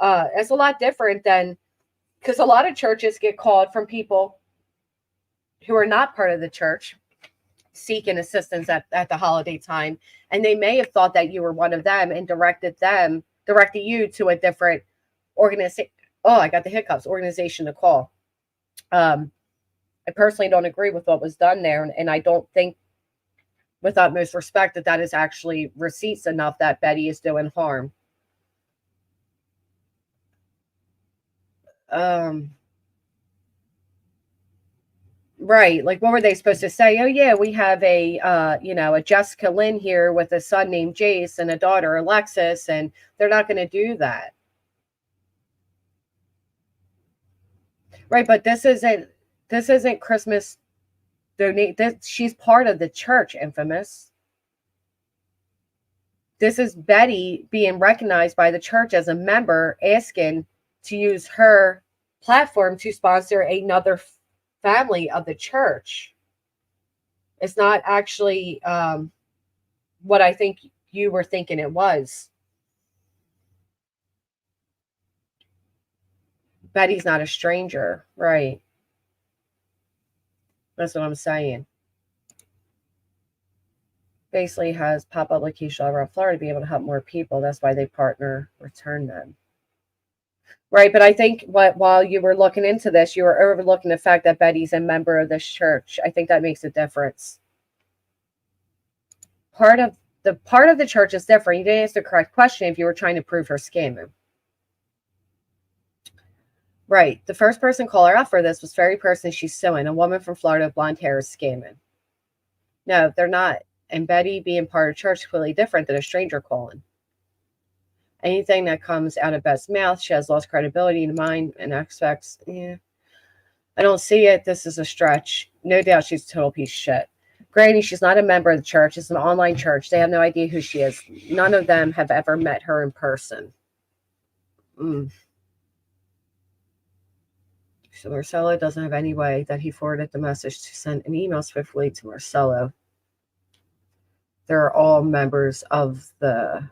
It's a lot different than, because a lot of churches get called from people who are not part of the church seeking assistance at the holiday time. And they may have thought that you were one of them and directed you to a different organization. Oh, I got the hiccups. Organization to call. I personally don't agree with what was done there. And I don't think, with utmost respect, that is actually receipts enough that Betty is doing harm. Right. Like, what were they supposed to say? Oh, yeah, we have a Jessica Lynn here with a son named Jace and a daughter, Alexis, and they're not going to do that. Right. But this isn't Christmas. She's part of the church, infamous. This is Betty being recognized by the church as a member, asking to use her platform to sponsor another family of the church. It's not actually what I think you were thinking it was. Betty's not a stranger, right? That's what I'm saying. Basically has pop-up location all around Florida to be able to help more people. That's why they partner Return Them. Right, but I think while you were looking into this, you were overlooking the fact that Betty's a member of this church. I think that makes a difference. Part of the church is different. You didn't answer the correct question if you were trying to prove her scamming. Right. The first person call her out for this was the very person she's suing. A woman from Florida with blonde hair is scamming. No, they're not. And Betty being part of church is completely different than a stranger calling. Anything that comes out of Beth's mouth, she has lost credibility in mind and expects, yeah. I don't see it. This is a stretch. No doubt she's a total piece of shit. Granny, she's not a member of the church. It's an online church. They have no idea who she is. None of them have ever met her in person. So Marcelo doesn't have any way that he forwarded the message to send an email swiftly to Marcelo. They're all members of the...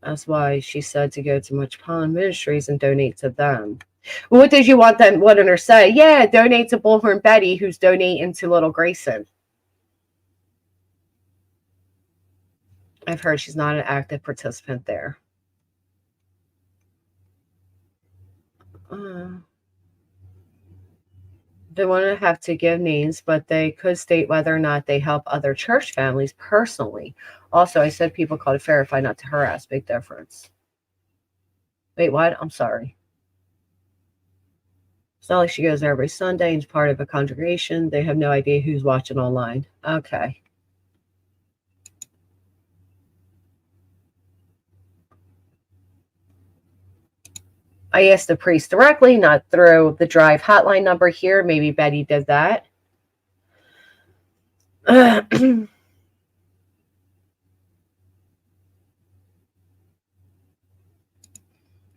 That's why she said to go to Metropolitan Ministries and donate to them. What did you want them wanting her to say? Yeah, donate to Bullhorn Betty, who's donating to little Grayson. I've heard she's not an active participant there. They wouldn't have to give names, but they could state whether or not they help other church families personally. Also, I said people called to verify, not to harass. Big difference. Wait, what? I'm sorry. It's not like she goes there every Sunday and is part of a congregation. They have no idea who's watching online. Okay. I asked the priest directly, not through the Drive hotline number here. Maybe Betty did that. I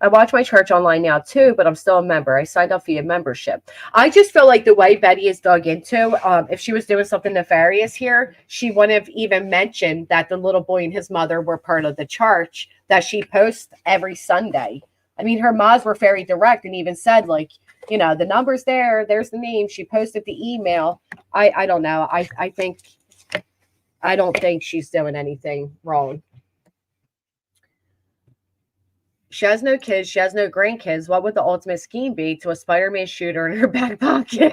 watch my church online now too, but I'm still a member. I signed up via membership. I just feel like the way Betty is dug into, if she was doing something nefarious here, she wouldn't have even mentioned that the little boy and his mother were part of the church that she posts every Sunday. I mean, her moms were very direct and even said, like, You know, the number's there. There's the name. She posted the email. I don't know. I don't think she's doing anything wrong. She has no kids. She has no grandkids. What would the ultimate scheme be? To a Spider-Man shooter in her back pocket.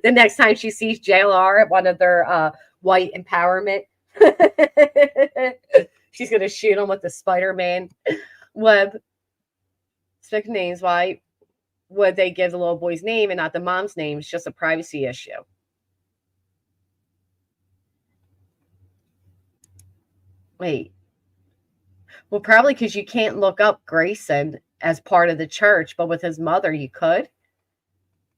The next time she sees JLR at one of their white empowerment, she's going to shoot him with the Spider-Man web. Speaking names, why would they give the little boy's name and not the mom's name? It's just a privacy issue. Wait. Well, probably because you can't look up Grayson as part of the church, but with his mother, you could.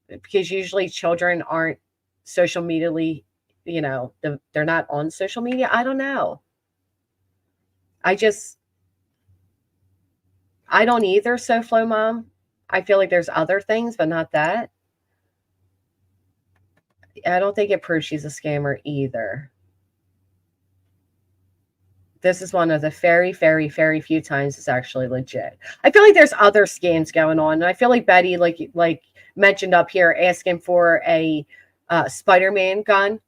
Because usually children aren't social media, you know, they're not on social media. I don't know. I don't either, SoFlo Mom. I feel like there's other things, but not that. I don't think it proves she's a scammer either. This is one of the very, very, very few times it's actually legit. I feel like there's other scams going on. And I feel like Betty, like mentioned up here, asking for a Spider-Man gun.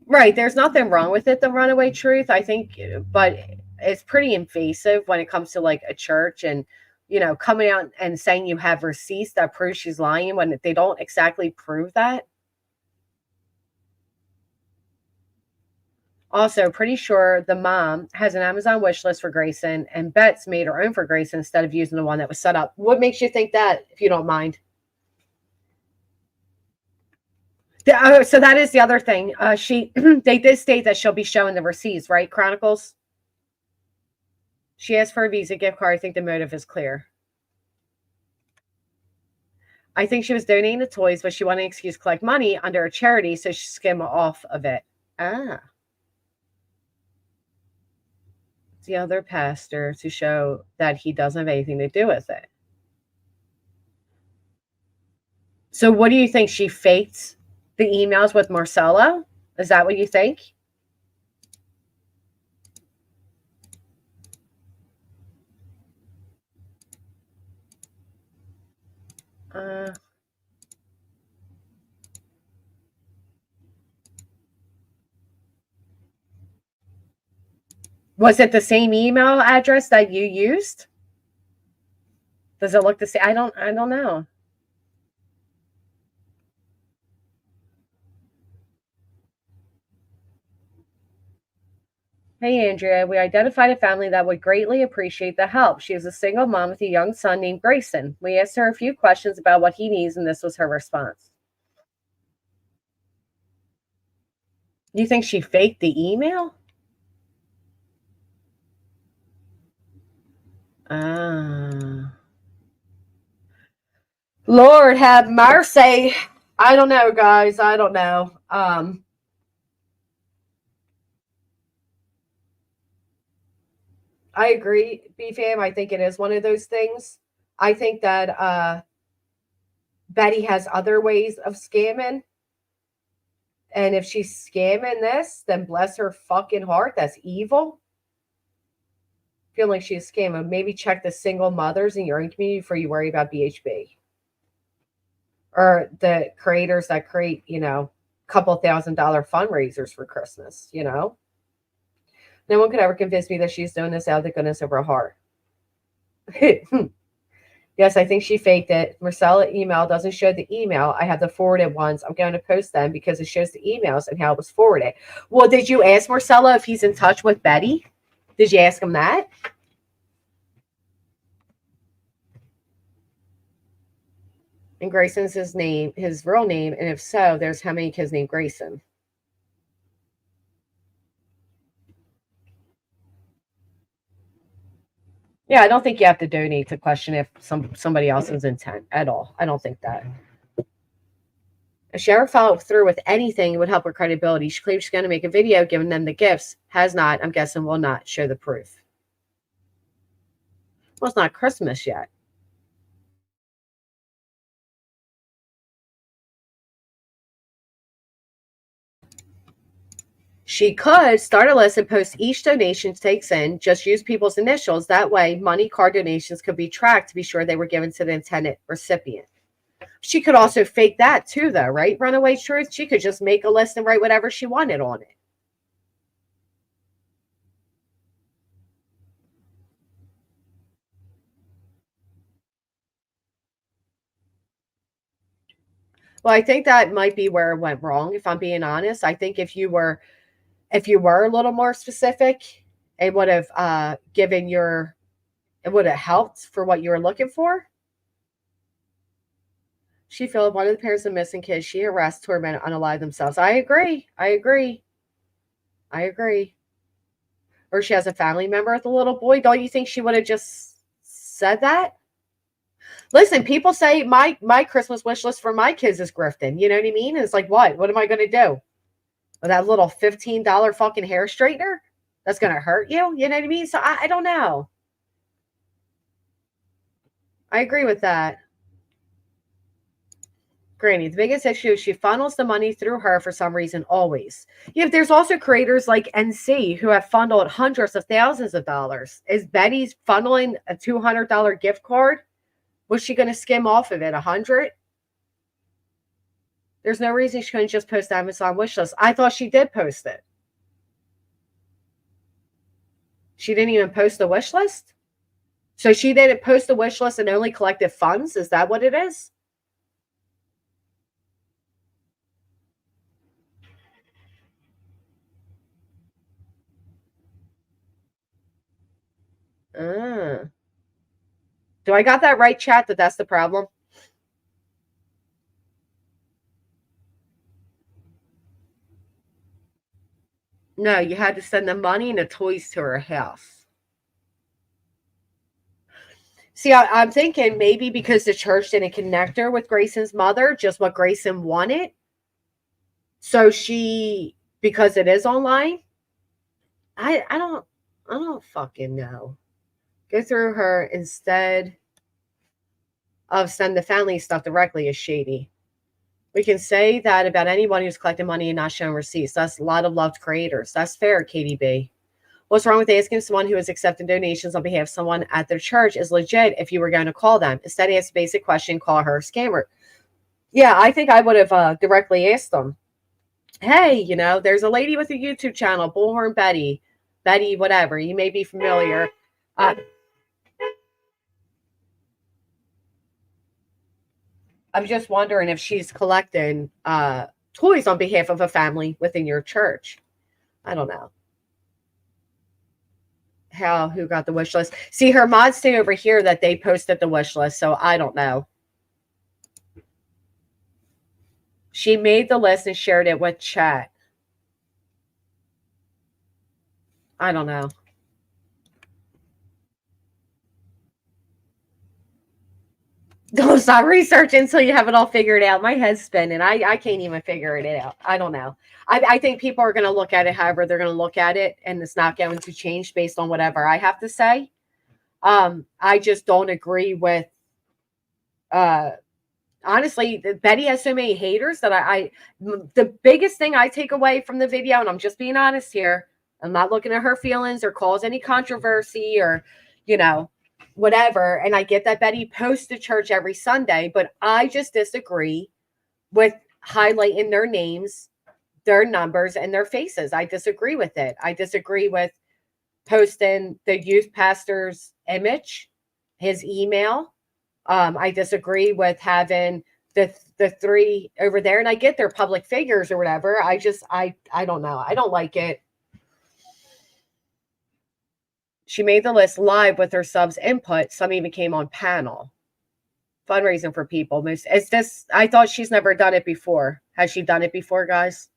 Right. There's nothing wrong with it, the runaway truth, I think, but it's pretty invasive when it comes to like a church and, you know, coming out and saying you have receipts that prove she's lying when they don't exactly prove that. Also, pretty sure the mom has an Amazon wish list for Grayson and Bet's made her own for Grayson instead of using the one that was set up. What makes you think that, if you don't mind? So that is the other thing. They did state that she'll be showing the receipts, right, Chronicles? She asked for a Visa gift card. I think the motive is clear. I think she was donating the toys, but she wanted an excuse to collect money under a charity, so she skimmed off of it. Ah. The other pastor to show that he doesn't have anything to do with it. So what do you think? She faked the emails with Marcelo? Is that what you think? Was it the same email address that you used? Does it look the same? I don't know. Hey, Andrea, we identified a family that would greatly appreciate the help. She is a single mom with a young son named Grayson. We asked her a few questions about what he needs, and this was her response. You think she faked the email? Lord have mercy. I don't know, guys. I don't know. I agree, BFAM. I think it is one of those things. I think that Betty has other ways of scamming. And if she's scamming this, then bless her fucking heart. That's evil. Feel like she's scamming. Maybe check the single mothers in your own community before you worry about BHB. Or the creators that create, you know, couple $1,000 fundraisers for Christmas, you know. No one could ever convince me that she's doing this out of the goodness of her heart. Yes, I think she faked it. Marcella email doesn't show the email. I have the forwarded ones. I'm going to post them because it shows the emails and how it was forwarded. Well, did you ask Marcella if he's in touch with Betty? Did you ask him that? And Grayson's his name, his real name. And if so, there's how many kids named Grayson? Yeah, I don't think you have to donate to question if somebody else's intent at all. I don't think that. If she ever followed through with anything, it would help her credibility. She claims she's going to make a video giving them the gifts. Has not. I'm guessing will not show the proof. Well, it's not Christmas yet. She could start a list and post each donation takes in, just use people's initials. That way, money card donations could be tracked to be sure they were given to the intended recipient. She could also fake that too, though, right? Runaway Truth. She could just make a list and write whatever she wanted on it. Well, I think that might be where it went wrong, if I'm being honest. I think if you were a little more specific, it would have it would have helped for what you were looking for. She felt one of the parents of missing kids she harassed, tormented, unalive themselves. I agree. Or she has a family member with a little boy. Don't you think she would have just said that? Listen, people say my Christmas wish list for my kids is grifting. You know what I mean? And it's like, what? What am I going to do? With that little $15 fucking hair straightener? That's going to hurt you? You know what I mean? So I don't know. I agree with that. Granny, the biggest issue is she funnels the money through her for some reason, always. Yeah, there's also creators like NC who have funneled hundreds of thousands of dollars. Is Betty's funneling a $200 gift card? Was she going to skim off of it 100? There's no reason she couldn't just post Amazon wish list. I thought she did post it. She didn't even post the wish list? So she didn't post the wish list and only collected funds? Is that what it is? Do I got that right, chat, that that's the problem? No, you had to send the money and the toys to her house. See, I'm thinking maybe because the church didn't connect her with Grayson's mother, just what Grayson wanted. So she, because it is online, I don't fucking know. Go through her instead of send the family stuff directly is shady. We can say that about anyone who's collecting money and not showing receipts. That's a lot of loved creators. That's fair, KDB. What's wrong with asking someone who is accepting donations on behalf of someone at their church is legit if you were going to call them? Instead, ask a basic question, call her a scammer. Yeah, I think I would have directly asked them. Hey, there's a lady with a YouTube channel, Bullhorn Betty, whatever. You may be familiar. I'm just wondering if she's collecting toys on behalf of a family within your church. I don't know. Who got the wish list? See, her mods say over here that they posted the wish list, so I don't know. She made the list and shared it with chat. I don't know. Don't stop researching until you have it all figured out. My head's spinning. I can't even figure it out. I don't know. I think people are going to look at it however they're going to look at it, and it's not going to change based on whatever I have to say. I just don't agree with, honestly, Betty has so many haters that the biggest thing I take away from the video, and I'm just being honest here, I'm not looking at her feelings or cause any controversy or, whatever. And I get that Betty posts to church every Sunday, but I just disagree with highlighting their names, their numbers, and their faces. I disagree with it. I disagree with posting the youth pastor's image, his email. I disagree with having the three over there. And I get their public figures or whatever. I don't know. I don't like it. She made the list live with her subs input. Some even came on panel. Fundraising for people. I thought she's never done it before. Has she done it before, guys?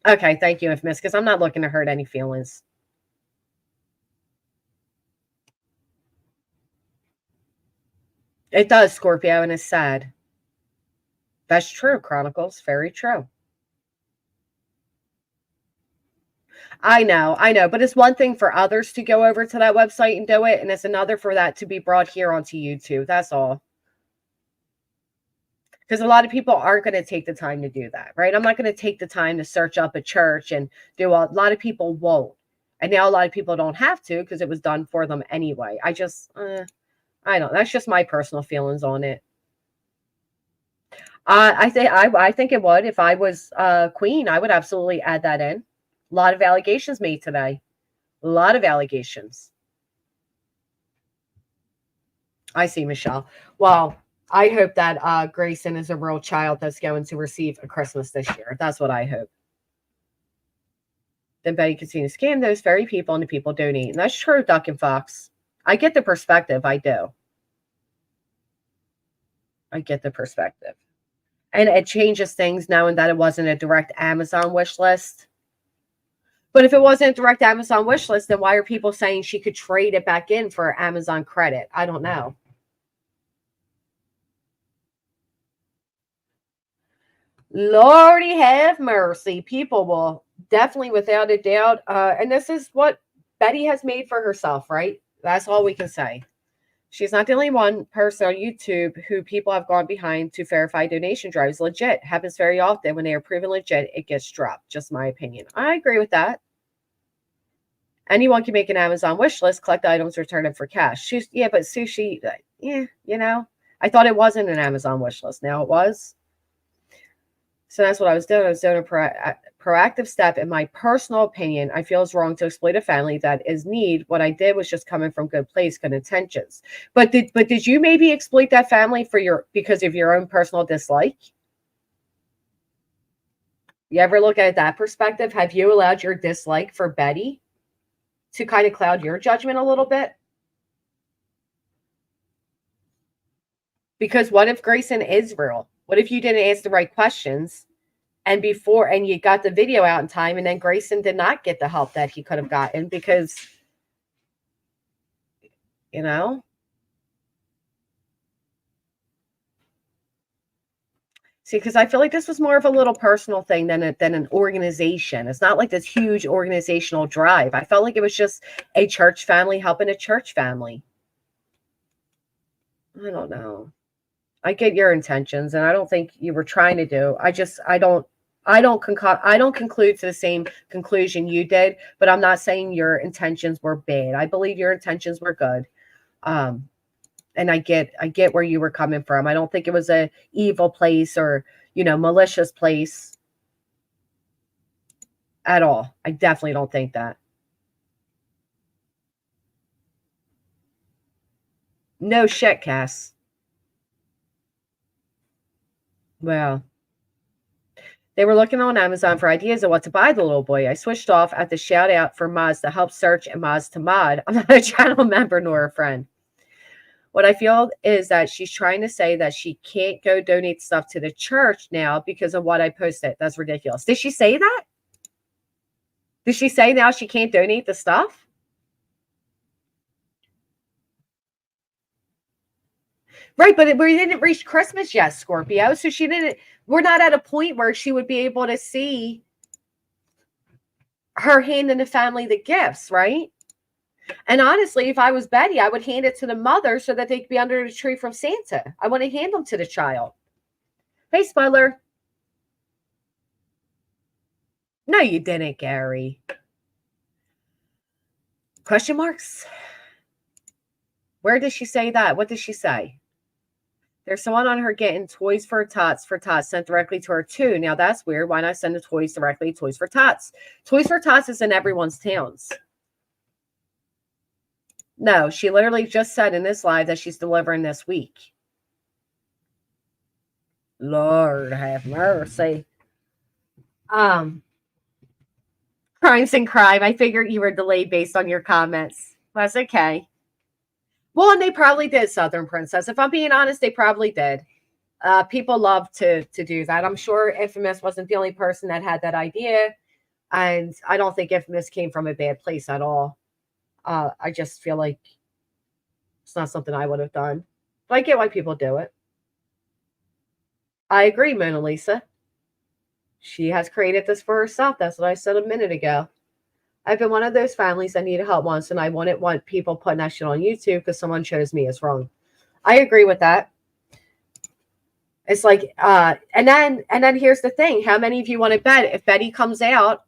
Okay, thank you, if miss, because I'm not looking to hurt any feelings. It does, Scorpio, and it's sad. That's true, Chronicles. Very true. I know, but it's one thing for others to go over to that website and do it, and it's another for that to be brought here onto YouTube. That's all. Because a lot of people aren't going to take the time to do that, right? I'm not going to take the time to search up a church and do a lot of people won't. And now a lot of people don't have to because it was done for them anyway. I don't, that's just my personal feelings on it. I think it would. If I was queen, I would absolutely add that in. A lot of allegations made today. A lot of allegations. I see, Michelle. Well, I hope that Grayson is a real child that's going to receive a Christmas this year. That's what I hope. Then Betty continues to scam those very people and the people donate. And that's true, Duck and Fox. I get the perspective. I do. I get the perspective. And it changes things knowing that it wasn't a direct Amazon wish list. But if it wasn't a direct Amazon wish list, then why are people saying she could trade it back in for Amazon credit? I don't know. Lordy have mercy. People will definitely, without a doubt, and this is what Betty has made for herself, right? That's all we can say. She's not the only one person on YouTube who people have gone behind to verify donation drives. Legit. Happens very often. When they are proven legit, it gets dropped. Just my opinion. I agree with that. Anyone can make an Amazon wish list, collect items, return them for cash. Yeah, but sushi, yeah, you know. I thought it wasn't an Amazon wish list. Now it was. So that's what I was doing. I was doing a proactive step. In my personal opinion, I feel it's wrong to exploit a family that is need. What I did was just coming from good place, good intentions. But did you maybe exploit that family because of your own personal dislike? You ever look at that perspective? Have you allowed your dislike for Betty to kind of cloud your judgment a little bit? Because what if Grayson is real? What if you didn't ask the right questions and you got the video out in time and then Grayson did not get the help that he could have gotten because, you know? See, because I feel like this was more of a little personal thing than an organization. It's not like this huge organizational drive. I felt like it was just a church family helping a church family. I don't know. I get your intentions, and I don't think you were trying to do. I don't conclude to the same conclusion you did, but I'm not saying your intentions were bad. I believe your intentions were good. And I get where you were coming from. I don't think it was a evil place or, malicious place at all. I definitely don't think that. No shit, Cass. Well, they were looking on Amazon for ideas of what to buy the little boy. I switched off at the shout out for Mods to help search and Mods to mod. I'm not a channel member nor a friend. What I feel is that she's trying to say that she can't go donate stuff to the church now because of what I posted. That's ridiculous. Did she say that? Did she say now she can't donate the stuff? Right, but we didn't reach Christmas yet, Scorpio. So we're not at a point where she would be able to see her handing the family the gifts, right? And honestly, if I was Betty, I would hand it to the mother so that they could be under the tree from Santa. I want to hand them to the child. Hey, spoiler. No, you didn't, Gary. Question marks? Where did she say that? What did she say? There's someone on her getting toys for tots sent directly to her too. Now that's weird. Why not send the toys directly to Toys for Tots? Toys for Tots is in everyone's towns. No, she literally just said in this live that she's delivering this week. Lord have mercy. Crimes and crime. I figured you were delayed based on your comments. That's okay. Well, and they probably did, Southern Princess. If I'm being honest, they probably did. People love to do that. I'm sure Infamous wasn't the only person that had that idea. And I don't think Infamous came from a bad place at all. I just feel like it's not something I would have done. But I get why people do it. I agree, Mona Lisa. She has created this for herself. That's what I said a minute ago. I've been one of those families that needed help once, and I wouldn't want people putting that shit on YouTube because someone chose me as wrong. I agree with that. It's like, and then here's the thing. How many of you want to bet if Betty comes out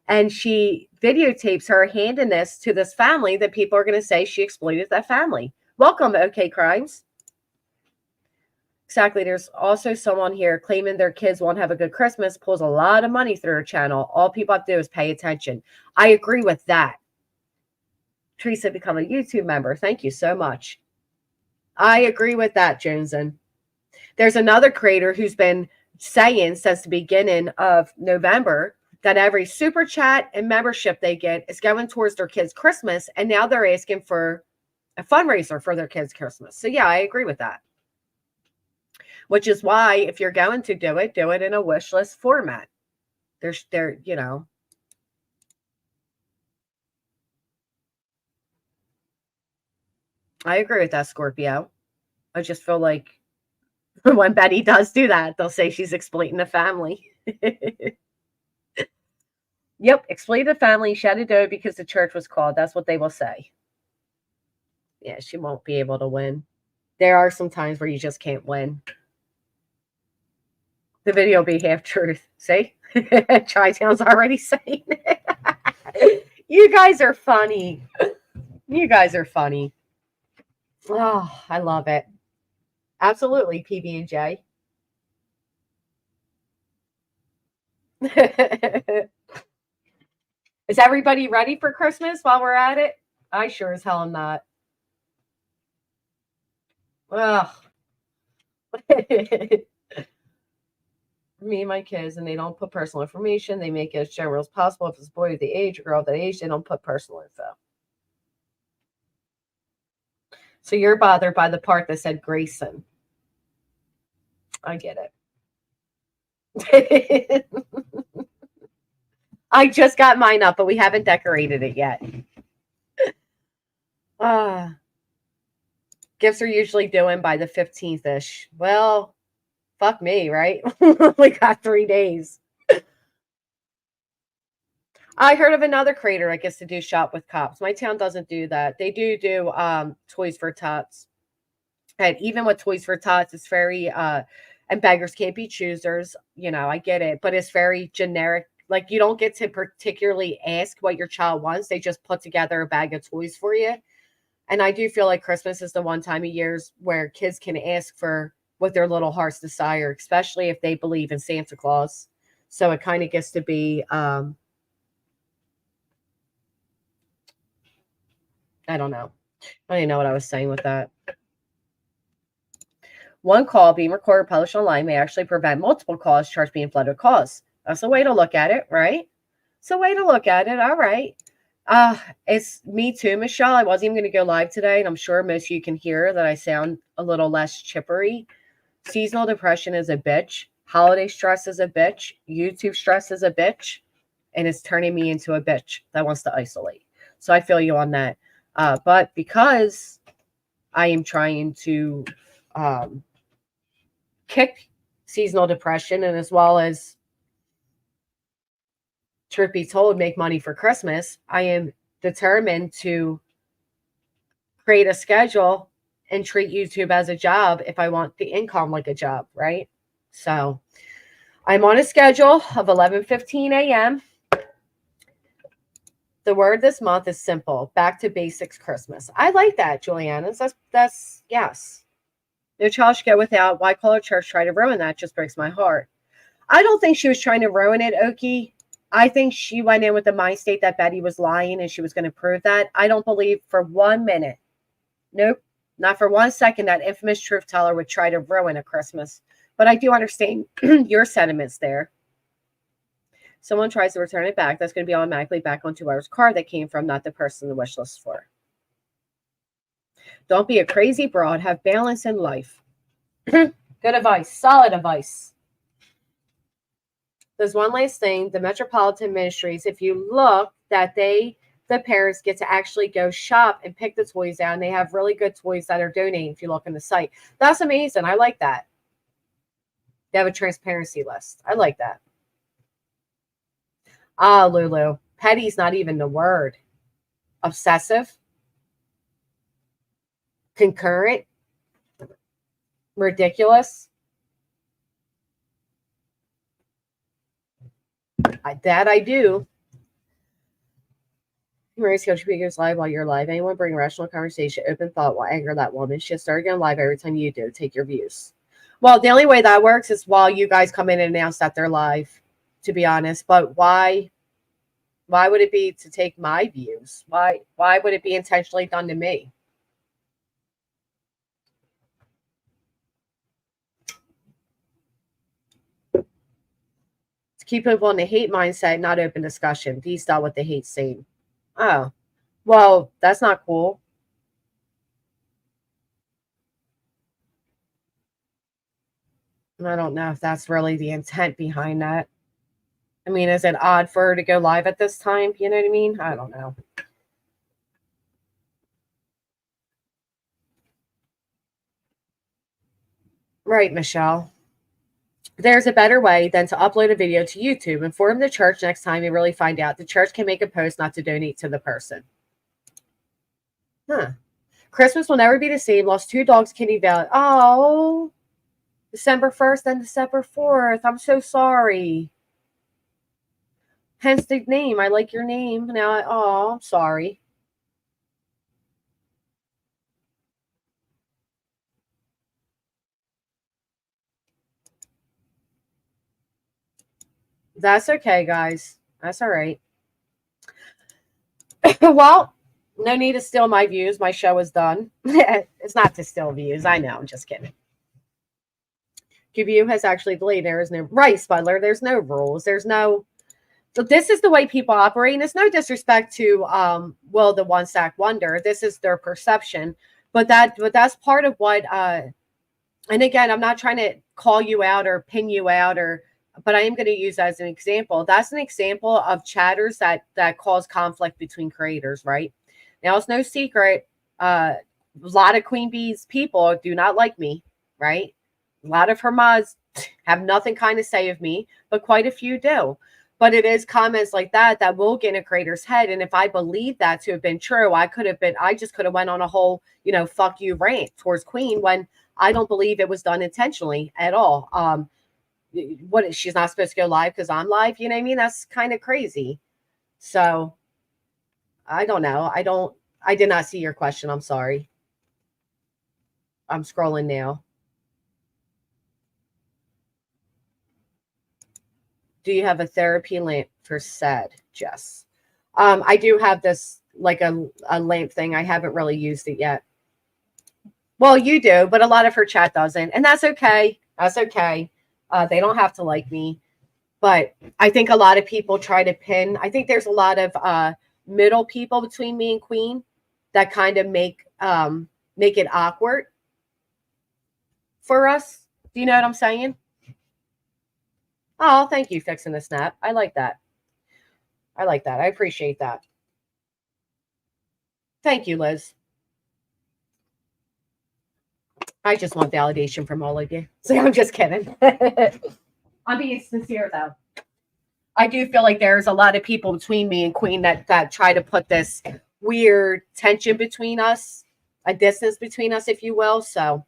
and she videotapes her handing this to this family, that people are going to say she exploited that family? Welcome, OK Crimes. Exactly. There's also someone here claiming their kids won't have a good Christmas, pulls a lot of money through her channel. All people have to do is pay attention. I agree with that. Teresa, become a YouTube member. Thank you so much. I agree with that, Joneson. There's another creator who's been saying since the beginning of November that every super chat and membership they get is going towards their kids' Christmas. And now they're asking for a fundraiser for their kids' Christmas. So yeah, I agree with that. Which is why if you're going to do it in a wish list format. You know. I agree with that, Scorpio. I just feel like when Betty does do that, they'll say she's exploiting the family. Yep, exploited the family, shut down because the church was called. That's what they will say. Yeah, she won't be able to win. There are some times where you just can't win. The video will be half truth. See? Chi-Town's already saying it. You guys are funny. You guys are funny. Oh, I love it. Absolutely, PB&J. Is everybody ready for Christmas while we're at it? I sure as hell am not. Ugh. Me and my kids, and they don't put personal information. They make it as general as possible. If it's a boy of the age or girl of that age, they don't put personal info. So you're bothered by the part that said Grayson. I get it. I just got mine up, but we haven't decorated it yet. Gifts are usually doing by the 15th-ish. Well, fuck me, right? We got 3 days. I heard of another creator, I guess, to do shop with cops. My town doesn't do that. They do Toys for Tots. And even with Toys for Tots, it's very, and beggars can't be choosers. You know, I get it. But it's very generic. Like, you don't get to particularly ask what your child wants. They just put together a bag of toys for you. And I do feel like Christmas is the one time of years where kids can ask for what their little hearts desire, especially if they believe in Santa Claus. So it kind of gets to be, I don't know. I don't even know what I was saying with that. One call being recorded, published online may actually prevent multiple calls charged being flooded with calls. That's a way to look at it, right? It's a way to look at it. All right. It's me too, Michelle. I wasn't even going to go live today, and I'm sure most of you can hear that I sound a little less chippery. Seasonal depression is a bitch. Holiday stress is a bitch. YouTube stress is a bitch. And it's turning me into a bitch that wants to isolate. So I feel you on that. But because I am trying to kick seasonal depression, and as well as, truth be told, make money for Christmas, I am determined to create a schedule and treat YouTube as a job if I want the income like a job, right? So I'm on a schedule of 11:15 a.m. The word this month is simple. Back to basics Christmas. I like that, Juliana. That's yes. No child should go without. Why call a church try to ruin that? Just breaks my heart. I don't think she was trying to ruin it, Okie. I think she went in with the mind state that Betty was lying and she was going to prove that. I don't believe for 1 minute. Nope. Not for 1 second that infamous truth teller would try to ruin a Christmas. But I do understand your sentiments there. Someone tries to return it back, that's going to be automatically back onto whoever's card that came from, not the person the wish list for. Don't be a crazy broad. Have balance in life. Good advice. Solid advice. There's one last thing. The Metropolitan Ministries, if you look, that the parents get to actually go shop and pick the toys out, and they have really good toys that are donating if you look on the site. That's amazing. I like that. They have a transparency list. I like that. Lulu. Petty's not even the word. Obsessive. Concurrent. Ridiculous. That I do. Mary's coach goes live while you're live. Anyone bring rational conversation, open thought will anger that woman. She'll start going live every time you do. Take your views. Well, the only way that works is while you guys come in and announce that they're live, to be honest. But why would it be to take my views? Why would it be intentionally done to me? To keep people in the hate mindset, not open discussion. These dealt with the hate scene. Oh, well, that's not cool. I don't know if that's really the intent behind that. I mean, is it odd for her to go live at this time? You know what I mean? I don't know. Right, Michelle. There's a better way than to upload a video to YouTube. Inform the church next time you really find out. The church can make a post not to donate to the person. Huh. Christmas will never be the same. Lost 2 dogs, Kitty Valley. Oh, December 1st and December 4th. I'm so sorry. Hence the name. I like your name. Now, oh, I'm sorry. That's okay, guys. That's all right. Well, no need to steal my views. My show is done. It's not to steal views. I know. I'm just kidding. QView has actually delayed. There is no right, Spudler. There's no rules. There's no. So this is the way people operate. And it's no disrespect to Will the One Stack Wonder. This is their perception. But that's part of what. And again, I'm not trying to call you out or pin you out but I am going to use that as an example. That's an example of chatters that cause conflict between creators, right? Now, it's no secret. A lot of Queen Bee's people do not like me, right? A lot of her mods have nothing kind of say of me, but quite a few do. But it is comments like that will get in a creator's head. And if I believe that to have been true, I just could have went on a whole, fuck you rant towards Queen when I don't believe it was done intentionally at all. She's not supposed to go live because I'm live, you know what I mean? That's kind of crazy. So I don't know. I did not see your question. I'm sorry. I'm scrolling now. Do you have a therapy lamp for said, Jess? I do have this like a lamp thing. I haven't really used it yet. Well, you do, but a lot of her chat doesn't. And that's okay. That's okay. They don't have to like me. But I think a lot of people try to pin. I think there's a lot of middle people between me and Queen that kind of make it awkward for us. Do you know what I'm saying? Oh, thank you, Fixing the Snap. I like that. I like that. I appreciate that. Thank you, Liz. I just want validation from all of you. So I'm just kidding. I'm being sincere, though. I do feel like there's a lot of people between me and Queen that try to put this weird tension between us, a distance between us, if you will. So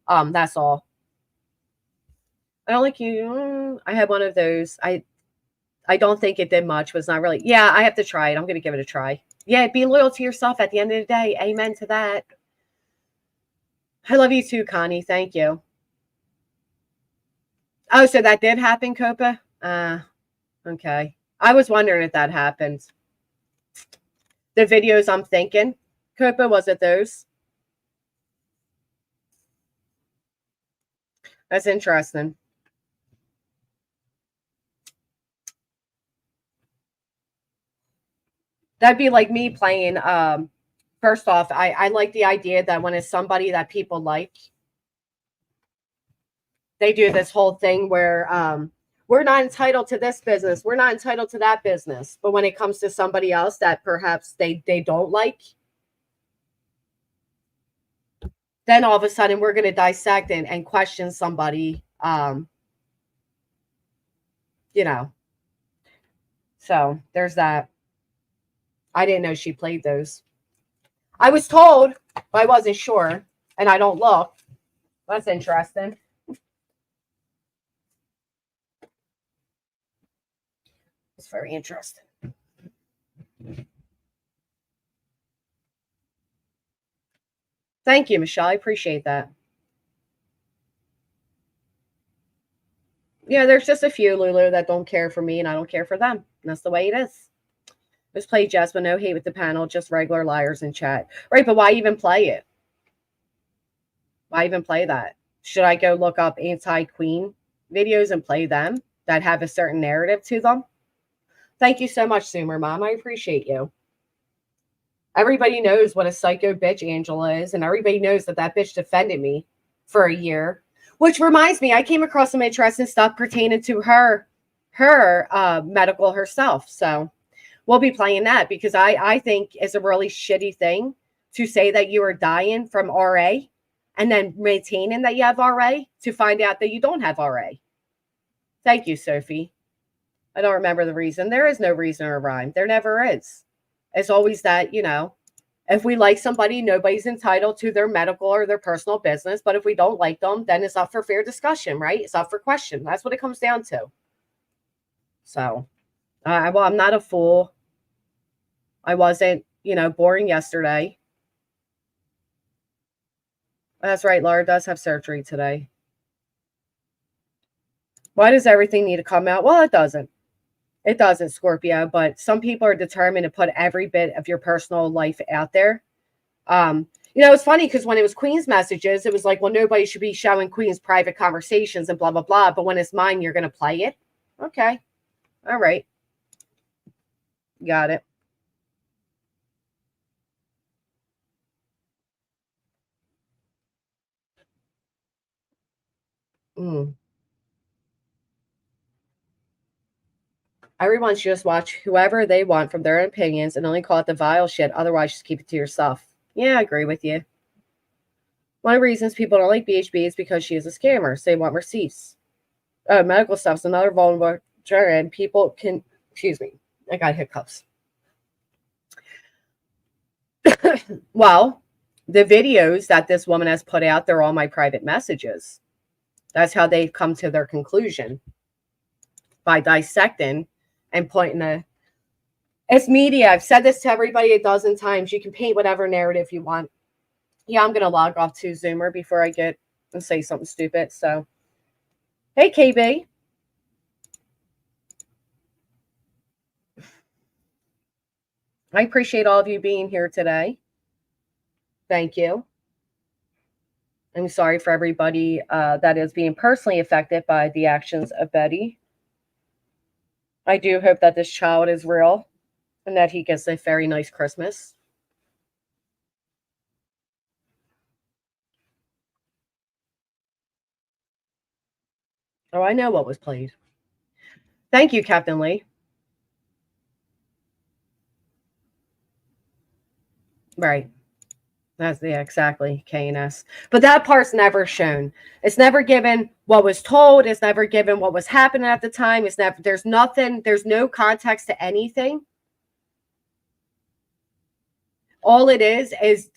that's all. I don't like you. I had one of those. I don't think it did much. Was not really. Yeah, I have to try it. I'm going to give it a try. Yeah, be loyal to yourself at the end of the day. Amen to that. I love you too, Connie. Thank you. Oh, so that did happen, Copa? Okay. I was wondering if that happened. The videos I'm thinking. Copa, was it those? That's interesting. That'd be like me playing. First off, I like the idea that when it's somebody that people like, they do this whole thing where we're not entitled to this business. We're not entitled to that business. But when it comes to somebody else that perhaps they don't like, then all of a sudden we're going to dissect and question somebody, So there's that. I didn't know she played those. I was told, but I wasn't sure, and I don't look. That's interesting. It's very interesting. Thank you, Michelle. I appreciate that. Yeah, there's just a few, Lulu, that don't care for me and I don't care for them. And that's the way it is. Just play Jess, but no hate with the panel, just regular liars in chat. Right, but why even play it? Why even play that? Should I go look up anti-queen videos and play them that have a certain narrative to them? Thank you so much, Sumer Mom. I appreciate you. Everybody knows what a psycho bitch Angela is, and everybody knows that that bitch defended me for a year. Which reminds me, I came across some interesting stuff pertaining to her medical herself. So we'll be playing that because I think it's a really shitty thing to say that you are dying from RA and then maintaining that you have RA to find out that you don't have RA. Thank you, Sophie. I don't remember the reason. There is no reason or rhyme. There never is. It's always that, you know, if we like somebody, nobody's entitled to their medical or their personal business. But if we don't like them, then it's up for fair discussion, right? It's up for question. That's what it comes down to. So, well, I'm not a fool. I wasn't, you know, boring yesterday. That's right. Laura does have surgery today. Why does everything need to come out? Well, it doesn't. It doesn't, Scorpio, but some people are determined to put every bit of your personal life out there. You know, it's funny because when it was Queen's messages, it was like, well, nobody should be showing Queen's private conversations and blah, blah, blah. But when it's mine, you're going to play it. Okay. All right. Got it. Everyone should just watch whoever they want from their opinions and only call it the vile shit. Otherwise, just keep it to yourself. Yeah, I agree with you. One of the reasons people don't like BHB is because she is a scammer. So they want receipts. Medical stuff is another vulnerable and people can, excuse me, I got hiccups. Well, the videos that this woman has put out, they're all my private messages. That's how they've come to their conclusion. By dissecting and pointing a, it's media. I've said this to everybody a dozen times. You can paint whatever narrative you want. Yeah, I'm going to log off to Zoomer before I get and say something stupid. So, hey, KB. I appreciate all of you being here today. Thank you. I'm sorry for everybody that is being personally affected by the actions of Betty. I do hope that this child is real and that he gets a very nice Christmas. Oh, I know what was played. Thank you, Captain Lee. Right. That's the exactly KNS. But that part's never shown. It's never given what was told. It's never given what was happening at the time. It's never, there's nothing, there's no context to anything. All it is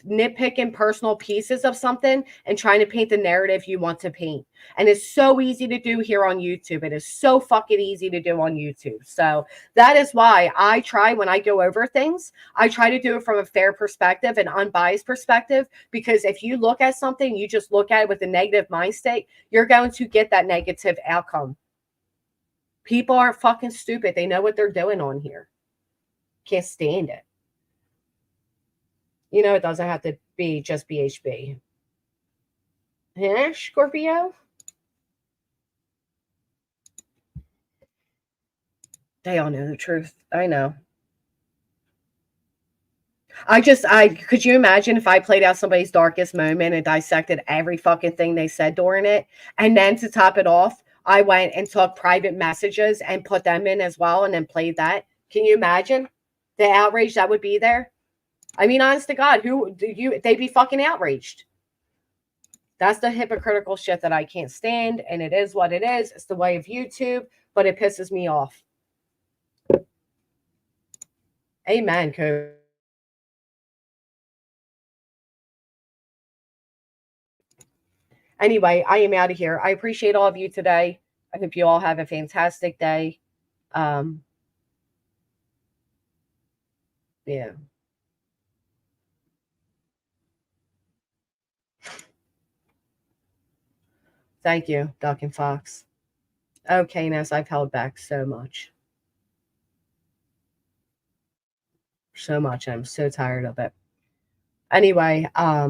nitpicking personal pieces of something and trying to paint the narrative you want to paint. And it's so easy to do here on YouTube. It is so fucking easy to do on YouTube. So that is why I try, when I go over things, I try to do it from a fair perspective, an unbiased perspective, because if you look at something, you just look at it with a negative mind state, you're going to get that negative outcome. People are fucking stupid. They know what they're doing on here. Can't stand it. You know, it doesn't have to be just BHB. Yeah, Scorpio? They all know the truth. I know. Could you imagine if I played out somebody's darkest moment and dissected every fucking thing they said during it? And then to top it off, I went and took private messages and put them in as well and then played that. Can you imagine the outrage that would be there? I mean, honest to God, they'd be fucking outraged. That's the hypocritical shit that I can't stand. And it is what it is. It's the way of YouTube, but it pisses me off. Amen, Code. Anyway, I am out of here. I appreciate all of you today. I hope you all have a fantastic day. Yeah. Thank you, Duck and Fox. Okay, Ness, I've held back so much. So much. I'm so tired of it. Anyway, I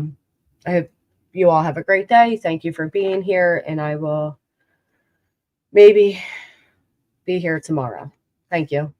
hope you all have a great day. Thank you for being here, and I will maybe be here tomorrow. Thank you.